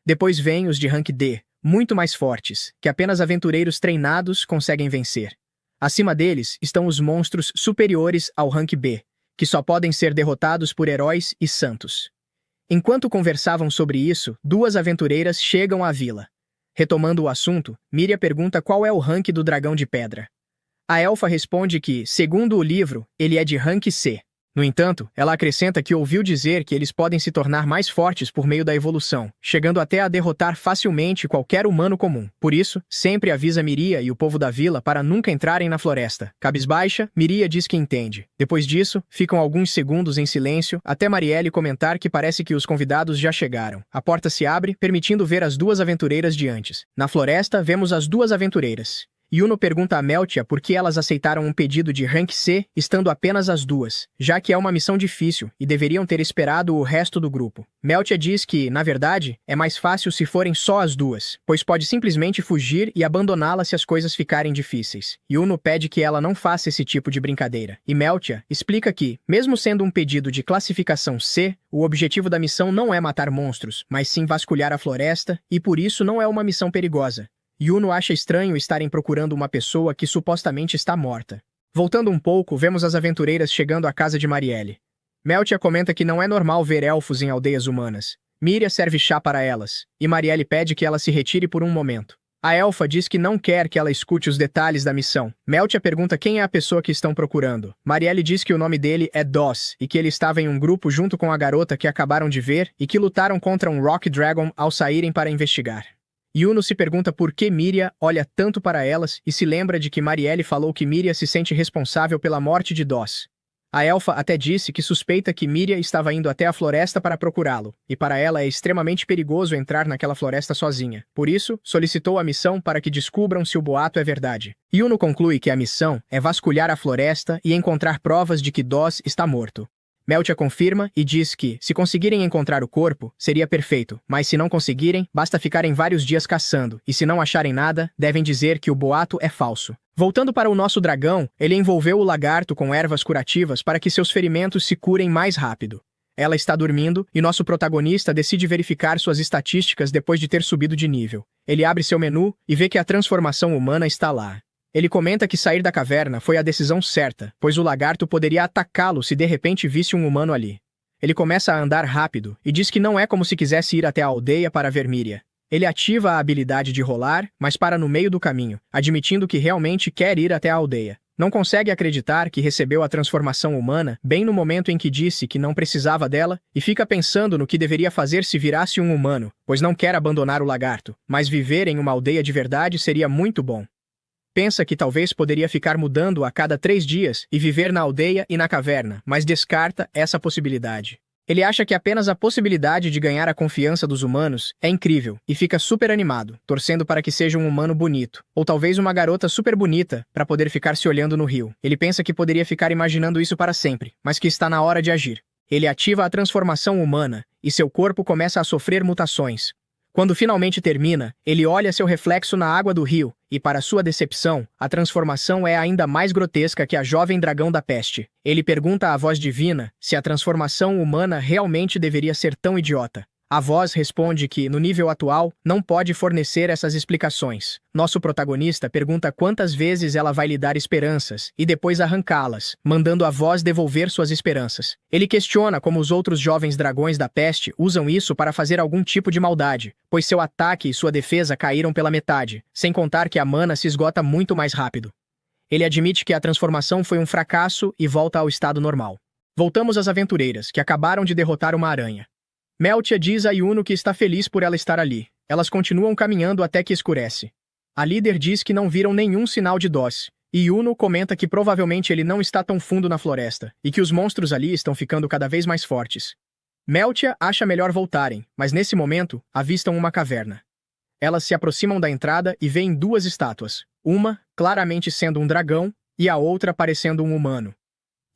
Depois vêm os de rank D, muito mais fortes, que apenas aventureiros treinados conseguem vencer. Acima deles estão os monstros superiores ao rank B, que só podem ser derrotados por heróis e santos. Enquanto conversavam sobre isso, 2 aventureiras chegam à vila. Retomando o assunto, Miria pergunta qual é o rank do dragão de pedra. A elfa responde que, segundo o livro, ele é de rank C. No entanto, ela acrescenta que ouviu dizer que eles podem se tornar mais fortes por meio da evolução, chegando até a derrotar facilmente qualquer humano comum. Por isso, sempre avisa Miria e o povo da vila para nunca entrarem na floresta. Cabisbaixa, Miria diz que entende. Depois disso, ficam alguns segundos em silêncio, até Marielle comentar que parece que os convidados já chegaram. A porta se abre, permitindo ver as 2 aventureiras de antes. Na floresta, vemos as 2 aventureiras. Yuno pergunta a Meltia por que elas aceitaram um pedido de rank C, estando apenas as 2, já que é uma missão difícil e deveriam ter esperado o resto do grupo. Meltia diz que, na verdade, é mais fácil se forem só as 2, pois pode simplesmente fugir e abandoná-la se as coisas ficarem difíceis. Yuno pede que ela não faça esse tipo de brincadeira, e Meltia explica que, mesmo sendo um pedido de classificação C, o objetivo da missão não é matar monstros, mas sim vasculhar a floresta, e por isso não é uma missão perigosa. Yuno acha estranho estarem procurando uma pessoa que supostamente está morta. Voltando um pouco, vemos as aventureiras chegando à casa de Marielle. Meltia comenta que não é normal ver elfos em aldeias humanas. Miria serve chá para elas, e Marielle pede que ela se retire por um momento. A elfa diz que não quer que ela escute os detalhes da missão. Meltia pergunta quem é a pessoa que estão procurando. Marielle diz que o nome dele é Doss, e que ele estava em um grupo junto com a garota que acabaram de ver e que lutaram contra um Rock Dragon ao saírem para investigar. Yuno se pergunta por que Miria olha tanto para elas e se lembra de que Marielle falou que Miria se sente responsável pela morte de Doss. A elfa até disse que suspeita que Miria estava indo até a floresta para procurá-lo, e para ela é extremamente perigoso entrar naquela floresta sozinha. Por isso, solicitou a missão para que descubram se o boato é verdade. Yuno conclui que a missão é vasculhar a floresta e encontrar provas de que Doss está morto. Meltia confirma e diz que, se conseguirem encontrar o corpo, seria perfeito, mas se não conseguirem, basta ficarem vários dias caçando, e se não acharem nada, devem dizer que o boato é falso. Voltando para o nosso dragão, ele envolveu o lagarto com ervas curativas para que seus ferimentos se curem mais rápido. Ela está dormindo, e nosso protagonista decide verificar suas estatísticas depois de ter subido de nível. Ele abre seu menu e vê que a transformação humana está lá. Ele comenta que sair da caverna foi a decisão certa, pois o lagarto poderia atacá-lo se de repente visse um humano ali. Ele começa a andar rápido e diz que não é como se quisesse ir até a aldeia para ver Miria. Ele ativa a habilidade de rolar, mas para no meio do caminho, admitindo que realmente quer ir até a aldeia. Não consegue acreditar que recebeu a transformação humana bem no momento em que disse que não precisava dela e fica pensando no que deveria fazer se virasse um humano, pois não quer abandonar o lagarto, mas viver em uma aldeia de verdade seria muito bom. Pensa que talvez poderia ficar mudando a cada 3 dias e viver na aldeia e na caverna, mas descarta essa possibilidade. Ele acha que apenas a possibilidade de ganhar a confiança dos humanos é incrível e fica super animado, torcendo para que seja um humano bonito, ou talvez uma garota super bonita para poder ficar se olhando no rio. Ele pensa que poderia ficar imaginando isso para sempre, mas que está na hora de agir. Ele ativa a transformação humana e seu corpo começa a sofrer mutações. Quando finalmente termina, ele olha seu reflexo na água do rio, e para sua decepção, a transformação é ainda mais grotesca que a jovem dragão da peste. Ele pergunta à voz divina se a transformação humana realmente deveria ser tão idiota. A voz responde que, no nível atual, não pode fornecer essas explicações. Nosso protagonista pergunta quantas vezes ela vai lhe dar esperanças, e depois arrancá-las, mandando a voz devolver suas esperanças. Ele questiona como os outros jovens dragões da peste usam isso para fazer algum tipo de maldade, pois seu ataque e sua defesa caíram pela metade, sem contar que a mana se esgota muito mais rápido. Ele admite que a transformação foi um fracasso e volta ao estado normal. Voltamos às aventureiras, que acabaram de derrotar uma aranha. Meltia diz a Yuno que está feliz por ela estar ali. Elas continuam caminhando até que escurece. A líder diz que não viram nenhum sinal de Doss, e Yuno comenta que provavelmente ele não está tão fundo na floresta, e que os monstros ali estão ficando cada vez mais fortes. Meltia acha melhor voltarem, mas nesse momento, avistam uma caverna. Elas se aproximam da entrada e veem 2 estátuas, uma claramente sendo um dragão, e a outra parecendo um humano.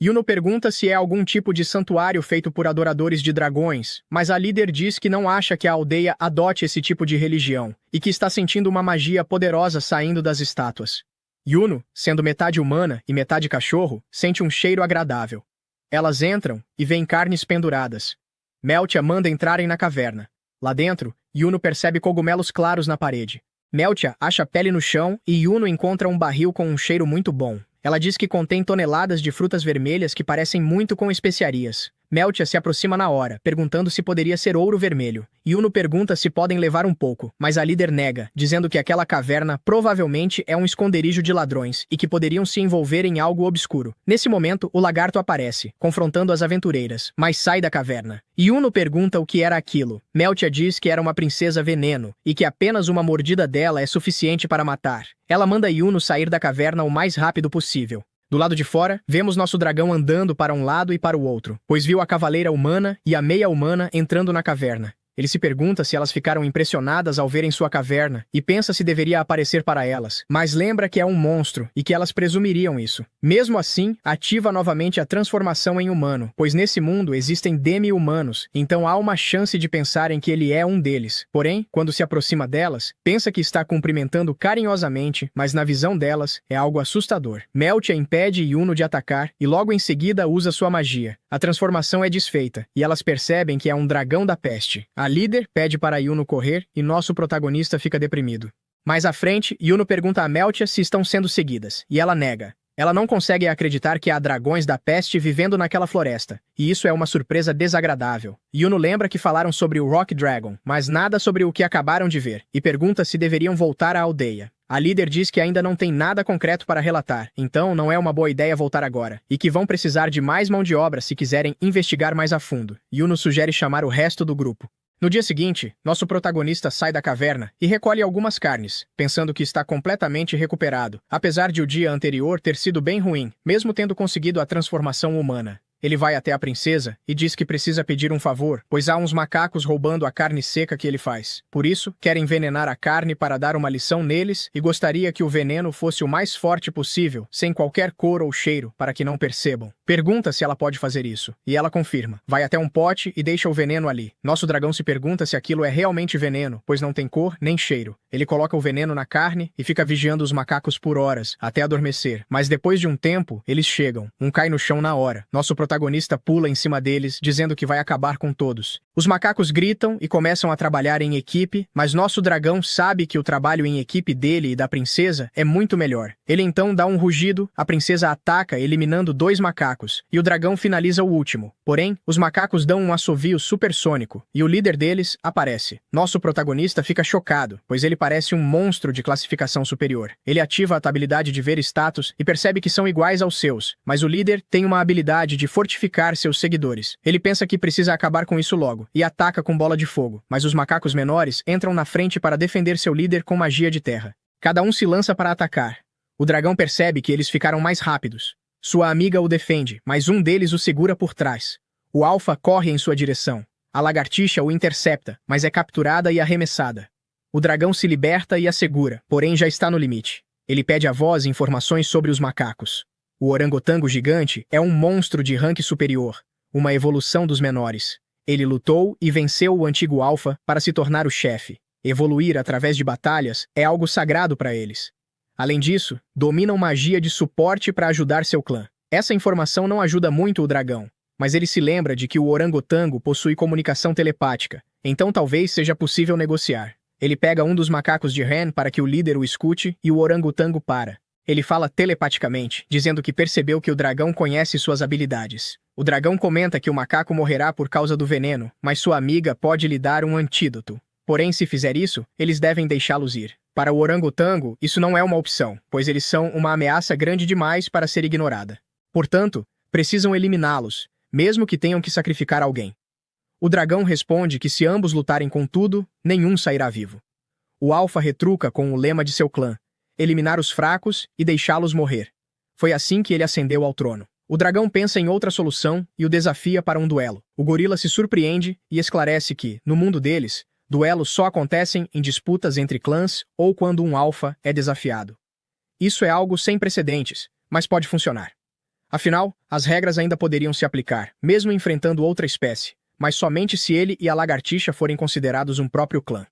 Yuno pergunta se é algum tipo de santuário feito por adoradores de dragões, mas a líder diz que não acha que a aldeia adote esse tipo de religião, e que está sentindo uma magia poderosa saindo das estátuas. Yuno, sendo metade humana e metade cachorro, sente um cheiro agradável. Elas entram e veem carnes penduradas. Meltia manda entrarem na caverna. Lá dentro, Yuno percebe cogumelos claros na parede. Meltia acha pele no chão e Yuno encontra um barril com um cheiro muito bom. Ela diz que contém toneladas de frutas vermelhas que parecem muito com especiarias. Meltia se aproxima na hora, perguntando se poderia ser ouro vermelho. Yuno pergunta se podem levar um pouco, mas a líder nega, dizendo que aquela caverna provavelmente é um esconderijo de ladrões e que poderiam se envolver em algo obscuro. Nesse momento, o lagarto aparece, confrontando as aventureiras, mas sai da caverna. Yuno pergunta o que era aquilo. Meltia diz que era uma princesa veneno e que apenas uma mordida dela é suficiente para matar. Ela manda Yuno sair da caverna o mais rápido possível. Do lado de fora, vemos nosso dragão andando para um lado e para o outro, pois viu a cavaleira humana e a meia humana entrando na caverna. Ele se pergunta se elas ficaram impressionadas ao verem sua caverna e pensa se deveria aparecer para elas, mas lembra que é um monstro e que elas presumiriam isso. Mesmo assim, ativa novamente a transformação em humano, pois nesse mundo existem demi-humanos, então há uma chance de pensarem que ele é um deles. Porém, quando se aproxima delas, pensa que está cumprimentando carinhosamente, mas na visão delas é algo assustador. Meltia impede Yuno de atacar e logo em seguida usa sua magia. A transformação é desfeita e elas percebem que é um dragão da peste. A líder pede para Yuno correr e nosso protagonista fica deprimido. Mais à frente, Yuno pergunta a Meltia se estão sendo seguidas, e ela nega. Ela não consegue acreditar que há dragões da peste vivendo naquela floresta, e isso é uma surpresa desagradável. Yuno lembra que falaram sobre o Rock Dragon, mas nada sobre o que acabaram de ver, e pergunta se deveriam voltar à aldeia. A líder diz que ainda não tem nada concreto para relatar, então não é uma boa ideia voltar agora, e que vão precisar de mais mão de obra se quiserem investigar mais a fundo. Yuno sugere chamar o resto do grupo. No dia seguinte, nosso protagonista sai da caverna e recolhe algumas carnes, pensando que está completamente recuperado, apesar de o dia anterior ter sido bem ruim, mesmo tendo conseguido a transformação humana. Ele vai até a princesa e diz que precisa pedir um favor, pois há uns macacos roubando a carne seca que ele faz. Por isso, quer envenenar a carne para dar uma lição neles e gostaria que o veneno fosse o mais forte possível, sem qualquer cor ou cheiro, para que não percebam. Pergunta se ela pode fazer isso, e ela confirma. Vai até um pote e deixa o veneno ali. Nosso dragão se pergunta se aquilo é realmente veneno, pois não tem cor nem cheiro. Ele coloca o veneno na carne e fica vigiando os macacos por horas, até adormecer. Mas depois de um tempo, eles chegam. Um cai no chão na hora. Nosso protagonista pula em cima deles, dizendo que vai acabar com todos. Os macacos gritam e começam a trabalhar em equipe, mas nosso dragão sabe que o trabalho em equipe dele e da princesa é muito melhor. Ele então dá um rugido, a princesa ataca, eliminando 2 macacos, e o dragão finaliza o último. Porém, os macacos dão um assovio supersônico, e o líder deles aparece. Nosso protagonista fica chocado, pois ele parece um monstro de classificação superior. Ele ativa a habilidade de ver status e percebe que são iguais aos seus, mas o líder tem uma habilidade de fortificar seus seguidores. Ele pensa que precisa acabar com isso logo, e ataca com bola de fogo, mas os macacos menores entram na frente para defender seu líder com magia de terra. Cada um se lança para atacar. O dragão percebe que eles ficaram mais rápidos. Sua amiga o defende, mas um deles o segura por trás. O alfa corre em sua direção. A lagartixa o intercepta, mas é capturada e arremessada. O dragão se liberta e a segura, porém já está no limite. Ele pede à voz informações sobre os macacos. O orangotango gigante é um monstro de rank superior, uma evolução dos menores. Ele lutou e venceu o antigo alfa para se tornar o chefe. Evoluir através de batalhas é algo sagrado para eles. Além disso, dominam magia de suporte para ajudar seu clã. Essa informação não ajuda muito o dragão, mas ele se lembra de que o orangotango possui comunicação telepática, então talvez seja possível negociar. Ele pega um dos macacos de Ren para que o líder o escute e o orangotango para. Ele fala telepaticamente, dizendo que percebeu que o dragão conhece suas habilidades. O dragão comenta que o macaco morrerá por causa do veneno, mas sua amiga pode lhe dar um antídoto. Porém, se fizer isso, eles devem deixá-los ir. Para o orangotango, isso não é uma opção, pois eles são uma ameaça grande demais para ser ignorada. Portanto, precisam eliminá-los, mesmo que tenham que sacrificar alguém. O dragão responde que se ambos lutarem com tudo, nenhum sairá vivo. O alfa retruca com o lema de seu clã: eliminar os fracos e deixá-los morrer. Foi assim que ele ascendeu ao trono. O dragão pensa em outra solução e o desafia para um duelo. O gorila se surpreende e esclarece que, no mundo deles, duelos só acontecem em disputas entre clãs ou quando um alfa é desafiado. Isso é algo sem precedentes, mas pode funcionar. Afinal, as regras ainda poderiam se aplicar, mesmo enfrentando outra espécie, mas somente se ele e a lagartixa forem considerados um próprio clã.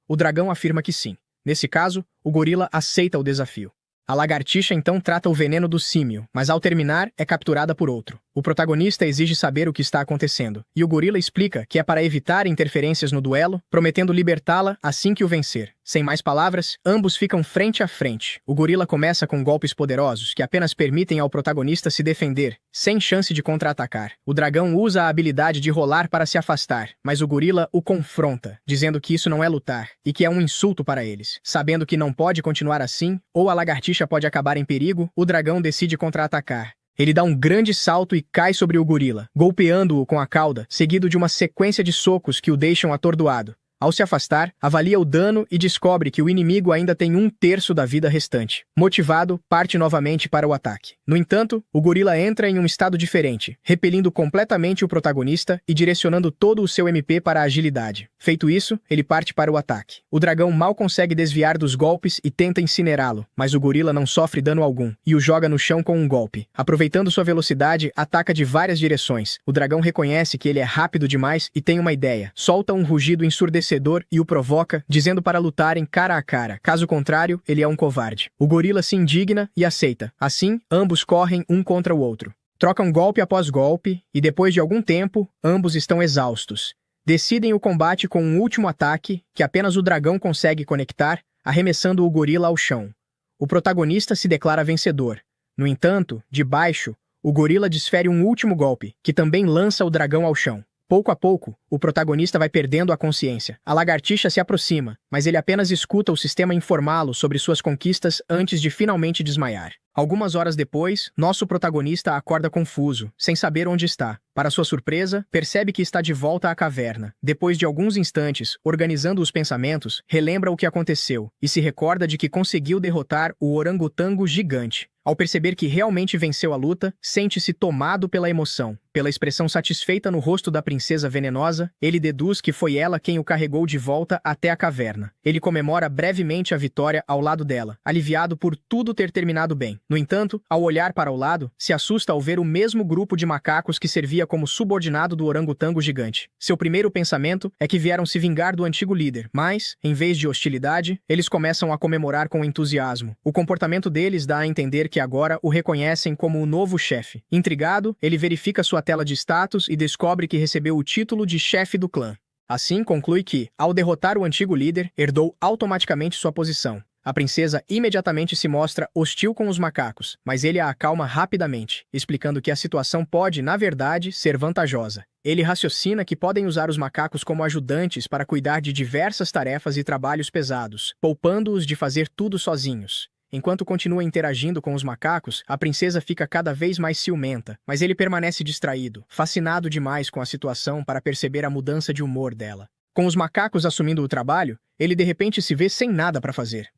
O dragão afirma que sim. Nesse caso, o gorila aceita o desafio. A lagartixa então trata o veneno do símio, mas ao terminar é capturada por outro. O protagonista exige saber o que está acontecendo, e o gorila explica que é para evitar interferências no duelo, prometendo libertá-la assim que o vencer. Sem mais palavras, ambos ficam frente a frente. O gorila começa com golpes poderosos que apenas permitem ao protagonista se defender, sem chance de contra-atacar. O dragão usa a habilidade de rolar para se afastar, mas o gorila o confronta, dizendo que isso não é lutar, e que é um insulto para eles. Sabendo que não pode continuar assim, ou a lagartixa pode acabar em perigo, o dragão decide contra-atacar. Ele dá um grande salto e cai sobre o gorila, golpeando-o com a cauda, seguido de uma sequência de socos que o deixam atordoado. Ao se afastar, avalia o dano e descobre que o inimigo ainda tem 1/3 da vida restante. Motivado, parte novamente para o ataque. No entanto, o gorila entra em um estado diferente, repelindo completamente o protagonista e direcionando todo o seu MP para a agilidade. Feito isso, ele parte para o ataque. O dragão mal consegue desviar dos golpes e tenta incinerá-lo, mas o gorila não sofre dano algum e o joga no chão com um golpe. Aproveitando sua velocidade, ataca de várias direções. O dragão reconhece que ele é rápido demais e tem uma ideia. Solta um rugido ensurdecedor e o provoca, dizendo para lutarem cara a cara. Caso contrário, ele é um covarde. O gorila se indigna e aceita. Assim, ambos correm um contra o outro. Trocam golpe após golpe, e depois de algum tempo, ambos estão exaustos. Decidem o combate com um último ataque, que apenas o dragão consegue conectar, arremessando o gorila ao chão. O protagonista se declara vencedor. No entanto, de baixo, o gorila desfere um último golpe, que também lança o dragão ao chão. Pouco a pouco, o protagonista vai perdendo a consciência. A lagartixa se aproxima, mas ele apenas escuta o sistema informá-lo sobre suas conquistas antes de finalmente desmaiar. Algumas horas depois, nosso protagonista acorda confuso, sem saber onde está. Para sua surpresa, percebe que está de volta à caverna. Depois de alguns instantes, organizando os pensamentos, relembra o que aconteceu e se recorda de que conseguiu derrotar o orangotango gigante. Ao perceber que realmente venceu a luta, sente-se tomado pela emoção. Pela expressão satisfeita no rosto da princesa venenosa, ele deduz que foi ela quem o carregou de volta até a caverna. Ele comemora brevemente a vitória ao lado dela, aliviado por tudo ter terminado bem. No entanto, ao olhar para o lado, se assusta ao ver o mesmo grupo de macacos que servia como subordinado do orangotango gigante. Seu primeiro pensamento é que vieram se vingar do antigo líder, mas, em vez de hostilidade, eles começam a comemorar com entusiasmo. O comportamento deles dá a entender que agora o reconhecem como o novo chefe. Intrigado, ele verifica sua tela de status e descobre que recebeu o título de chefe do clã. Assim, conclui que, ao derrotar o antigo líder, herdou automaticamente sua posição. A princesa imediatamente se mostra hostil com os macacos, mas ele a acalma rapidamente, explicando que a situação pode, na verdade, ser vantajosa. Ele raciocina que podem usar os macacos como ajudantes para cuidar de diversas tarefas e trabalhos pesados, poupando-os de fazer tudo sozinhos. Enquanto continua interagindo com os macacos, a princesa fica cada vez mais ciumenta, mas ele permanece distraído, fascinado demais com a situação para perceber a mudança de humor dela. Com os macacos assumindo o trabalho, ele de repente se vê sem nada para fazer.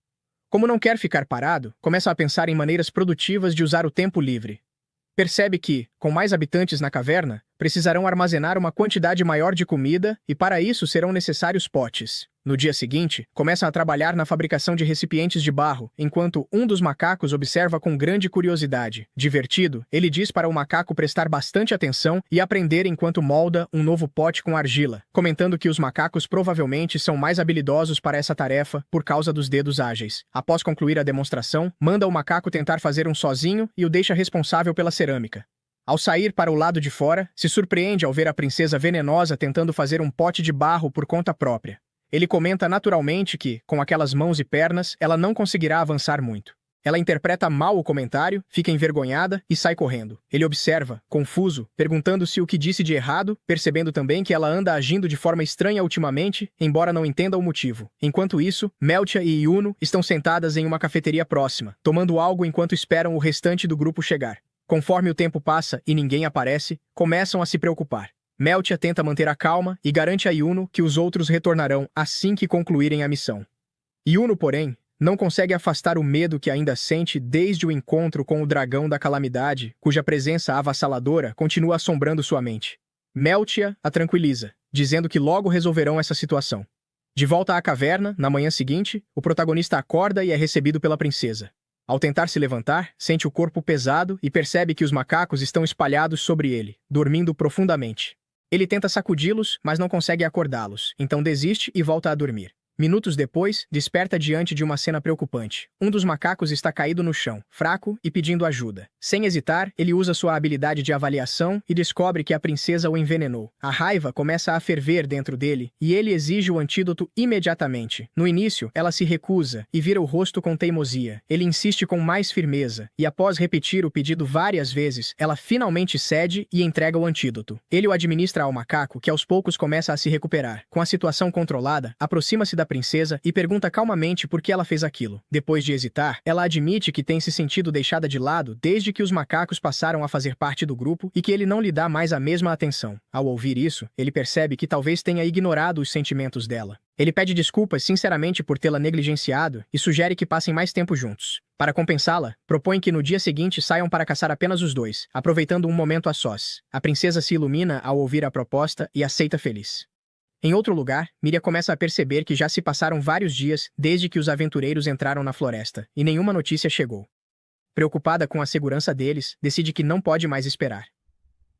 Como não quer ficar parado, começa a pensar em maneiras produtivas de usar o tempo livre. Percebe que, com mais habitantes na caverna, precisarão armazenar uma quantidade maior de comida e para isso serão necessários potes. No dia seguinte, começam a trabalhar na fabricação de recipientes de barro, enquanto um dos macacos observa com grande curiosidade. Divertido, ele diz para o macaco prestar bastante atenção e aprender enquanto molda um novo pote com argila, comentando que os macacos provavelmente são mais habilidosos para essa tarefa por causa dos dedos ágeis. Após concluir a demonstração, manda o macaco tentar fazer um sozinho e o deixa responsável pela cerâmica. Ao sair para o lado de fora, se surpreende ao ver a princesa venenosa tentando fazer um pote de barro por conta própria. Ele comenta naturalmente que, com aquelas mãos e pernas, ela não conseguirá avançar muito. Ela interpreta mal o comentário, fica envergonhada e sai correndo. Ele observa, confuso, perguntando-se o que disse de errado, percebendo também que ela anda agindo de forma estranha ultimamente, embora não entenda o motivo. Enquanto isso, Meltia e Yuno estão sentadas em uma cafeteria próxima, tomando algo enquanto esperam o restante do grupo chegar. Conforme o tempo passa e ninguém aparece, começam a se preocupar. Meltia tenta manter a calma e garante a Yuno que os outros retornarão assim que concluírem a missão. Yuno, porém, não consegue afastar o medo que ainda sente desde o encontro com o dragão da calamidade, cuja presença avassaladora continua assombrando sua mente. Meltia a tranquiliza, dizendo que logo resolverão essa situação. De volta à caverna, na manhã seguinte, o protagonista acorda e é recebido pela princesa. Ao tentar se levantar, sente o corpo pesado e percebe que os macacos estão espalhados sobre ele, dormindo profundamente. Ele tenta sacudi-los, mas não consegue acordá-los, então desiste e volta a dormir. Minutos depois, desperta diante de uma cena preocupante. Um dos macacos está caído no chão, fraco e pedindo ajuda. Sem hesitar, ele usa sua habilidade de avaliação e descobre que a princesa o envenenou. A raiva começa a ferver dentro dele e ele exige o antídoto imediatamente. No início, ela se recusa e vira o rosto com teimosia. Ele insiste com mais firmeza e, após repetir o pedido várias vezes, ela finalmente cede e entrega o antídoto. Ele o administra ao macaco, que aos poucos começa a se recuperar. Com a situação controlada, aproxima-se da princesa e pergunta calmamente por que ela fez aquilo. Depois de hesitar, ela admite que tem se sentido deixada de lado desde que os macacos passaram a fazer parte do grupo e que ele não lhe dá mais a mesma atenção. Ao ouvir isso, ele percebe que talvez tenha ignorado os sentimentos dela. Ele pede desculpas sinceramente por tê-la negligenciado e sugere que passem mais tempo juntos. Para compensá-la, propõe que no dia seguinte saiam para caçar apenas os dois, aproveitando um momento a sós. A princesa se ilumina ao ouvir a proposta e aceita feliz. Em outro lugar, Miria começa a perceber que já se passaram vários dias desde que os aventureiros entraram na floresta, e nenhuma notícia chegou. Preocupada com a segurança deles, decide que não pode mais esperar.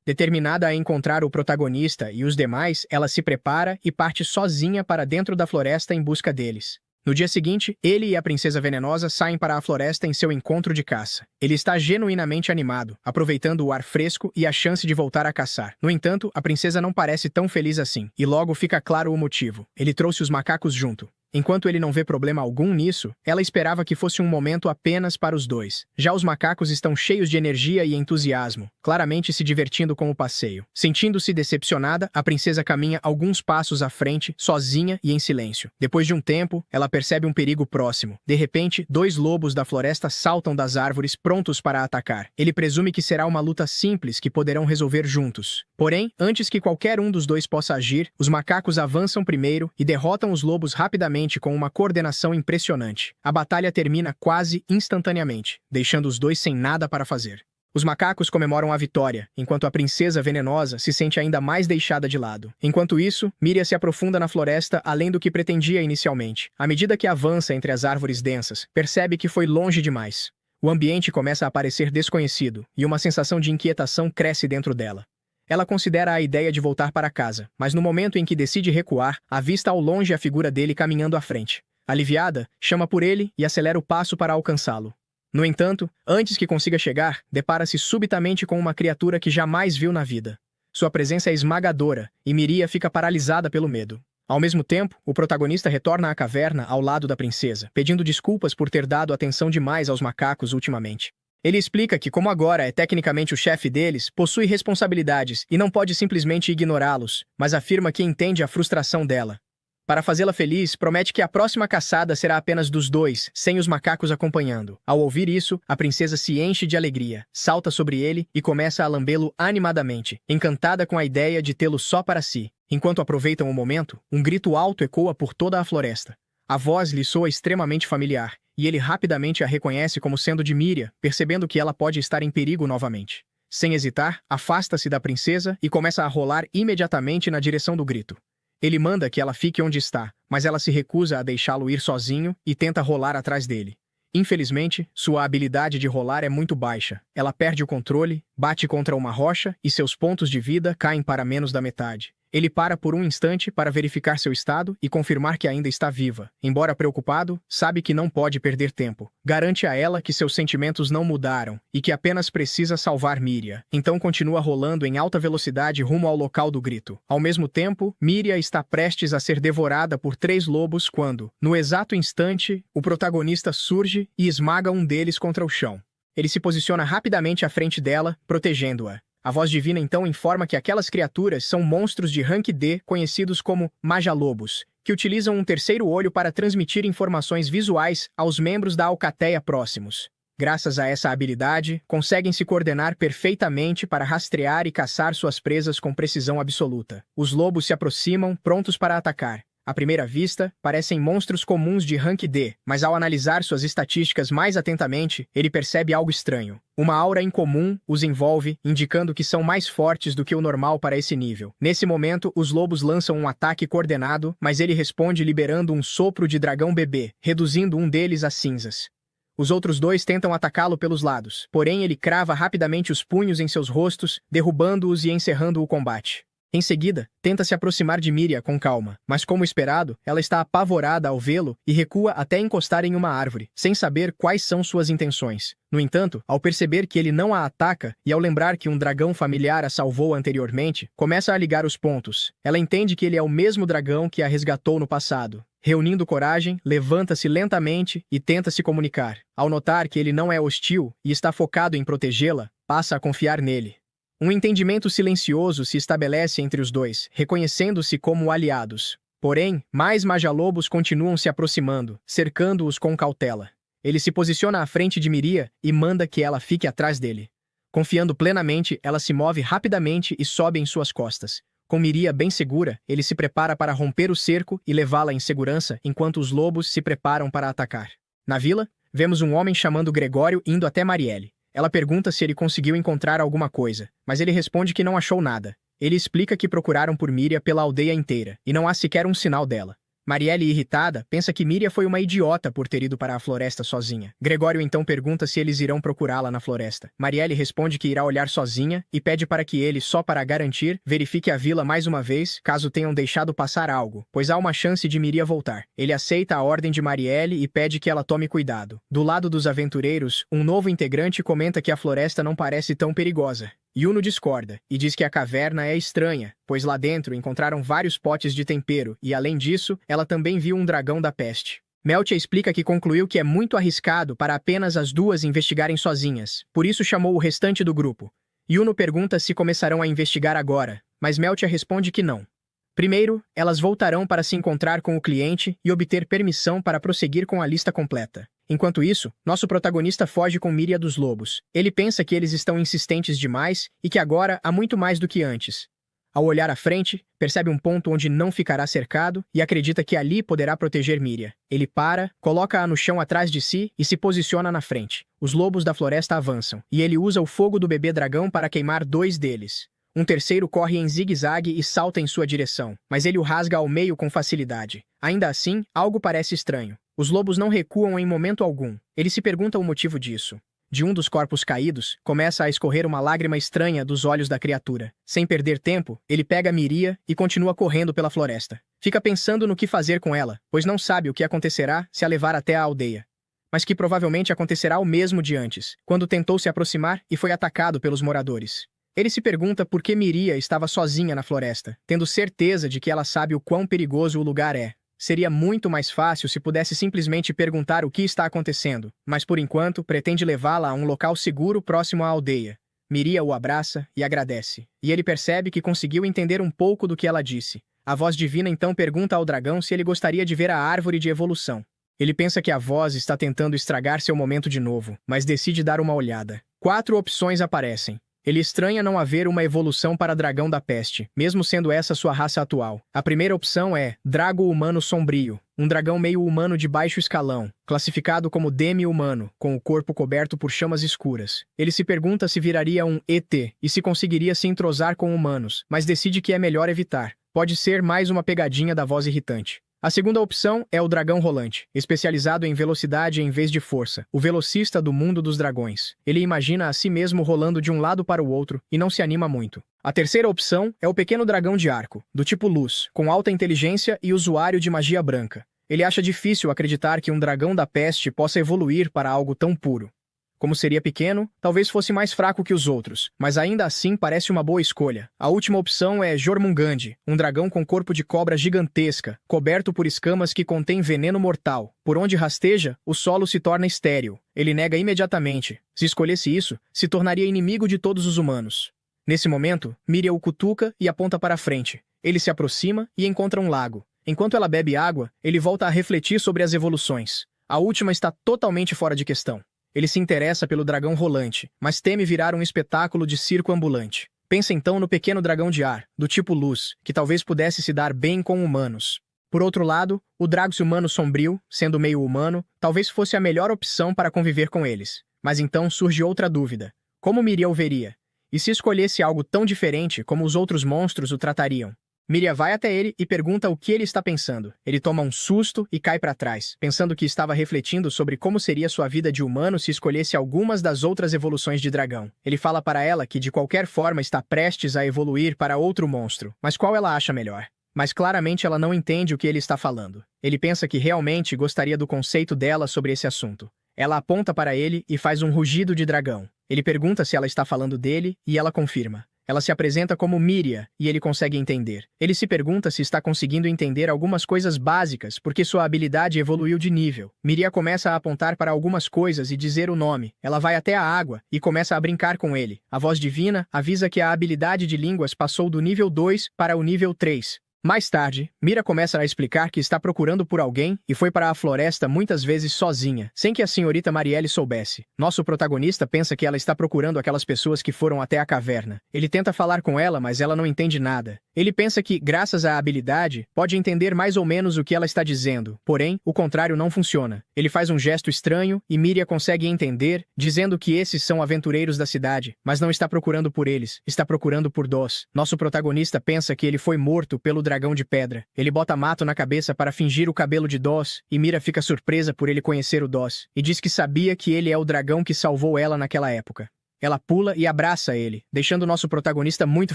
Determinada a encontrar o protagonista e os demais, ela se prepara e parte sozinha para dentro da floresta em busca deles. No dia seguinte, ele e a princesa venenosa saem para a floresta em seu encontro de caça. Ele está genuinamente animado, aproveitando o ar fresco e a chance de voltar a caçar. No entanto, a princesa não parece tão feliz assim, e logo fica claro o motivo. Ele trouxe os macacos junto. Enquanto ele não vê problema algum nisso, ela esperava que fosse um momento apenas para os dois. Já os macacos estão cheios de energia e entusiasmo, claramente se divertindo com o passeio. Sentindo-se decepcionada, a princesa caminha alguns passos à frente, sozinha e em silêncio. Depois de um tempo, ela percebe um perigo próximo. De repente, 2 lobos da floresta saltam das árvores, prontos para atacar. Ele presume que será uma luta simples que poderão resolver juntos. Porém, antes que qualquer um dos dois possa agir, os macacos avançam primeiro e derrotam os lobos rapidamente com uma coordenação impressionante. A batalha termina quase instantaneamente, deixando os dois sem nada para fazer. Os macacos comemoram a vitória, enquanto a princesa venenosa se sente ainda mais deixada de lado. Enquanto isso, Miria se aprofunda na floresta além do que pretendia inicialmente. À medida que avança entre as árvores densas, percebe que foi longe demais. O ambiente começa a parecer desconhecido, e uma sensação de inquietação cresce dentro dela. Ela considera a ideia de voltar para casa, mas no momento em que decide recuar, avista ao longe a figura dele caminhando à frente. Aliviada, chama por ele e acelera o passo para alcançá-lo. No entanto, antes que consiga chegar, depara-se subitamente com uma criatura que jamais viu na vida. Sua presença é esmagadora, e Miria fica paralisada pelo medo. Ao mesmo tempo, o protagonista retorna à caverna ao lado da princesa, pedindo desculpas por ter dado atenção demais aos macacos ultimamente. Ele explica que, como agora é tecnicamente o chefe deles, possui responsabilidades e não pode simplesmente ignorá-los, mas afirma que entende a frustração dela. Para fazê-la feliz, promete que a próxima caçada será apenas dos dois, sem os macacos acompanhando. Ao ouvir isso, a princesa se enche de alegria, salta sobre ele e começa a lambê-lo animadamente, encantada com a ideia de tê-lo só para si. Enquanto aproveitam o momento, um grito alto ecoa por toda a floresta. A voz lhe soa extremamente familiar, e ele rapidamente a reconhece como sendo de Miria, percebendo que ela pode estar em perigo novamente. Sem hesitar, afasta-se da princesa e começa a rolar imediatamente na direção do grito. Ele manda que ela fique onde está, mas ela se recusa a deixá-lo ir sozinho e tenta rolar atrás dele. Infelizmente, sua habilidade de rolar é muito baixa. Ela perde o controle, bate contra uma rocha e seus pontos de vida caem para menos da metade. Ele para por um instante para verificar seu estado e confirmar que ainda está viva. Embora preocupado, sabe que não pode perder tempo. Garante a ela que seus sentimentos não mudaram e que apenas precisa salvar Miria. Então continua rolando em alta velocidade rumo ao local do grito. Ao mesmo tempo, Miria está prestes a ser devorada por 3 lobos quando, no exato instante, o protagonista surge e esmaga um deles contra o chão. Ele se posiciona rapidamente à frente dela, protegendo-a. A voz divina então informa que aquelas criaturas são monstros de rank D conhecidos como Majalobos, que utilizam um terceiro olho para transmitir informações visuais aos membros da alcateia próximos. Graças a essa habilidade, conseguem se coordenar perfeitamente para rastrear e caçar suas presas com precisão absoluta. Os lobos se aproximam, prontos para atacar. À primeira vista, parecem monstros comuns de rank D, mas ao analisar suas estatísticas mais atentamente, ele percebe algo estranho. Uma aura incomum os envolve, indicando que são mais fortes do que o normal para esse nível. Nesse momento, os lobos lançam um ataque coordenado, mas ele responde liberando um sopro de dragão bebê, reduzindo um deles a cinzas. Os outros 2 tentam atacá-lo pelos lados, porém ele crava rapidamente os punhos em seus rostos, derrubando-os e encerrando o combate. Em seguida, tenta se aproximar de Miria com calma, mas como esperado, ela está apavorada ao vê-lo e recua até encostar em uma árvore, sem saber quais são suas intenções. No entanto, ao perceber que ele não a ataca e ao lembrar que um dragão familiar a salvou anteriormente, começa a ligar os pontos. Ela entende que ele é o mesmo dragão que a resgatou no passado. Reunindo coragem, levanta-se lentamente e tenta se comunicar. Ao notar que ele não é hostil e está focado em protegê-la, passa a confiar nele. Um entendimento silencioso se estabelece entre os dois, reconhecendo-se como aliados. Porém, mais Majalobos continuam se aproximando, cercando-os com cautela. Ele se posiciona à frente de Miria e manda que ela fique atrás dele. Confiando plenamente, ela se move rapidamente e sobe em suas costas. Com Miria bem segura, ele se prepara para romper o cerco e levá-la em segurança enquanto os lobos se preparam para atacar. Na vila, vemos um homem chamado Gregório indo até Marielle. Ela pergunta se ele conseguiu encontrar alguma coisa, mas ele responde que não achou nada. Ele explica que procuraram por Miria pela aldeia inteira, e não há sequer um sinal dela. Marielle, irritada, pensa que Miria foi uma idiota por ter ido para a floresta sozinha. Gregório então pergunta se eles irão procurá-la na floresta. Marielle responde que irá olhar sozinha e pede para que ele, só para garantir, verifique a vila mais uma vez, caso tenham deixado passar algo, pois há uma chance de Miria voltar. Ele aceita a ordem de Marielle e pede que ela tome cuidado. Do lado dos aventureiros, um novo integrante comenta que a floresta não parece tão perigosa. Yuno discorda e diz que a caverna é estranha, pois lá dentro encontraram vários potes de tempero e, além disso, ela também viu um dragão da peste. Meltia explica que concluiu que é muito arriscado para apenas as duas investigarem sozinhas, por isso chamou o restante do grupo. Yuno pergunta se começarão a investigar agora, mas Meltia responde que não. Primeiro, elas voltarão para se encontrar com o cliente e obter permissão para prosseguir com a lista completa. Enquanto isso, nosso protagonista foge com Miria dos lobos. Ele pensa que eles estão insistentes demais e que agora há muito mais do que antes. Ao olhar à frente, percebe um ponto onde não ficará cercado e acredita que ali poderá proteger Miria. Ele para, coloca-a no chão atrás de si e se posiciona na frente. Os lobos da floresta avançam, e ele usa o fogo do bebê dragão para queimar 2 deles. Um terceiro corre em zigue-zague e salta em sua direção, mas ele o rasga ao meio com facilidade. Ainda assim, algo parece estranho. Os lobos não recuam em momento algum. Ele se pergunta o motivo disso. De um dos corpos caídos, começa a escorrer uma lágrima estranha dos olhos da criatura. Sem perder tempo, ele pega Miria e continua correndo pela floresta. Fica pensando no que fazer com ela, pois não sabe o que acontecerá se a levar até a aldeia. Mas que provavelmente acontecerá o mesmo de antes, quando tentou se aproximar e foi atacado pelos moradores. Ele se pergunta por que Miria estava sozinha na floresta, tendo certeza de que ela sabe o quão perigoso o lugar é. Seria muito mais fácil se pudesse simplesmente perguntar o que está acontecendo, mas por enquanto pretende levá-la a um local seguro próximo à aldeia. Miria o abraça e agradece, e ele percebe que conseguiu entender um pouco do que ela disse. A voz divina então pergunta ao dragão se ele gostaria de ver a árvore de evolução. Ele pensa que a voz está tentando estragar seu momento de novo, mas decide dar uma olhada. 4 opções aparecem. Ele estranha não haver uma evolução para dragão da peste, mesmo sendo essa sua raça atual. A primeira opção é Drago Humano Sombrio, um dragão meio humano de baixo escalão, classificado como demi-humano, com o corpo coberto por chamas escuras. Ele se pergunta se viraria um ET e se conseguiria se entrosar com humanos, mas decide que é melhor evitar. Pode ser mais uma pegadinha da voz irritante. A segunda opção é o dragão rolante, especializado em velocidade em vez de força, o velocista do mundo dos dragões. Ele imagina a si mesmo rolando de um lado para o outro e não se anima muito. A terceira opção é o pequeno dragão de arco, do tipo luz, com alta inteligência e usuário de magia branca. Ele acha difícil acreditar que um dragão da peste possa evoluir para algo tão puro. Como seria pequeno, talvez fosse mais fraco que os outros, mas ainda assim parece uma boa escolha. A última opção é Jormungand, um dragão com corpo de cobra gigantesca, coberto por escamas que contém veneno mortal. Por onde rasteja, o solo se torna estéril. Ele nega imediatamente. Se escolhesse isso, se tornaria inimigo de todos os humanos. Nesse momento, Miria o cutuca e aponta para a frente. Ele se aproxima e encontra um lago. Enquanto ela bebe água, ele volta a refletir sobre as evoluções. A última está totalmente fora de questão. Ele se interessa pelo dragão rolante, mas teme virar um espetáculo de circo ambulante. Pensa então no pequeno dragão de ar, do tipo luz, que talvez pudesse se dar bem com humanos. Por outro lado, o Drago humano sombrio, sendo meio humano, talvez fosse a melhor opção para conviver com eles. Mas então surge outra dúvida. Como Miria o veria? E se escolhesse algo tão diferente como os outros monstros o tratariam? Miria vai até ele e pergunta o que ele está pensando. Ele toma um susto e cai para trás, pensando que estava refletindo sobre como seria sua vida de humano se escolhesse algumas das outras evoluções de dragão. Ele fala para ela que de qualquer forma está prestes a evoluir para outro monstro, mas qual ela acha melhor. Mas claramente ela não entende o que ele está falando. Ele pensa que realmente gostaria do conceito dela sobre esse assunto. Ela aponta para ele e faz um rugido de dragão. Ele pergunta se ela está falando dele e ela confirma. Ela se apresenta como Miria e ele consegue entender. Ele se pergunta se está conseguindo entender algumas coisas básicas porque sua habilidade evoluiu de nível. Miria começa a apontar para algumas coisas e dizer o nome. Ela vai até a água e começa a brincar com ele. A voz divina avisa que a habilidade de línguas passou do nível 2 para o nível 3. Mais tarde, Mira começa a explicar que está procurando por alguém e foi para a floresta muitas vezes sozinha, sem que a senhorita Marielle soubesse. Nosso protagonista pensa que ela está procurando aquelas pessoas que foram até a caverna. Ele tenta falar com ela, mas ela não entende nada. Ele pensa que, graças à habilidade, pode entender mais ou menos o que ela está dizendo. Porém, o contrário não funciona. Ele faz um gesto estranho e Miria consegue entender, dizendo que esses são aventureiros da cidade, mas não está procurando por eles, está procurando por Dos. Nosso protagonista pensa que ele foi morto pelo dragão de pedra. Ele bota mato na cabeça para fingir o cabelo de Dos, e Mira fica surpresa por ele conhecer o Dos, e diz que sabia que ele é o dragão que salvou ela naquela época. Ela pula e abraça ele, deixando nosso protagonista muito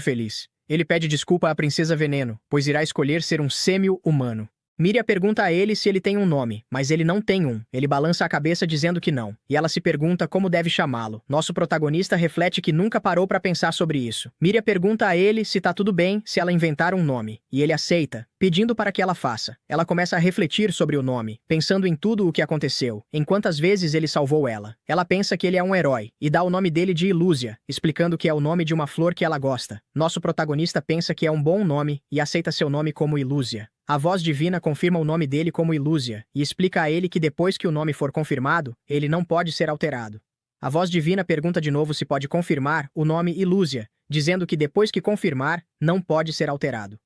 feliz. Ele pede desculpa à Princesa Veneno, pois irá escolher ser um sêmio-humano. Miriam pergunta a ele se ele tem um nome, mas ele não tem um. Ele balança a cabeça dizendo que não, e ela se pergunta como deve chamá-lo. Nosso protagonista reflete que nunca parou para pensar sobre isso. Miriam pergunta a ele se tá tudo bem se ela inventar um nome, e ele aceita, pedindo para que ela faça. Ela começa a refletir sobre o nome, pensando em tudo o que aconteceu, em quantas vezes ele salvou ela. Ela pensa que ele é um herói, e dá o nome dele de Ilúzia, explicando que é o nome de uma flor que ela gosta. Nosso protagonista pensa que é um bom nome, e aceita seu nome como Ilúzia. A voz divina confirma o nome dele como Ilúzia, e explica a ele que depois que o nome for confirmado, ele não pode ser alterado. A voz divina pergunta de novo se pode confirmar o nome Ilúzia, dizendo que depois que confirmar, não pode ser alterado.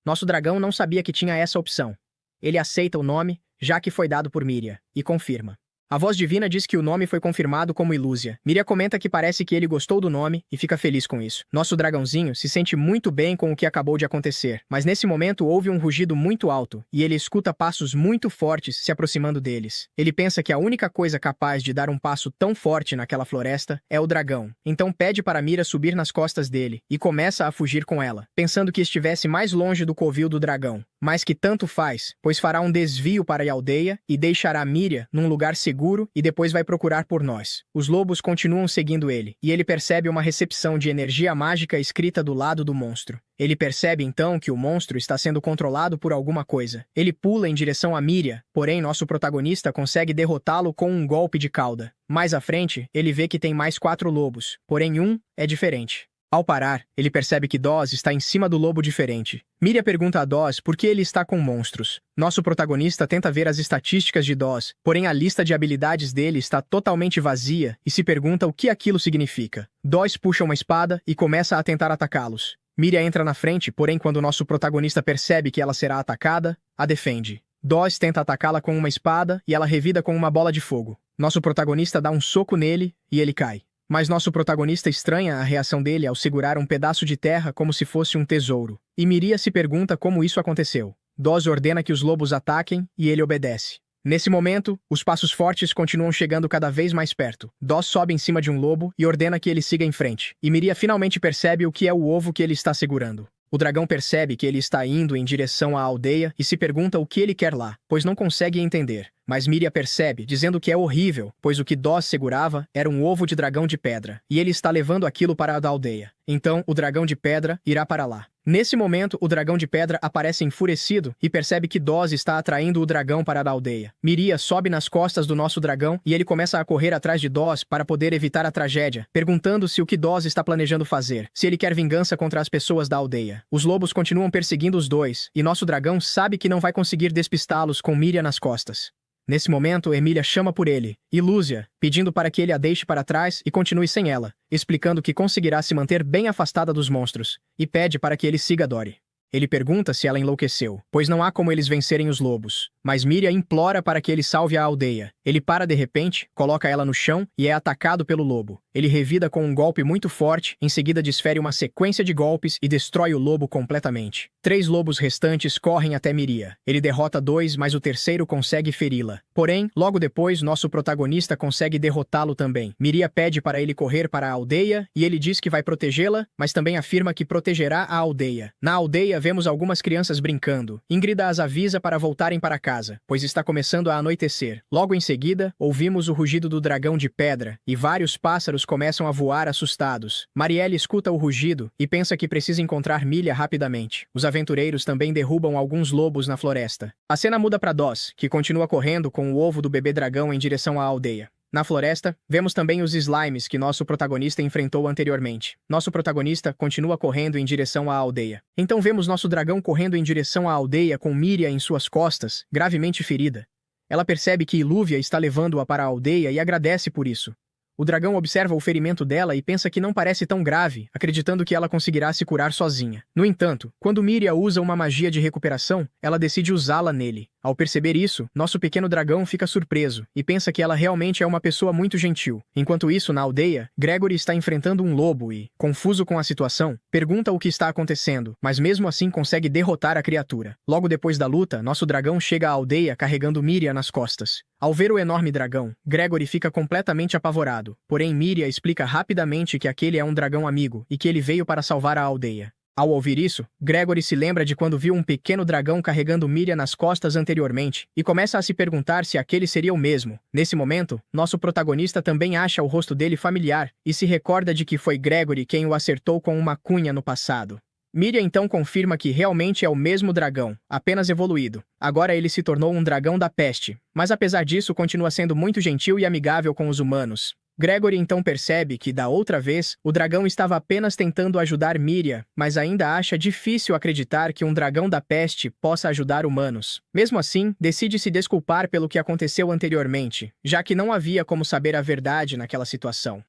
Nosso dragão não sabia que tinha essa opção. Ele aceita o nome, já que foi dado por Miriam, e confirma. A voz divina diz que o nome foi confirmado como Ilúzia. Miriam comenta que parece que ele gostou do nome e fica feliz com isso. Nosso dragãozinho se sente muito bem com o que acabou de acontecer, mas nesse momento houve um rugido muito alto e ele escuta passos muito fortes se aproximando deles. Ele pensa que a única coisa capaz de dar um passo tão forte naquela floresta é o dragão. Então pede para Miriam subir nas costas dele e começa a fugir com ela, pensando que estivesse mais longe do covil do dragão. Mas que tanto faz, pois fará um desvio para a aldeia e deixará Miriam num lugar seguro e depois vai procurar por nós. Os lobos continuam seguindo ele, e ele percebe uma recepção de energia mágica escrita do lado do monstro. Ele percebe então que o monstro está sendo controlado por alguma coisa. Ele pula em direção a Miriam, porém nosso protagonista consegue derrotá-lo com um golpe de cauda. Mais à frente, ele vê que tem mais 4 lobos, porém um é diferente. Ao parar, ele percebe que Doz está em cima do lobo diferente. Miriam pergunta a Doz por que ele está com monstros. Nosso protagonista tenta ver as estatísticas de Doz, porém a lista de habilidades dele está totalmente vazia e se pergunta o que aquilo significa. Doz puxa uma espada e começa a tentar atacá-los. Miriam entra na frente, porém quando nosso protagonista percebe que ela será atacada, a defende. Doz tenta atacá-la com uma espada e ela revida com uma bola de fogo. Nosso protagonista dá um soco nele e ele cai. Mas nosso protagonista estranha a reação dele ao segurar um pedaço de terra como se fosse um tesouro. E Miriam se pergunta como isso aconteceu. Doz ordena que os lobos ataquem e ele obedece. Nesse momento, os passos fortes continuam chegando cada vez mais perto. Doz sobe em cima de um lobo e ordena que ele siga em frente. E Miriam finalmente percebe o que é o ovo que ele está segurando. O dragão percebe que ele está indo em direção à aldeia e se pergunta o que ele quer lá, pois não consegue entender. Mas Miriam percebe, dizendo que é horrível, pois o que Doz segurava era um ovo de dragão de pedra, e ele está levando aquilo para a aldeia. Então, o dragão de pedra irá para lá. Nesse momento, o dragão de pedra aparece enfurecido e percebe que Doz está atraindo o dragão para a aldeia. Miriam sobe nas costas do nosso dragão e ele começa a correr atrás de Doz para poder evitar a tragédia, perguntando-se o que Doz está planejando fazer, se ele quer vingança contra as pessoas da aldeia. Os lobos continuam perseguindo os dois, e nosso dragão sabe que não vai conseguir despistá-los com Miriam nas costas. Nesse momento, Emília chama por ele, Ilúzia, pedindo para que ele a deixe para trás e continue sem ela, explicando que conseguirá se manter bem afastada dos monstros, e pede para que ele siga Dory. Ele pergunta se ela enlouqueceu, pois não há como eles vencerem os lobos. Mas Miriam implora para que ele salve a aldeia. Ele para de repente, coloca ela no chão e é atacado pelo lobo. Ele revida com um golpe muito forte, em seguida desfere uma sequência de golpes e destrói o lobo completamente. 3 lobos restantes correm até Miriam. Ele derrota 2, mas o terceiro consegue feri-la. Porém, logo depois, nosso protagonista consegue derrotá-lo também. Miriam pede para ele correr para a aldeia e ele diz que vai protegê-la, mas também afirma que protegerá a aldeia. Na aldeia, vemos algumas crianças brincando. Ingrid as avisa para voltarem para casa, pois está começando a anoitecer. Logo em seguida, ouvimos o rugido do dragão de pedra, e vários pássaros começam a voar assustados. Marielle escuta o rugido e pensa que precisa encontrar Miriam rapidamente. Os aventureiros também derrubam alguns lobos na floresta. A cena muda para Doz, que continua correndo com o ovo do bebê dragão em direção à aldeia. Na floresta, vemos também os slimes que nosso protagonista enfrentou anteriormente. Nosso protagonista continua correndo em direção à aldeia. Então vemos nosso dragão correndo em direção à aldeia com Miriam em suas costas, gravemente ferida. Ela percebe que Ilúvia está levando-a para a aldeia e agradece por isso. O dragão observa o ferimento dela e pensa que não parece tão grave, acreditando que ela conseguirá se curar sozinha. No entanto, quando Miriam usa uma magia de recuperação, ela decide usá-la nele. Ao perceber isso, nosso pequeno dragão fica surpreso e pensa que ela realmente é uma pessoa muito gentil. Enquanto isso, na aldeia, Gregory está enfrentando um lobo e, confuso com a situação, pergunta o que está acontecendo, mas mesmo assim consegue derrotar a criatura. Logo depois da luta, nosso dragão chega à aldeia carregando Miriam nas costas. Ao ver o enorme dragão, Gregory fica completamente apavorado, porém Miriam explica rapidamente que aquele é um dragão amigo e que ele veio para salvar a aldeia. Ao ouvir isso, Gregory se lembra de quando viu um pequeno dragão carregando Miriam nas costas anteriormente e começa a se perguntar se aquele seria o mesmo. Nesse momento, nosso protagonista também acha o rosto dele familiar e se recorda de que foi Gregory quem o acertou com uma cunha no passado. Miriam então confirma que realmente é o mesmo dragão, apenas evoluído. Agora ele se tornou um dragão da peste, mas apesar disso continua sendo muito gentil e amigável com os humanos. Gregory então percebe que, da outra vez, o dragão estava apenas tentando ajudar Miriam, mas ainda acha difícil acreditar que um dragão da peste possa ajudar humanos. Mesmo assim, decide se desculpar pelo que aconteceu anteriormente, já que não havia como saber a verdade naquela situação.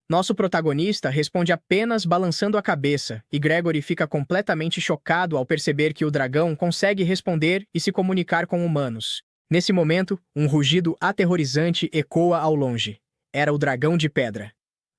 Nosso protagonista responde apenas balançando a cabeça, e Gregory fica completamente chocado ao perceber que o dragão consegue responder e se comunicar com humanos. Nesse momento, um rugido aterrorizante ecoa ao longe. Era o dragão de pedra.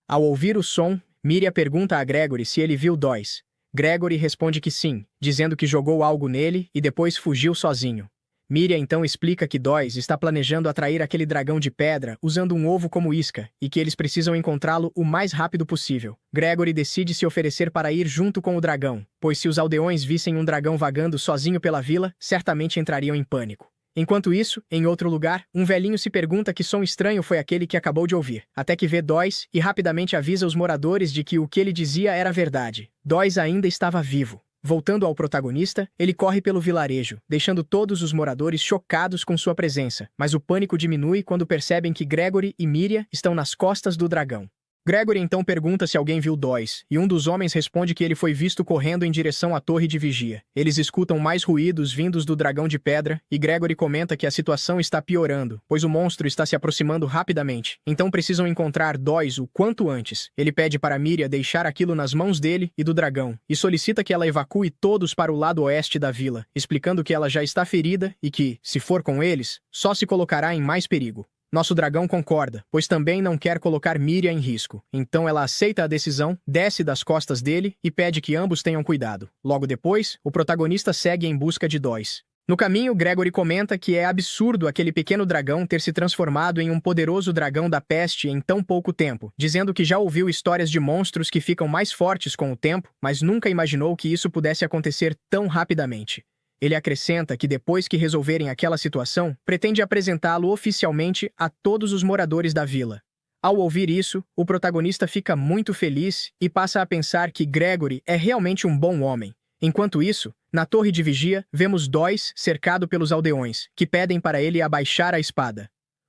Ao ouvir o som, Miriam pergunta a Gregory se ele viu Dois. Gregory responde que sim, dizendo que jogou algo nele e depois fugiu sozinho. Miriam então explica que Dois está planejando atrair aquele dragão de pedra usando um ovo como isca e que eles precisam encontrá-lo o mais rápido possível. Gregory decide se oferecer para ir junto com o dragão, pois se os aldeões vissem um dragão vagando sozinho pela vila, certamente entrariam em pânico. Enquanto isso, em outro lugar, um velhinho se pergunta que som estranho foi aquele que acabou de ouvir, até que vê Dois e rapidamente avisa os moradores de que o que ele dizia era verdade. Dois ainda estava vivo. Voltando ao protagonista, ele corre pelo vilarejo, deixando todos os moradores chocados com sua presença, mas o pânico diminui quando percebem que Gregory e Miriam estão nas costas do dragão. Gregory então pergunta se alguém viu Dois, e um dos homens responde que ele foi visto correndo em direção à torre de vigia. Eles escutam mais ruídos vindos do dragão de pedra, e Gregory comenta que a situação está piorando, pois o monstro está se aproximando rapidamente. Então precisam encontrar Dois o quanto antes. Ele pede para Miriam deixar aquilo nas mãos dele e do dragão, e solicita que ela evacue todos para o lado oeste da vila, explicando que ela já está ferida e que, se for com eles, só se colocará em mais perigo. Nosso dragão concorda, pois também não quer colocar Miriam em risco. Então ela aceita a decisão, desce das costas dele e pede que ambos tenham cuidado. Logo depois, o protagonista segue em busca de Dois. No caminho, Gregory comenta que é absurdo aquele pequeno dragão ter se transformado em um poderoso dragão da peste em tão pouco tempo, dizendo que já ouviu histórias de monstros que ficam mais fortes com o tempo, mas nunca imaginou que isso pudesse acontecer tão rapidamente. Ele acrescenta que depois que resolverem aquela situação, pretende apresentá-lo oficialmente a todos os moradores da vila. Ao ouvir isso, o protagonista fica muito feliz e passa a pensar que Gregory é realmente um bom homem. Enquanto isso, na torre de vigia, vemos Dois cercado pelos aldeões, que pedem para ele abaixar a espada.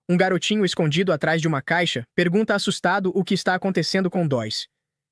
Um garotinho escondido atrás de uma caixa pergunta assustado o que está acontecendo com Dois.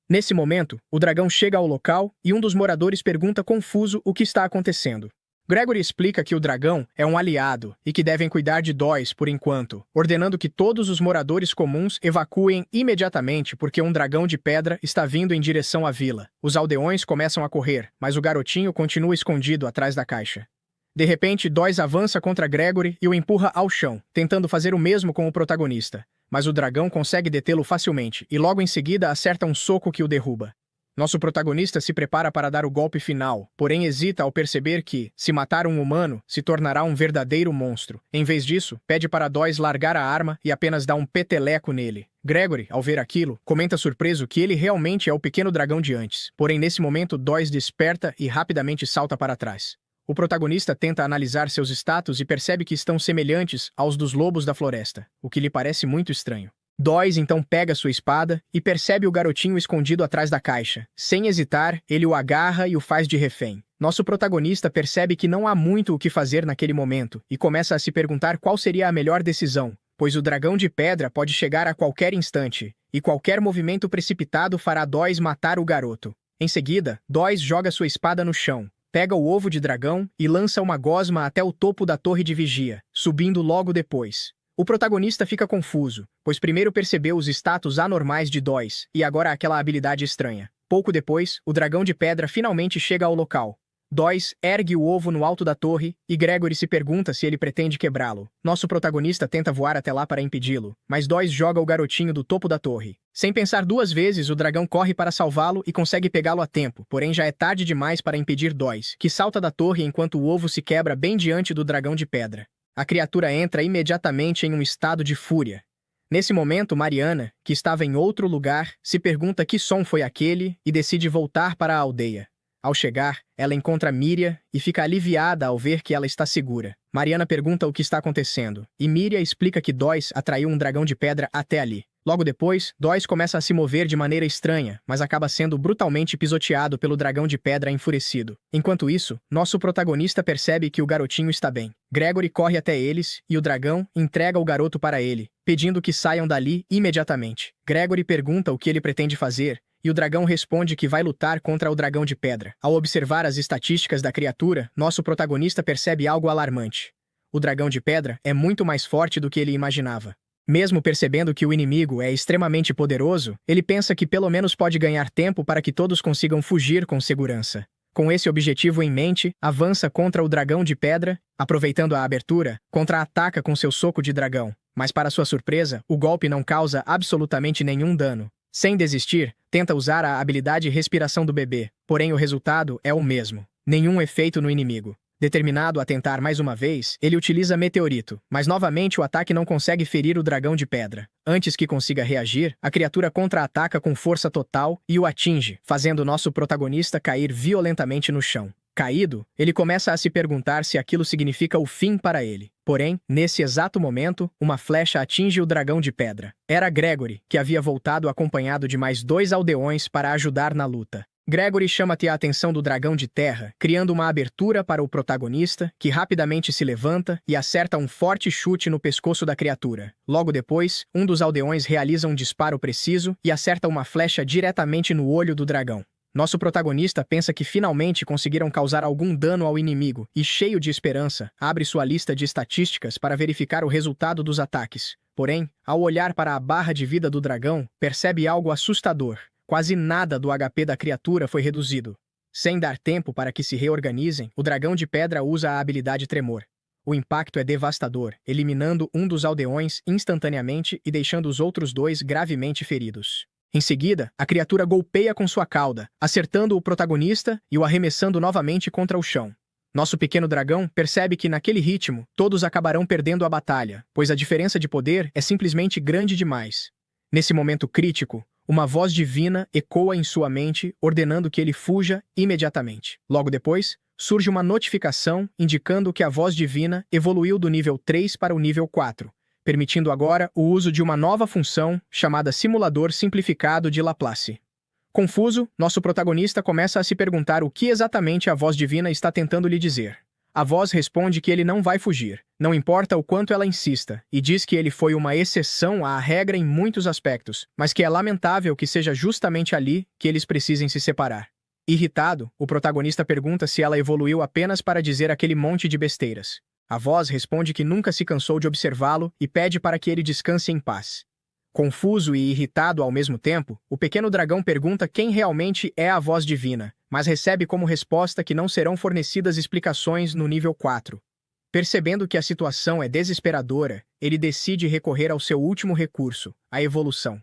Nesse momento, o dragão chega ao local e um dos moradores pergunta confuso o que está acontecendo. Gregory explica que o dragão é um aliado e que devem cuidar de Dois por enquanto, ordenando que todos os moradores comuns evacuem imediatamente porque um dragão de pedra está vindo em direção à vila. Os aldeões começam a correr, mas o garotinho continua escondido atrás da caixa. De repente, Dois avança contra Gregory e o empurra ao chão, tentando fazer o mesmo com o protagonista. Mas o dragão consegue detê-lo facilmente e logo em seguida acerta um soco que o derruba. Nosso protagonista se prepara para dar o golpe final, porém hesita ao perceber que, se matar um humano, se tornará um verdadeiro monstro. Em vez disso, pede para Dois largar a arma e apenas dá um peteleco nele. Gregory, ao ver aquilo, comenta surpreso que ele realmente é o pequeno dragão de antes. Porém, nesse momento, Dois desperta e rapidamente salta para trás. O protagonista tenta analisar seus status e percebe que estão semelhantes aos dos lobos da floresta, o que lhe parece muito estranho. Dois então pega sua espada e percebe o garotinho escondido atrás da caixa. Sem hesitar, ele o agarra e o faz de refém. Nosso protagonista percebe que não há muito o que fazer naquele momento e começa a se perguntar qual seria a melhor decisão, pois o dragão de pedra pode chegar a qualquer instante, e qualquer movimento precipitado fará Dois matar o garoto. Em seguida, Dois joga sua espada no chão, pega o ovo de dragão e lança uma gosma até o topo da torre de vigia, subindo logo depois. O protagonista fica confuso, pois primeiro percebeu os status anormais de Dois e agora aquela habilidade estranha. Pouco depois, o dragão de pedra finalmente chega ao local. Dois ergue o ovo no alto da torre e Gregory se pergunta se ele pretende quebrá-lo. Nosso protagonista tenta voar até lá para impedi-lo, mas Dois joga o garotinho do topo da torre. Sem pensar duas vezes, o dragão corre para salvá-lo e consegue pegá-lo a tempo, porém já é tarde demais para impedir Dois, que salta da torre enquanto o ovo se quebra bem diante do dragão de pedra. A criatura entra imediatamente em um estado de fúria. Nesse momento, Mariana, que estava em outro lugar, se pergunta que som foi aquele e decide voltar para a aldeia. Ao chegar, ela encontra Miria e fica aliviada ao ver que ela está segura. Mariana pergunta o que está acontecendo, e Miria explica que Dois atraiu um dragão de pedra até ali. Logo depois, Dois começa a se mover de maneira estranha, mas acaba sendo brutalmente pisoteado pelo dragão de pedra enfurecido. Enquanto isso, nosso protagonista percebe que o garotinho está bem. Gregory corre até eles, e o dragão entrega o garoto para ele, pedindo que saiam dali imediatamente. Gregory pergunta o que ele pretende fazer, e o dragão responde que vai lutar contra o dragão de pedra. Ao observar as estatísticas da criatura, nosso protagonista percebe algo alarmante. O dragão de pedra é muito mais forte do que ele imaginava. Mesmo percebendo que o inimigo é extremamente poderoso, ele pensa que pelo menos pode ganhar tempo para que todos consigam fugir com segurança. Com esse objetivo em mente, avança contra o dragão de pedra, aproveitando a abertura, contra-ataca com seu soco de dragão. Mas para sua surpresa, o golpe não causa absolutamente nenhum dano. Sem desistir, tenta usar a habilidade Respiração do Bebê, porém o resultado é o mesmo. Nenhum efeito no inimigo. Determinado a tentar mais uma vez, ele utiliza Meteorito, mas novamente o ataque não consegue ferir o dragão de pedra. Antes que consiga reagir, a criatura contra-ataca com força total e o atinge, fazendo nosso protagonista cair violentamente no chão. Caído, ele começa a se perguntar se aquilo significa o fim para ele. Porém, nesse exato momento, uma flecha atinge o dragão de pedra. Era Gregory, que havia voltado acompanhado de mais 2 aldeões para ajudar na luta. Gregory chama-te a atenção do dragão de terra, criando uma abertura para o protagonista, que rapidamente se levanta e acerta um forte chute no pescoço da criatura. Logo depois, um dos aldeões realiza um disparo preciso e acerta uma flecha diretamente no olho do dragão. Nosso protagonista pensa que finalmente conseguiram causar algum dano ao inimigo e, cheio de esperança, abre sua lista de estatísticas para verificar o resultado dos ataques. Porém, ao olhar para a barra de vida do dragão, percebe algo assustador. Quase nada do HP da criatura foi reduzido. Sem dar tempo para que se reorganizem, o dragão de pedra usa a habilidade Tremor. O impacto é devastador, eliminando um dos aldeões instantaneamente e deixando os outros 2 gravemente feridos. Em seguida, a criatura golpeia com sua cauda, acertando o protagonista e o arremessando novamente contra o chão. Nosso pequeno dragão percebe que naquele ritmo, todos acabarão perdendo a batalha, pois a diferença de poder é simplesmente grande demais. Nesse momento crítico, uma voz divina ecoa em sua mente, ordenando que ele fuja imediatamente. Logo depois, surge uma notificação indicando que a voz divina evoluiu do nível 3 para o nível 4, permitindo agora o uso de uma nova função chamada Simulador Simplificado de Laplace. Confuso, nosso protagonista começa a se perguntar o que exatamente a voz divina está tentando lhe dizer. A voz responde que ele não vai fugir, não importa o quanto ela insista, e diz que ele foi uma exceção à regra em muitos aspectos, mas que é lamentável que seja justamente ali que eles precisem se separar. Irritado, o protagonista pergunta se ela evoluiu apenas para dizer aquele monte de besteiras. A voz responde que nunca se cansou de observá-lo e pede para que ele descanse em paz. Confuso e irritado ao mesmo tempo, o pequeno dragão pergunta quem realmente é a voz divina, mas recebe como resposta que não serão fornecidas explicações no nível 4. Percebendo que a situação é desesperadora, ele decide recorrer ao seu último recurso, a evolução.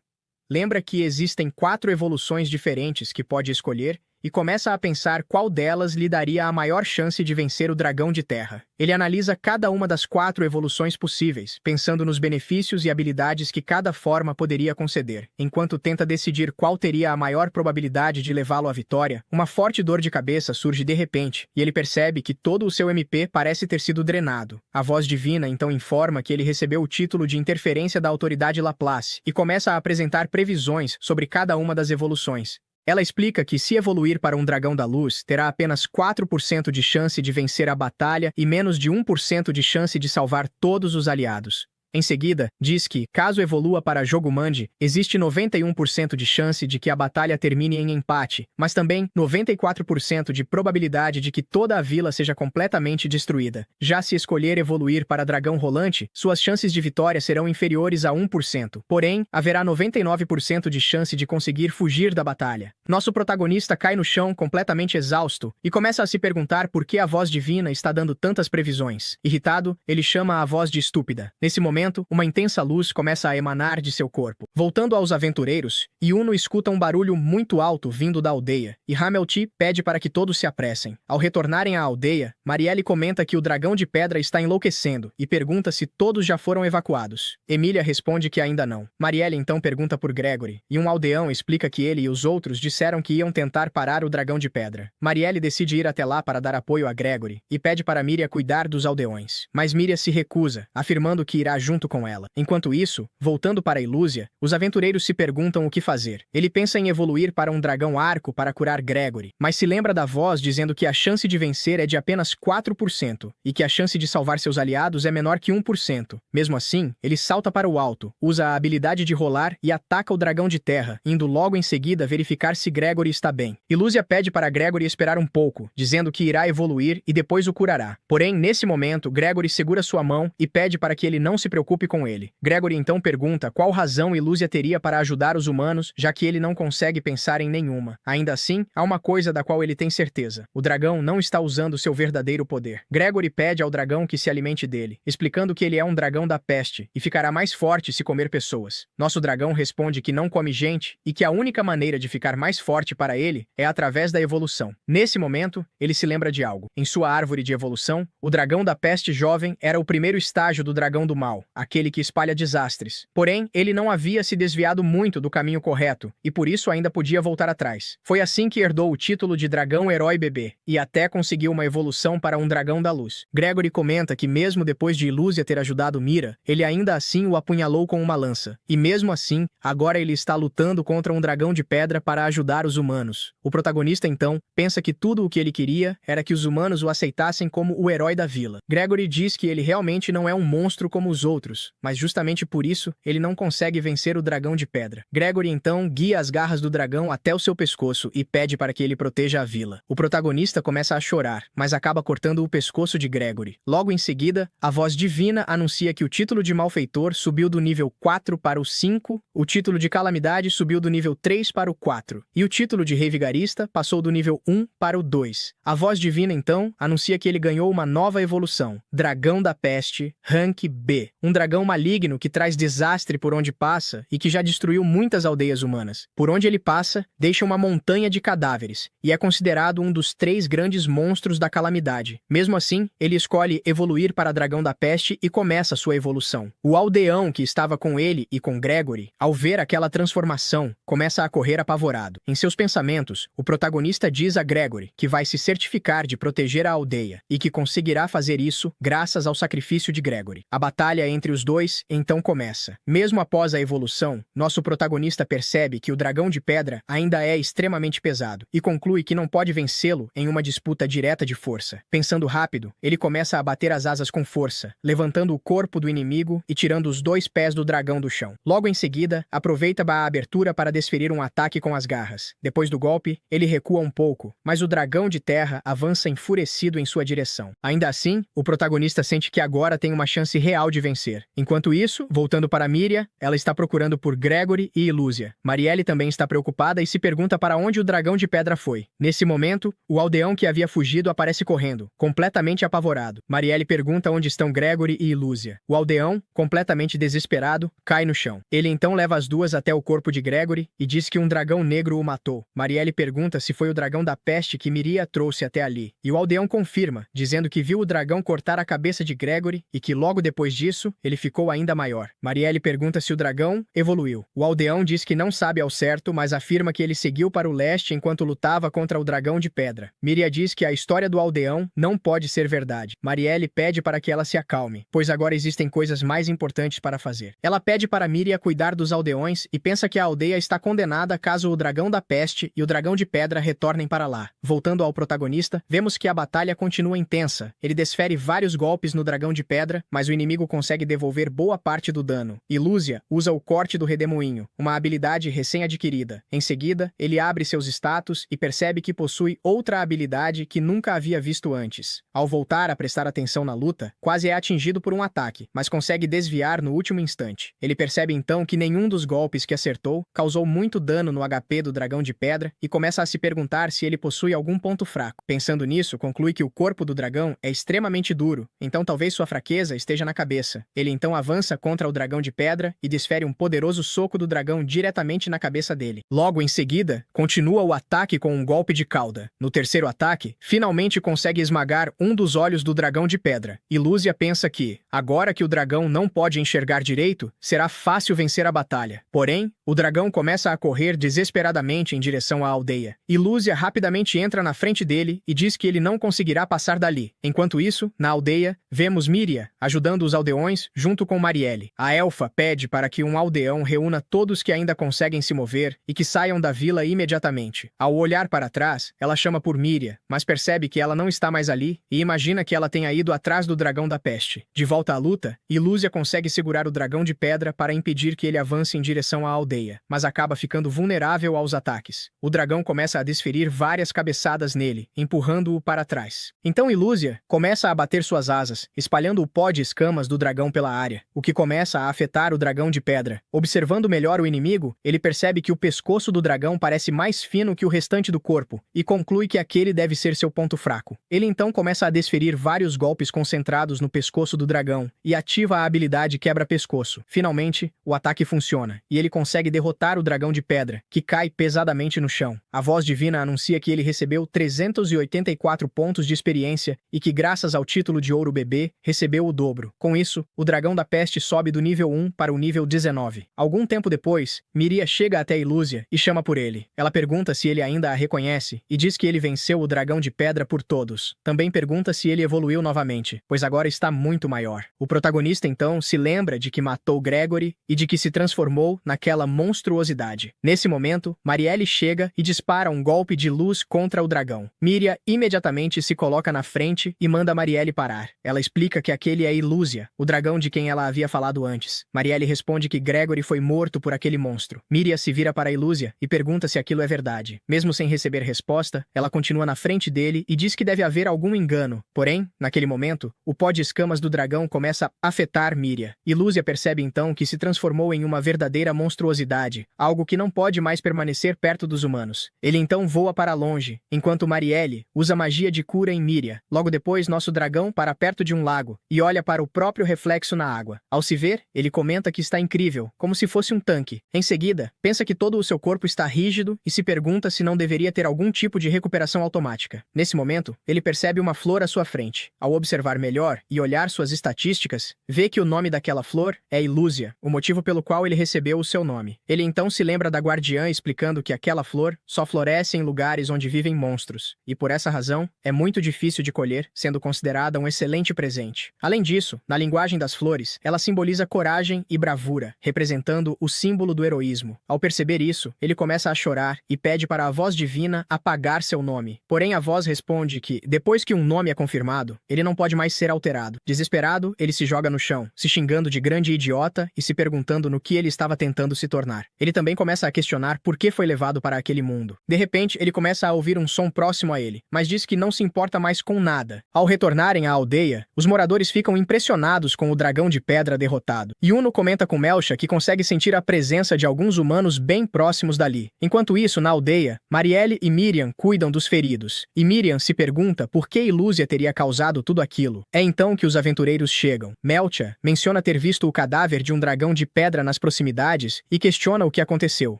Lembra que existem 4 evoluções diferentes que pode escolher e começa a pensar qual delas lhe daria a maior chance de vencer o dragão de terra. Ele analisa cada uma das 4 evoluções possíveis, pensando nos benefícios e habilidades que cada forma poderia conceder. Enquanto tenta decidir qual teria a maior probabilidade de levá-lo à vitória, uma forte dor de cabeça surge de repente, e ele percebe que todo o seu MP parece ter sido drenado. A voz divina então informa que ele recebeu o título de interferência da autoridade Laplace e começa a apresentar previsões sobre cada uma das evoluções. Ela explica que se evoluir para um dragão da luz, terá apenas 4% de chance de vencer a batalha e menos de 1% de chance de salvar todos os aliados. Em seguida, diz que, caso evolua para Jogumandi, existe 91% de chance de que a batalha termine em empate, mas também 94% de probabilidade de que toda a vila seja completamente destruída. Já se escolher evoluir para Dragão Rolante, suas chances de vitória serão inferiores a 1%. Porém, haverá 99% de chance de conseguir fugir da batalha. Nosso protagonista cai no chão completamente exausto e começa a se perguntar por que a voz divina está dando tantas previsões. Irritado, ele chama a voz de estúpida. Nesse momento, momento, uma intensa luz começa a emanar de seu corpo. Voltando aos aventureiros, Yuno escuta um barulho muito alto vindo da aldeia, e Hamilton pede para que todos se apressem. Ao retornarem à aldeia, Marielle comenta que o dragão de pedra está enlouquecendo e pergunta se todos já foram evacuados. Emília responde que ainda não. Marielle então pergunta por Gregory, e um aldeão explica que ele e os outros disseram que iam tentar parar o dragão de pedra. Marielle decide ir até lá para dar apoio a Gregory, e pede para Miria cuidar dos aldeões. Mas Miria se recusa, afirmando que irá junto com ela. Enquanto isso, voltando para Ilúzia, os aventureiros se perguntam o que fazer. Ele pensa em evoluir para um dragão arco para curar Gregory, mas se lembra da voz dizendo que a chance de vencer é de apenas 4%, e que a chance de salvar seus aliados é menor que 1%. Mesmo assim, ele salta para o alto, usa a habilidade de rolar e ataca o dragão de terra, indo logo em seguida verificar se Gregory está bem. Ilúzia pede para Gregory esperar um pouco, dizendo que irá evoluir e depois o curará. Porém, nesse momento, Gregory segura sua mão e pede para que ele não se preocupe com ele. Gregory então pergunta qual razão Ilúzia teria para ajudar os humanos, já que ele não consegue pensar em nenhuma. Ainda assim, há uma coisa da qual ele tem certeza. O dragão não está usando seu verdadeiro poder. Gregory pede ao dragão que se alimente dele, explicando que ele é um dragão da peste e ficará mais forte se comer pessoas. Nosso dragão responde que não come gente e que a única maneira de ficar mais forte para ele é através da evolução. Nesse momento, ele se lembra de algo. Em sua árvore de evolução, o dragão da peste jovem era o primeiro estágio do dragão do mal, aquele que espalha desastres. Porém, ele não havia se desviado muito do caminho correto e por isso ainda podia voltar atrás. Foi assim que herdou o título de dragão herói bebê e até conseguiu uma evolução para um dragão da luz. Gregory comenta que mesmo depois de Ilúzia ter ajudado Mira, ele ainda assim o apunhalou com uma lança. E mesmo assim, agora ele está lutando contra um dragão de pedra para ajudar os humanos. O protagonista então pensa que tudo o que ele queria era que os humanos o aceitassem como o herói da vila. Gregory diz que ele realmente não é um monstro como os outros, mas justamente por isso ele não consegue vencer o dragão de pedra. Gregory então guia as garras do dragão até o seu pescoço e pede para que ele proteja a vila. O protagonista começa a chorar, mas acaba cortando o pescoço de Gregory. Logo em seguida, a voz divina anuncia que o título de malfeitor subiu do nível 4 para o 5, o título de calamidade subiu do nível 3 para o 4, e o título de rei vigarista passou do nível 1 para o 2. A voz divina, então, anuncia que ele ganhou uma nova evolução, Dragão da Peste, Rank B, um dragão maligno que traz desastre por onde passa e que já destruiu muitas aldeias humanas. Por onde ele passa, deixa uma montanha de cadáveres, e é considerado um dos 3 grandes monstros da calamidade. Mesmo assim, ele escolhe evoluir para Dragão da Peste e começa sua evolução. O aldeão que estava com ele e com Gregory, ao ver aquela transformação, começa a correr apavorado. Em seus pensamentos, o protagonista diz a Gregory que vai se certificar de proteger a aldeia e que conseguirá fazer isso graças ao sacrifício de Gregory. A batalha entre os dois então começa. Mesmo após a evolução, nosso protagonista percebe que o dragão de pedra ainda é extremamente pesado e conclui que não pode vencê-lo em uma disputa direta de força. Pensando rápido, ele começa a bater as asas com força, levantando o corpo do inimigo e tirando os 2 pés do dragão do chão. Logo em seguida, aproveita a abertura para desferir um ataque com as garras. Depois do golpe, ele recua um pouco, mas o dragão de terra avança enfurecido em sua direção. Ainda assim, o protagonista sente que agora tem uma chance real de vencer. Enquanto isso, voltando para Miria, ela está procurando por Gregory e Ilúzia. Marielle também está preocupada e se pergunta para onde o dragão de pedra foi. Nesse momento, o aldeão que havia fugido aparece correndo, completamente apavorado. Marielle pergunta onde estão Gregory e Ilúzia. O aldeão, completamente desesperado, cai no chão. Ele então leva as duas até o corpo de Gregory e diz que um dragão negro o matou. Marielle pergunta se foi o dragão da peste que Miria trouxe até ali. E o aldeão confirma, dizendo que viu o dragão cortar a cabeça de Gregory e que logo depois disso, ele ficou ainda maior. Marielle pergunta se o dragão evoluiu. O aldeão diz que não sabe ao certo, mas afirma que ele seguiu para o leste enquanto lutava contra o dragão de pedra. Miria diz que a história do aldeão não pode ser verdade. Marielle pede para que ela se acalme, pois agora existem coisas mais importantes para fazer. Ela pede para Miria cuidar dos aldeões e pensa que a aldeia está condenada caso o dragão da peste e o dragão de pedra retornem para lá. Voltando ao protagonista, vemos que a batalha continua intensa. Ele desfere vários golpes no dragão de pedra, mas o inimigo consegue devolver boa parte do dano. Ilúzia usa o corte do redemoinho, uma habilidade recém-adquirida. Em seguida, ele abre seus status e percebe que possui outra habilidade que nunca havia visto antes. Ao voltar a prestar atenção na luta, quase é atingido por um ataque, mas consegue desviar no último instante. Ele percebe então que nenhum dos golpes que acertou causou muito dano no HP do dragão de pedra e começa a se perguntar se ele possui algum ponto fraco. Pensando nisso, conclui que o corpo do dragão é extremamente duro, então talvez sua fraqueza esteja na cabeça. Ele então avança contra o dragão de pedra e desfere um poderoso soco do dragão diretamente na cabeça dele. Logo em seguida, continua o ataque com um golpe de cauda. No terceiro ataque, finalmente consegue esmagar um dos olhos do dragão de pedra. E Lúcia pensa que, agora que o dragão não pode enxergar direito, será fácil vencer a batalha. Porém, o dragão começa a correr desesperadamente em direção à aldeia. E Lúcia rapidamente entra na frente dele e diz que ele não conseguirá passar dali. Enquanto isso, na aldeia, vemos Miriam ajudando os aldeões junto com Marielle. A elfa pede para que um aldeão reúna todos que ainda conseguem se mover e que saiam da vila imediatamente. Ao olhar para trás, ela chama por Miriam, mas percebe que ela não está mais ali e imagina que ela tenha ido atrás do dragão da peste. De volta à luta, Lúcia consegue segurar o dragão de pedra para impedir que ele avance em direção à aldeia, mas acaba ficando vulnerável aos ataques. O dragão começa a desferir várias cabeçadas nele, empurrando-o para trás. Então Lúcia começa a bater suas asas, espalhando o pó de escamas do dragão pela área, o que começa a afetar o dragão de pedra. Observando melhor o inimigo, ele percebe que o pescoço do dragão parece mais fino que o restante do corpo, e conclui que aquele deve ser seu ponto fraco. Ele então começa a desferir vários golpes concentrados no pescoço do dragão, e ativa a habilidade quebra-pescoço. Finalmente, o ataque funciona, e ele consegue derrotar o dragão de pedra, que cai pesadamente no chão. A voz divina anuncia que ele recebeu 384 pontos de experiência e que, graças ao título de Ouro Bebê, recebeu o dobro. Com isso, o dragão da peste sobe do nível 1 para o nível 19. Algum tempo depois, Miriam chega até Lúcia e chama por ele. Ela pergunta se ele ainda a reconhece e diz que ele venceu o dragão de pedra por todos. Também pergunta se ele evoluiu novamente, pois agora está muito maior. O protagonista então se lembra de que matou Gregory e de que se transformou naquela monstruosidade. Nesse momento, Marielle chega e dispara um golpe de luz contra o dragão. Miriam imediatamente se coloca na frente e manda Marielle parar. Ela explica que aquele é Lúcia, o dragão de quem ela havia falado antes. Marielle responde que Gregory foi morto por aquele monstro. Miriam se vira para Lúcia e pergunta se aquilo é verdade. Mesmo sem receber resposta, ela continua na frente dele e diz que deve haver algum engano. Porém, naquele momento, o pó de escamas do dragão começa a afetar Miriam. Lúcia percebe então que se transformou em uma verdadeira monstruosidade, algo que não pode mais permanecer perto dos humanos. Ele então voa para longe, enquanto Marielle usa magia de cura em Miriam. Logo depois, nosso dragão para perto de um lago e olha para o próprio reflexo na água. Ao se ver, ele comenta que está incrível, como se fosse um tanque. Em seguida, pensa que todo o seu corpo está rígido e se pergunta se não deveria ter algum tipo de recuperação automática. Nesse momento, ele percebe uma flor à sua frente. Ao observar melhor e olhar suas estatísticas, vê que o nome daquela flor é Lúcia, o motivo pelo qual ele recebeu o seu nome. Ele então se lembra da guardiã explicando que aquela flor só floresce em lugares onde vivem monstros, e por essa razão, é muito difícil de colher, sendo considerada um excelente presente. Além disso, na linguagem das flores, ela simboliza coragem e bravura, representando o símbolo do heroísmo. Ao perceber isso, ele começa a chorar e pede para a voz divina apagar seu nome. Porém, a voz responde que, depois que um nome é confirmado, ele não pode mais ser alterado. Desesperado, ele se joga no chão, se xingando de grande idiota e se perguntando no que ele estava tentando se tornar. Ele também começa a questionar por que foi levado para aquele mundo. De repente, ele começa a ouvir um som próximo a ele, mas diz que não se importa mais com nada. Ao retornarem à aldeia, os moradores ficam impressionados com o dragão de pedra derrotado. Yuno comenta com Melcha que consegue sentir a presença de alguns humanos bem próximos dali. Enquanto isso, na aldeia, Marielle e Miriam cuidam dos feridos, e Miriam se pergunta por que Lúcia teria causado tudo aquilo. É então que os aventureiros chegam. Melcha menciona ter visto o cadáver de um dragão de pedra nas proximidades e questiona o que aconteceu.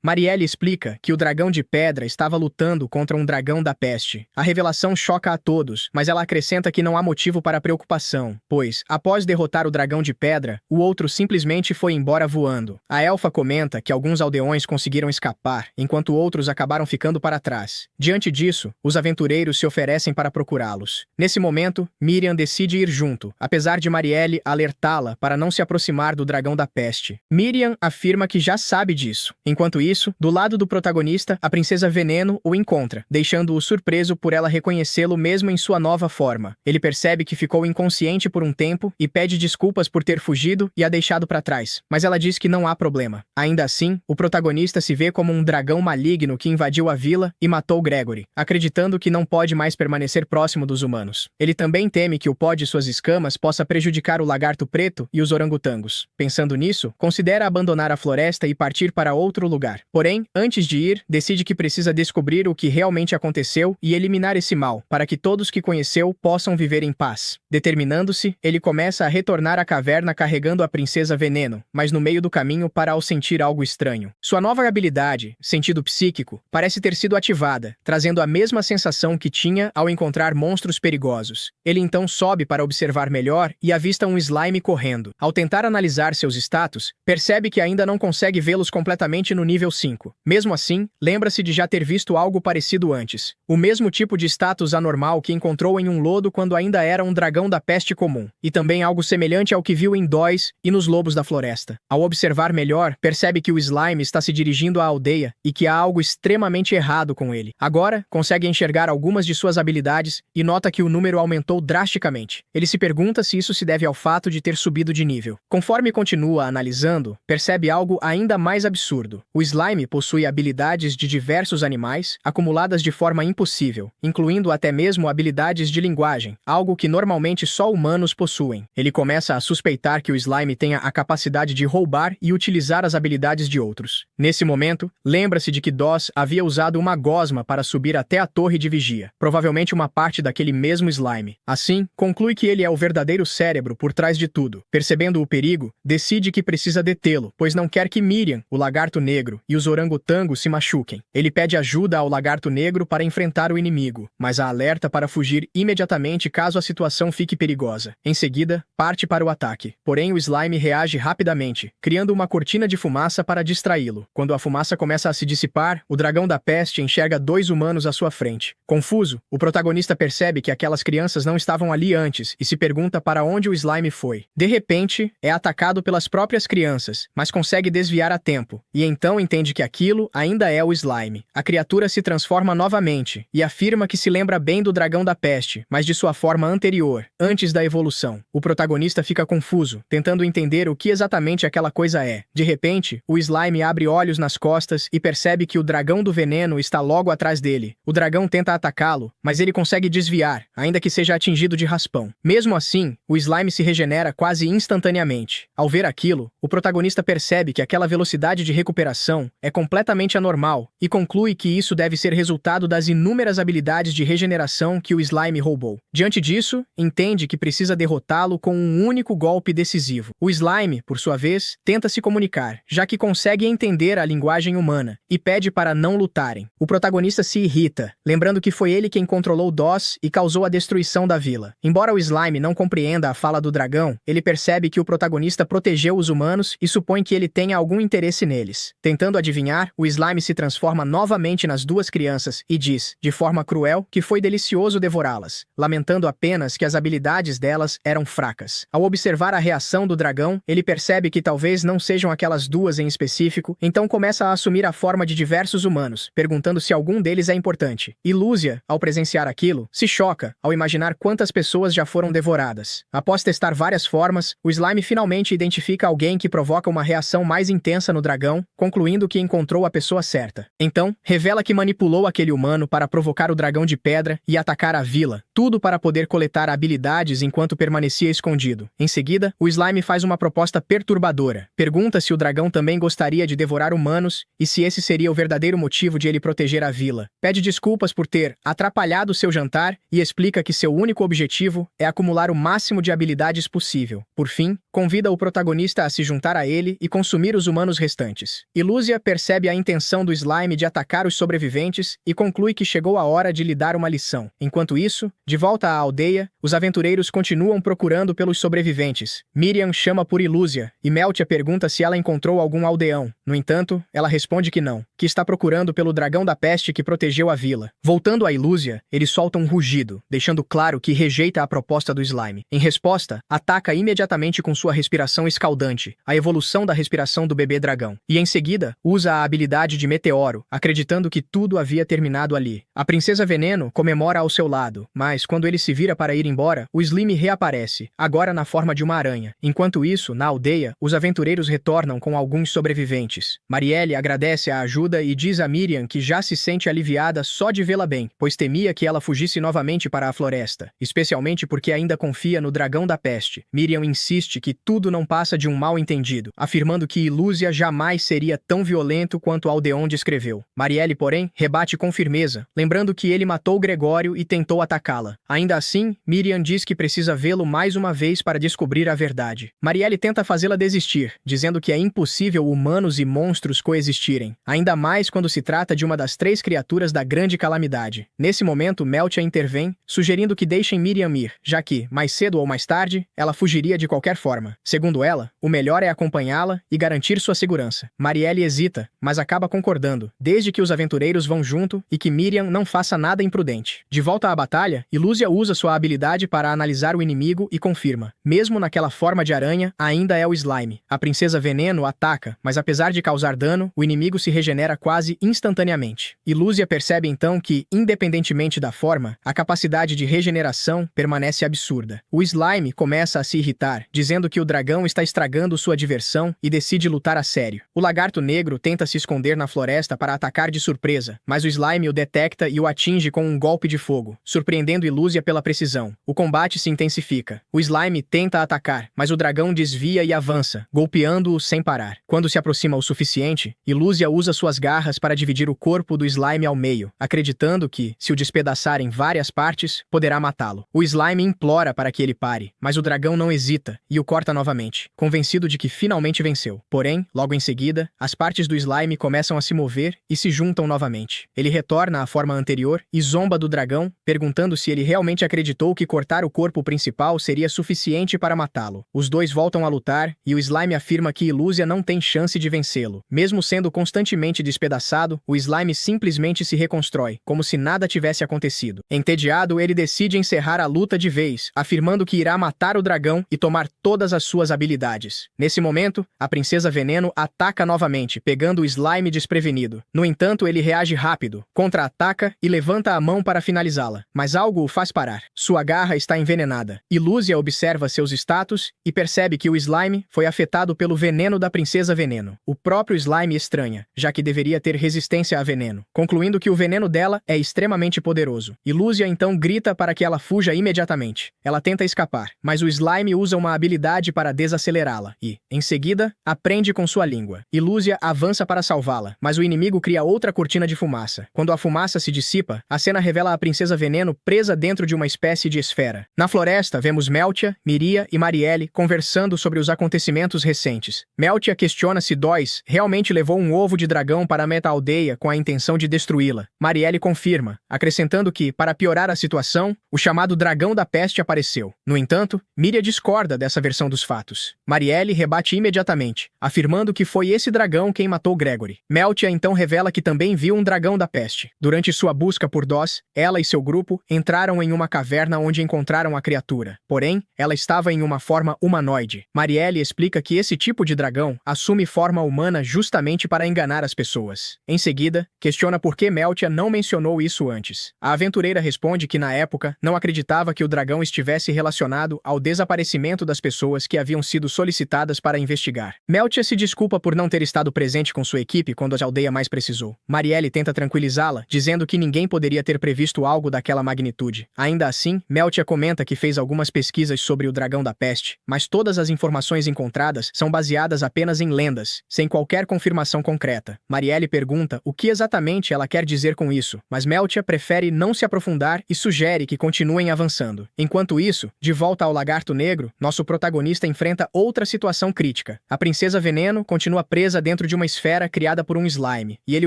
Marielle explica que o dragão de pedra estava lutando contra um dragão da peste. A revelação choca a todos, mas ela acrescenta que não há motivo para preocupação, pois, após derrotar o dragão de pedra, o outro simplesmente foi embora voando. A elfa comenta que alguns aldeões conseguiram escapar, enquanto outros acabaram ficando para trás. Diante disso, os aventureiros se oferecem para procurá-los. Nesse momento, Miriam decide ir junto, apesar de Marielle alertá-la para não se aproximar do dragão da peste. Miriam afirma que já sabe disso. Enquanto isso, do lado do protagonista, a princesa Veneno o encontra, deixando-o surpreso por ela reconhecê-lo mesmo em sua nova forma. Ele percebe que ficou inconsciente por um tempo e pede desculpas por ter fugido e a deixado para trás, mas ela diz que não há problema. Ainda assim, o protagonista se vê como um dragão maligno que invadiu a vila e matou Gregory, acreditando que não pode mais permanecer próximo dos humanos. Ele também teme que o pó de suas escamas possa prejudicar o lagarto preto e os orangotangos. Pensando nisso, considera abandonar a floresta e e partir para outro lugar. Porém, antes de ir, decide que precisa descobrir o que realmente aconteceu e eliminar esse mal, para que todos que conheceu possam viver em paz. Determinando-se, ele começa a retornar à caverna carregando a princesa Veneno, mas no meio do caminho para ao sentir algo estranho. Sua nova habilidade, sentido psíquico, parece ter sido ativada, trazendo a mesma sensação que tinha ao encontrar monstros perigosos. Ele então sobe para observar melhor e avista um slime correndo. Ao tentar analisar seus status, percebe que ainda não consegue vê-los completamente no nível 5. Mesmo assim, lembra-se de já ter visto algo parecido antes. O mesmo tipo de status anormal que encontrou em um lodo quando ainda era um dragão da peste comum. E também algo semelhante ao que viu em Dóis e nos lobos da floresta. Ao observar melhor, percebe que o slime está se dirigindo à aldeia e que há algo extremamente errado com ele. Agora, consegue enxergar algumas de suas habilidades e nota que o número aumentou drasticamente. Ele se pergunta se isso se deve ao fato de ter subido de nível. Conforme continua analisando, percebe algo ainda mais absurdo. O slime possui habilidades de diversos animais, acumuladas de forma impossível, incluindo até mesmo habilidades de linguagem, algo que normalmente só humanos possuem. Ele começa a suspeitar que o slime tenha a capacidade de roubar e utilizar as habilidades de outros. Nesse momento, lembra-se de que Doss havia usado uma gosma para subir até a torre de vigia, provavelmente uma parte daquele mesmo slime. Assim, conclui que ele é o verdadeiro cérebro por trás de tudo. Percebendo o perigo, decide que precisa detê-lo, pois não quer que Miriam, o lagarto negro, e os orangotangos se machuquem. Ele pede ajuda ao lagarto negro para enfrentar o inimigo, mas a alerta para fugir imediatamente caso a situação fique perigosa. Em seguida, parte para o ataque. Porém, o slime reage rapidamente, criando uma cortina de fumaça para distraí-lo. Quando a fumaça começa a se dissipar, o dragão da peste enxerga dois humanos à sua frente. Confuso, o protagonista percebe que aquelas crianças não estavam ali antes e se pergunta para onde o slime foi. De repente, é atacado pelas próprias crianças, mas consegue desviar a tempo, e então entende que aquilo ainda é o slime. A criatura se transforma novamente e afirma que se lembra bem do dragão da peste, mas de sua forma anterior, antes da evolução. O protagonista fica confuso, tentando entender o que exatamente aquela coisa é. De repente, o slime abre olhos nas costas e percebe que o dragão do veneno está logo atrás dele. O dragão tenta atacá-lo, mas ele consegue desviar, ainda que seja atingido de raspão. Mesmo assim, o slime se regenera quase instantaneamente. Ao ver aquilo, o protagonista percebe que aquela velocidade de recuperação é completamente anormal e conclui que isso deve ser resultado das inúmeras habilidades de regeneração que o slime roubou. Diante disso, entende que precisa derrotá-lo com um único golpe decisivo. O slime, por sua vez, tenta se comunicar, já que consegue entender a linguagem humana, e pede para não lutarem. O protagonista se irrita, lembrando que foi ele quem controlou Doss e causou a destruição da vila. Embora o slime não compreenda a fala do dragão, ele percebe que o protagonista protegeu os humanos e supõe que ele tenha algum interesse neles. Tentando adivinhar, o slime se transforma novamente nas duas crianças e diz, de forma cruel, que foi delicioso devorá-las, lamentando apenas que as habilidades delas eram fracas. Ao observar a reação do dragão, ele percebe que talvez não sejam aquelas duas em específico, então começa a assumir a forma de diversos humanos, perguntando se algum deles é importante. E Lúcia, ao presenciar aquilo, se choca ao imaginar quantas pessoas já foram devoradas. Após testar várias formas, o slime finalmente identifica alguém que provoca uma reação mais intensa no dragão, concluindo que encontrou a pessoa certa. Então, revela que manipulou aquele humano para provocar o dragão de pedra e atacar a vila, tudo para poder coletar habilidades enquanto permanecia escondido. Em seguida, o slime faz uma proposta perturbadora. Pergunta se o dragão também gostaria de devorar humanos e se esse seria o verdadeiro motivo de ele proteger a vila. Pede desculpas por ter atrapalhado seu jantar e explica que seu único objetivo é acumular o máximo de habilidades possível. Por fim, convida o protagonista a se juntar a ele e consumir os humanos restantes. Lúcia percebe a intenção do slime de atacar os sobreviventes e conclui que chegou a hora de lhe dar uma lição. Enquanto isso, de volta à aldeia, os aventureiros continuam procurando pelos sobreviventes. Miriam chama por Lúcia e Meltia pergunta se ela encontrou algum aldeão. No entanto, ela responde que não, que está procurando pelo dragão da peste que protegeu a vila. Voltando a Lúcia, ele solta um rugido, deixando claro que rejeita a proposta do slime. Em resposta, ataca imediatamente com sua respiração escaldante, a evolução da respiração do bebê dragão. E em seguida, usa a habilidade de meteoro, acreditando que tudo havia terminado ali. A princesa Veneno comemora ao seu lado, mas quando ele se vira para ir embora, o slime reaparece, agora na forma de uma aranha. Enquanto isso, na aldeia, os aventureiros retornam com alguns sobreviventes. Marielle agradece a ajuda e diz a Miriam que já se sente aliviada só de vê-la bem, pois temia que ela fugisse novamente para a floresta, especialmente porque ainda confia no dragão da peste. Miriam insiste que tudo não passa de um mal-entendido, afirmando que Lúcia Lúcia jamais seria tão violento quanto Aldeon descreveu. Marielle, porém, rebate com firmeza, lembrando que ele matou Gregório e tentou atacá-la. Ainda assim, Miriam diz que precisa vê-lo mais uma vez para descobrir a verdade. Marielle tenta fazê-la desistir, dizendo que é impossível humanos e monstros coexistirem, ainda mais quando se trata de uma das 3 criaturas da grande calamidade. Nesse momento, Meltia intervém, sugerindo que deixem Miriam ir, já que, mais cedo ou mais tarde, ela fugiria de qualquer forma. Segundo ela, o melhor é acompanhá-la e garantir sua segurança. Marielle hesita, mas acaba concordando, desde que os aventureiros vão junto e que Miriam não faça nada imprudente. De volta à batalha, Ilúcia usa sua habilidade para analisar o inimigo e confirma. Mesmo naquela forma de aranha, ainda é o slime. A princesa Veneno ataca, mas apesar de causar dano, o inimigo se regenera quase instantaneamente. Ilúcia percebe então que, independentemente da forma, a capacidade de regeneração permanece absurda. O slime começa a se irritar, dizendo que o dragão está estragando sua diversão e decide lutar a sério. O lagarto negro tenta se esconder na floresta para atacar de surpresa, mas o slime o detecta e o atinge com um golpe de fogo, surpreendendo Ilúcia pela precisão. O combate se intensifica. O slime tenta atacar, mas o dragão desvia e avança, golpeando-o sem parar. Quando se aproxima o suficiente, Ilúcia usa suas garras para dividir o corpo do slime ao meio, acreditando que, se o despedaçar em várias partes, poderá matá-lo. O slime implora para que ele pare, mas o dragão não hesita e o corta novamente, convencido de que finalmente venceu. Porém, logo em seguida, as partes do slime começam a se mover e se juntam novamente. Ele retorna à forma anterior e zomba do dragão, perguntando se ele realmente acreditou que cortar o corpo principal seria suficiente para matá-lo. Os dois voltam a lutar e o slime afirma que Ilúcia não tem chance de vencê-lo. Mesmo sendo constantemente despedaçado, o slime simplesmente se reconstrói, como se nada tivesse acontecido. Entediado, ele decide encerrar a luta de vez, afirmando que irá matar o dragão e tomar todas as suas habilidades. Nesse momento, a princesa Veneno ataca novamente, pegando o slime desprevenido. No entanto, ele reage rápido, contra-ataca e levanta a mão para finalizá-la, mas algo o faz parar. Sua garra está envenenada. Ilúcia observa seus status e percebe que o slime foi afetado pelo veneno da princesa Veneno. O próprio slime estranha, já que deveria ter resistência a veneno, concluindo que o veneno dela é extremamente poderoso. Ilúcia então grita para que ela fuja imediatamente. Ela tenta escapar, mas o slime usa uma habilidade para desacelerá-la e, em seguida, aprende com sua língua. Ilúcia avança para salvá-la, mas o inimigo cria outra cortina de fumaça. Quando a fumaça se dissipa, a cena revela a princesa Veneno presa dentro de uma espécie de esfera. Na floresta, vemos Meltia, Miria e Marielle conversando sobre os acontecimentos recentes. Meltia questiona se Dóis realmente levou um ovo de dragão para a meta-aldeia com a intenção de destruí-la. Marielle confirma, acrescentando que, para piorar a situação, o chamado Dragão da Peste apareceu. No entanto, Miria discorda dessa versão dos fatos. Marielle rebate imediatamente, afirmando que foi esse dragão quem matou Gregory. Meltia então revela que também viu um dragão da peste. Durante sua busca por Dós, ela e seu grupo entraram em uma caverna onde encontraram a criatura. Porém, ela estava em uma forma humanoide. Marielle explica que esse tipo de dragão assume forma humana justamente para enganar as pessoas. Em seguida, questiona por que Meltia não mencionou isso antes. A aventureira responde que na época não acreditava que o dragão estivesse relacionado ao desaparecimento das pessoas que haviam sido solicitadas para investigar. Meltia se desculpa por não ter estado presente com sua equipe quando a aldeia mais precisou. Marielle tenta tranquilizá-la, dizendo que ninguém poderia ter previsto algo daquela magnitude. Ainda assim, Meltia comenta que fez algumas pesquisas sobre o dragão da peste, mas todas as informações encontradas são baseadas apenas em lendas, sem qualquer confirmação concreta. Marielle pergunta o que exatamente ela quer dizer com isso, mas Meltia prefere não se aprofundar e sugere que continuem avançando. Enquanto isso, de volta ao Lagarto Negro, nosso protagonista enfrenta outra situação crítica. A princesa Veneno continua presa dentro de uma esfera criada por um slime, e ele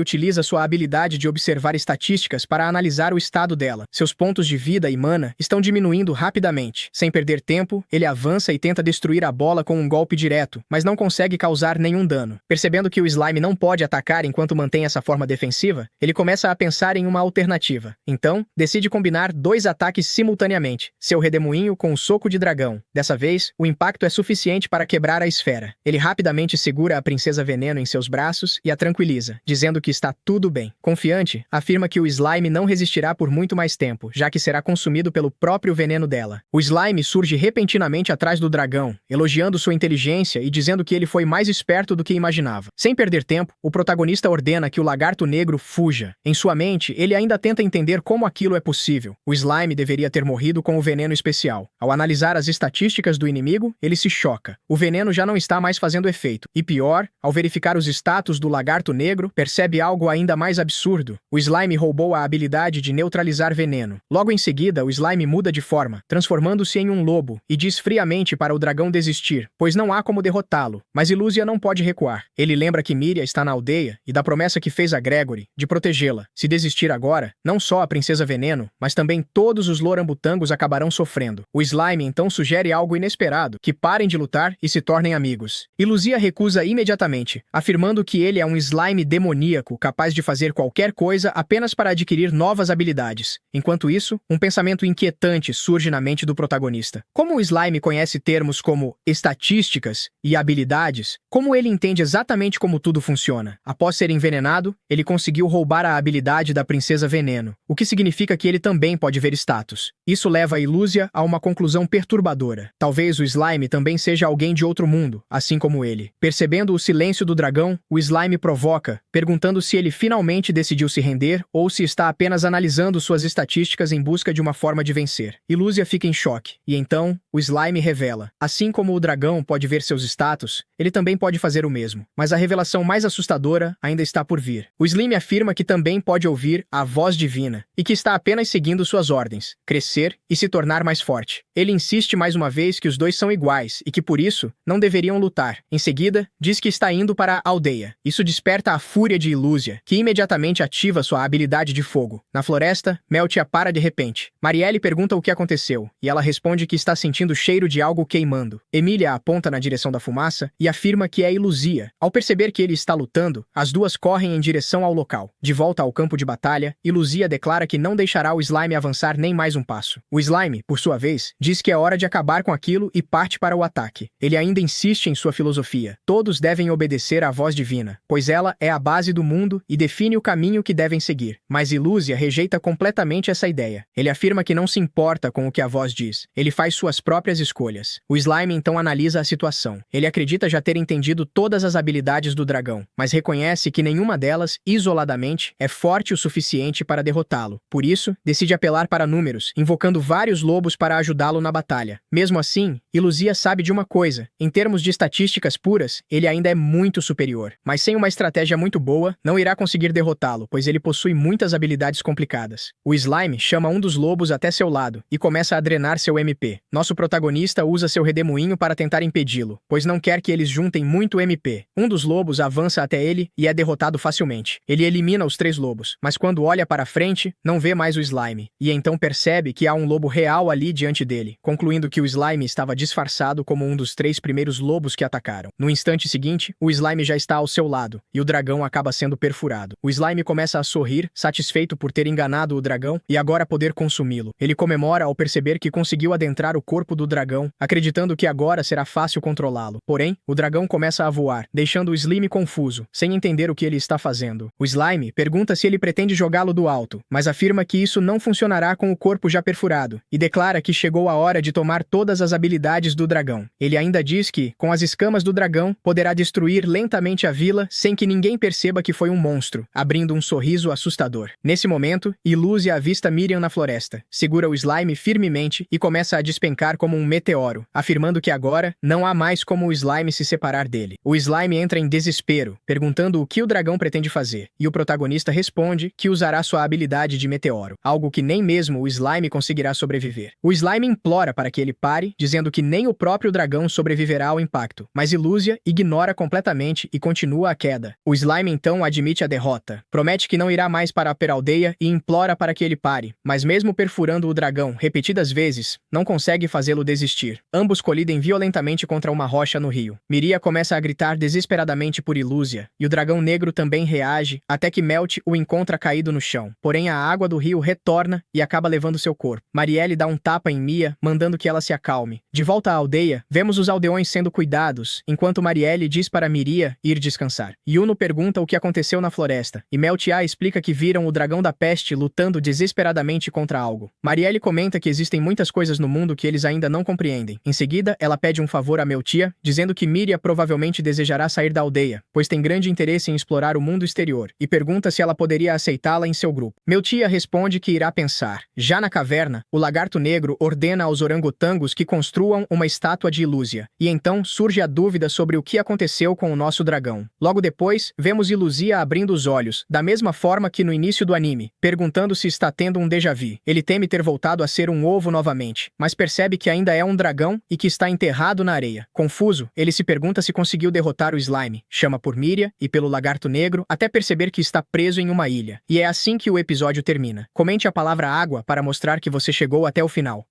utiliza sua habilidade de observar estatísticas para analisar o estado dela. Seus pontos de vida e mana estão diminuindo rapidamente. Sem perder tempo, ele avança e tenta destruir a bola com um golpe direto, mas não consegue causar nenhum dano. Percebendo que o slime não pode atacar enquanto mantém essa forma defensiva, ele começa a pensar em uma alternativa. Então, decide combinar 2 ataques simultaneamente, seu redemoinho com o soco de dragão. Dessa vez, o impacto é suficiente para quebrar a esfera. Ele rapidamente segura a princesa Veneno em seus braços e a tranquiliza, dizendo que está tudo bem. Confiante, afirma que o slime não resistirá por muito mais tempo, já que será consumido pelo próprio veneno dela. O slime surge repentinamente atrás do dragão, elogiando sua inteligência e dizendo que ele foi mais esperto do que imaginava. Sem perder tempo, o protagonista ordena que o Lagarto Negro fuja. Em sua mente, ele ainda tenta entender como aquilo é possível. O slime deveria ter morrido com o veneno especial. Ao analisar as estatísticas do inimigo, ele se choca. O veneno já não está mais fazendo efeito. E pior, ao verificar os status do lagarto negro, percebe algo ainda mais absurdo. O slime roubou a habilidade de neutralizar veneno. Logo em seguida, o slime muda de forma, transformando-se em um lobo, e diz friamente para o dragão desistir, pois não há como derrotá-lo. Mas Ilúzia não pode recuar. Ele lembra que Miria está na aldeia e da promessa que fez a Gregory de protegê-la. Se desistir agora, não só a Princesa Veneno, mas também todos os lorambutangos acabarão sofrendo. O slime então sugere algo inesperado, que parem de lutar e se tornem amigos. Ilúzia recusa imediatamente, afirmando que ele é um slime demoníaco capaz de fazer qualquer coisa apenas para adquirir novas habilidades. Enquanto isso, um pensamento inquietante surge na mente do protagonista. Como o slime conhece termos como estatísticas e habilidades, como ele entende exatamente como tudo funciona? Após ser envenenado, ele conseguiu roubar a habilidade da Princesa Veneno, o que significa que ele também pode ver status. Isso leva a Ilúzia a uma conclusão perturbadora. Talvez o slime também seja alguém de outro mundo, assim como ele. Percebendo o silêncio do dragão, o slime provoca, perguntando se ele finalmente decidiu se render ou se está apenas analisando suas estatísticas em busca de uma forma de vencer. Ilúzia fica em choque, e então, o slime revela. Assim como o dragão pode ver seus status, ele também pode fazer o mesmo. Mas a revelação mais assustadora ainda está por vir. O slime afirma que também pode ouvir a voz divina, e que está apenas seguindo suas ordens, crescer e se tornar mais forte. Ele insiste mais uma vez que os dois são iguais e que, por isso, não deveriam lutar. Em seguida, diz que está indo para a aldeia. Isso desperta a fúria de Ilúzia, que imediatamente ativa sua habilidade de fogo. Na floresta, Meltia para de repente. Marielle pergunta o que aconteceu, e ela responde que está sentindo o cheiro de algo queimando. Emília aponta na direção da fumaça e afirma que é Ilúzia. Ao perceber que ele está lutando, as duas correm em direção ao local. De volta ao campo de batalha, Ilúzia declara que não deixará o slime avançar nem mais um passo. O slime, por sua vez, diz que é hora de acabar com aquilo e parte para o ataque. Ele ainda insiste em sua filosofia. Todos devem obedecer à voz divina, pois ela é a base do mundo e define o caminho que devem seguir. Mas Ilúzia rejeita completamente essa ideia. Ele afirma que não se importa com o que a voz diz. Ele faz suas próprias escolhas. O slime então analisa a situação. Ele acredita já ter entendido todas as habilidades do dragão, mas reconhece que nenhuma delas, isoladamente, é forte o suficiente para derrotá-lo. Por isso, decide apelar para números, invocando vários lobos para ajudá-lo na batalha. Mesmo assim, Ilúzia sabe de uma coisa. Em termos de estatísticas puras, ele ainda é muito superior. Mas sem uma estratégia muito boa, não irá conseguir derrotá-lo, pois ele possui muitas habilidades complicadas. O slime chama um dos lobos até seu lado e começa a drenar seu MP. Nosso protagonista usa seu redemoinho para tentar impedi-lo, pois não quer que eles juntem muito MP. Um dos lobos avança até ele e é derrotado facilmente. Ele elimina os 3 lobos, mas quando olha para frente, não vê mais o slime, e então percebe que há um lobo real ali diante dele, concluindo que o slime estava disfarçado como um dos 3 primeiros lobos que atacaram. No instante seguinte, o slime já está ao seu lado, e o dragão acaba sendo perfurado. O slime começa a sorrir, satisfeito por ter enganado o dragão e agora poder consumi-lo. Ele comemora ao perceber que conseguiu adentrar o corpo do dragão, acreditando que agora será fácil controlá-lo. Porém, o dragão começa a voar, deixando o slime confuso, sem entender o que ele está fazendo. O slime pergunta se ele pretende jogá-lo do alto, mas afirma que isso não funcionará com o corpo já perfurado, e declara que chegou a hora de tomar todas as habilidades do dragão. Ele ainda diz que, com as escamas do dragão, poderá destruir lentamente a vila sem que ninguém perceba que foi um monstro, abrindo um sorriso assustador. Nesse momento, Ilúzia avista Miriam na floresta, segura o slime firmemente e começa a despencar como um meteoro, afirmando que agora não há mais como o slime se separar dele. O slime entra em desespero, perguntando o que o dragão pretende fazer, e o protagonista responde que usará sua habilidade de meteoro, algo que nem mesmo o slime conseguirá sobreviver. O slime implora para que ele pare, dizendo que nem o próprio dragão sobreviverá ao impacto, mas Ilúzia ignora completamente e continua a queda. O slime então admite a derrota, promete que não irá mais para a peraldeia e implora para que ele pare, mas mesmo perfurando o dragão repetidas vezes, não consegue fazê-lo desistir. Ambos colidem violentamente contra uma rocha no rio. Miria começa a gritar desesperadamente por Ilúzia, e o dragão negro também reage, até que Melt o encontra caído no chão. Porém, a água do rio retorna e acaba levando seu corpo. Marielle dá um tapa em Mia, mandando que ela se acalme. De volta à aldeia, vemos os aldeões sendo cuidados, enquanto Marielle diz para Miria ir descansar. Yuno pergunta o que aconteceu na floresta, e Meltia explica que viram o dragão da peste lutando desesperadamente contra algo. Marielle comenta que existem muitas coisas no mundo que eles ainda não compreendem. Em seguida, ela pede um favor a Meltia, dizendo que Miria provavelmente desejará sair da aldeia, pois tem grande interesse em explorar o mundo exterior, e pergunta se ela poderia aceitá-la em seu grupo. Meltia responde que irá pensar. Já na caverna, o lagarto negro ordena aos orangotangos que construam uma estátua de Ilúzia, e então surge a dúvida sobre o que que aconteceu com o nosso dragão. Logo depois, vemos Illusia abrindo os olhos, da mesma forma que no início do anime, perguntando se está tendo um déjà vu. Ele teme ter voltado a ser um ovo novamente, mas percebe que ainda é um dragão e que está enterrado na areia. Confuso, ele se pergunta se conseguiu derrotar o slime, chama por Miria e pelo lagarto negro até perceber que está preso em uma ilha. E é assim que o episódio termina. Comente a palavra água para mostrar que você chegou até o final.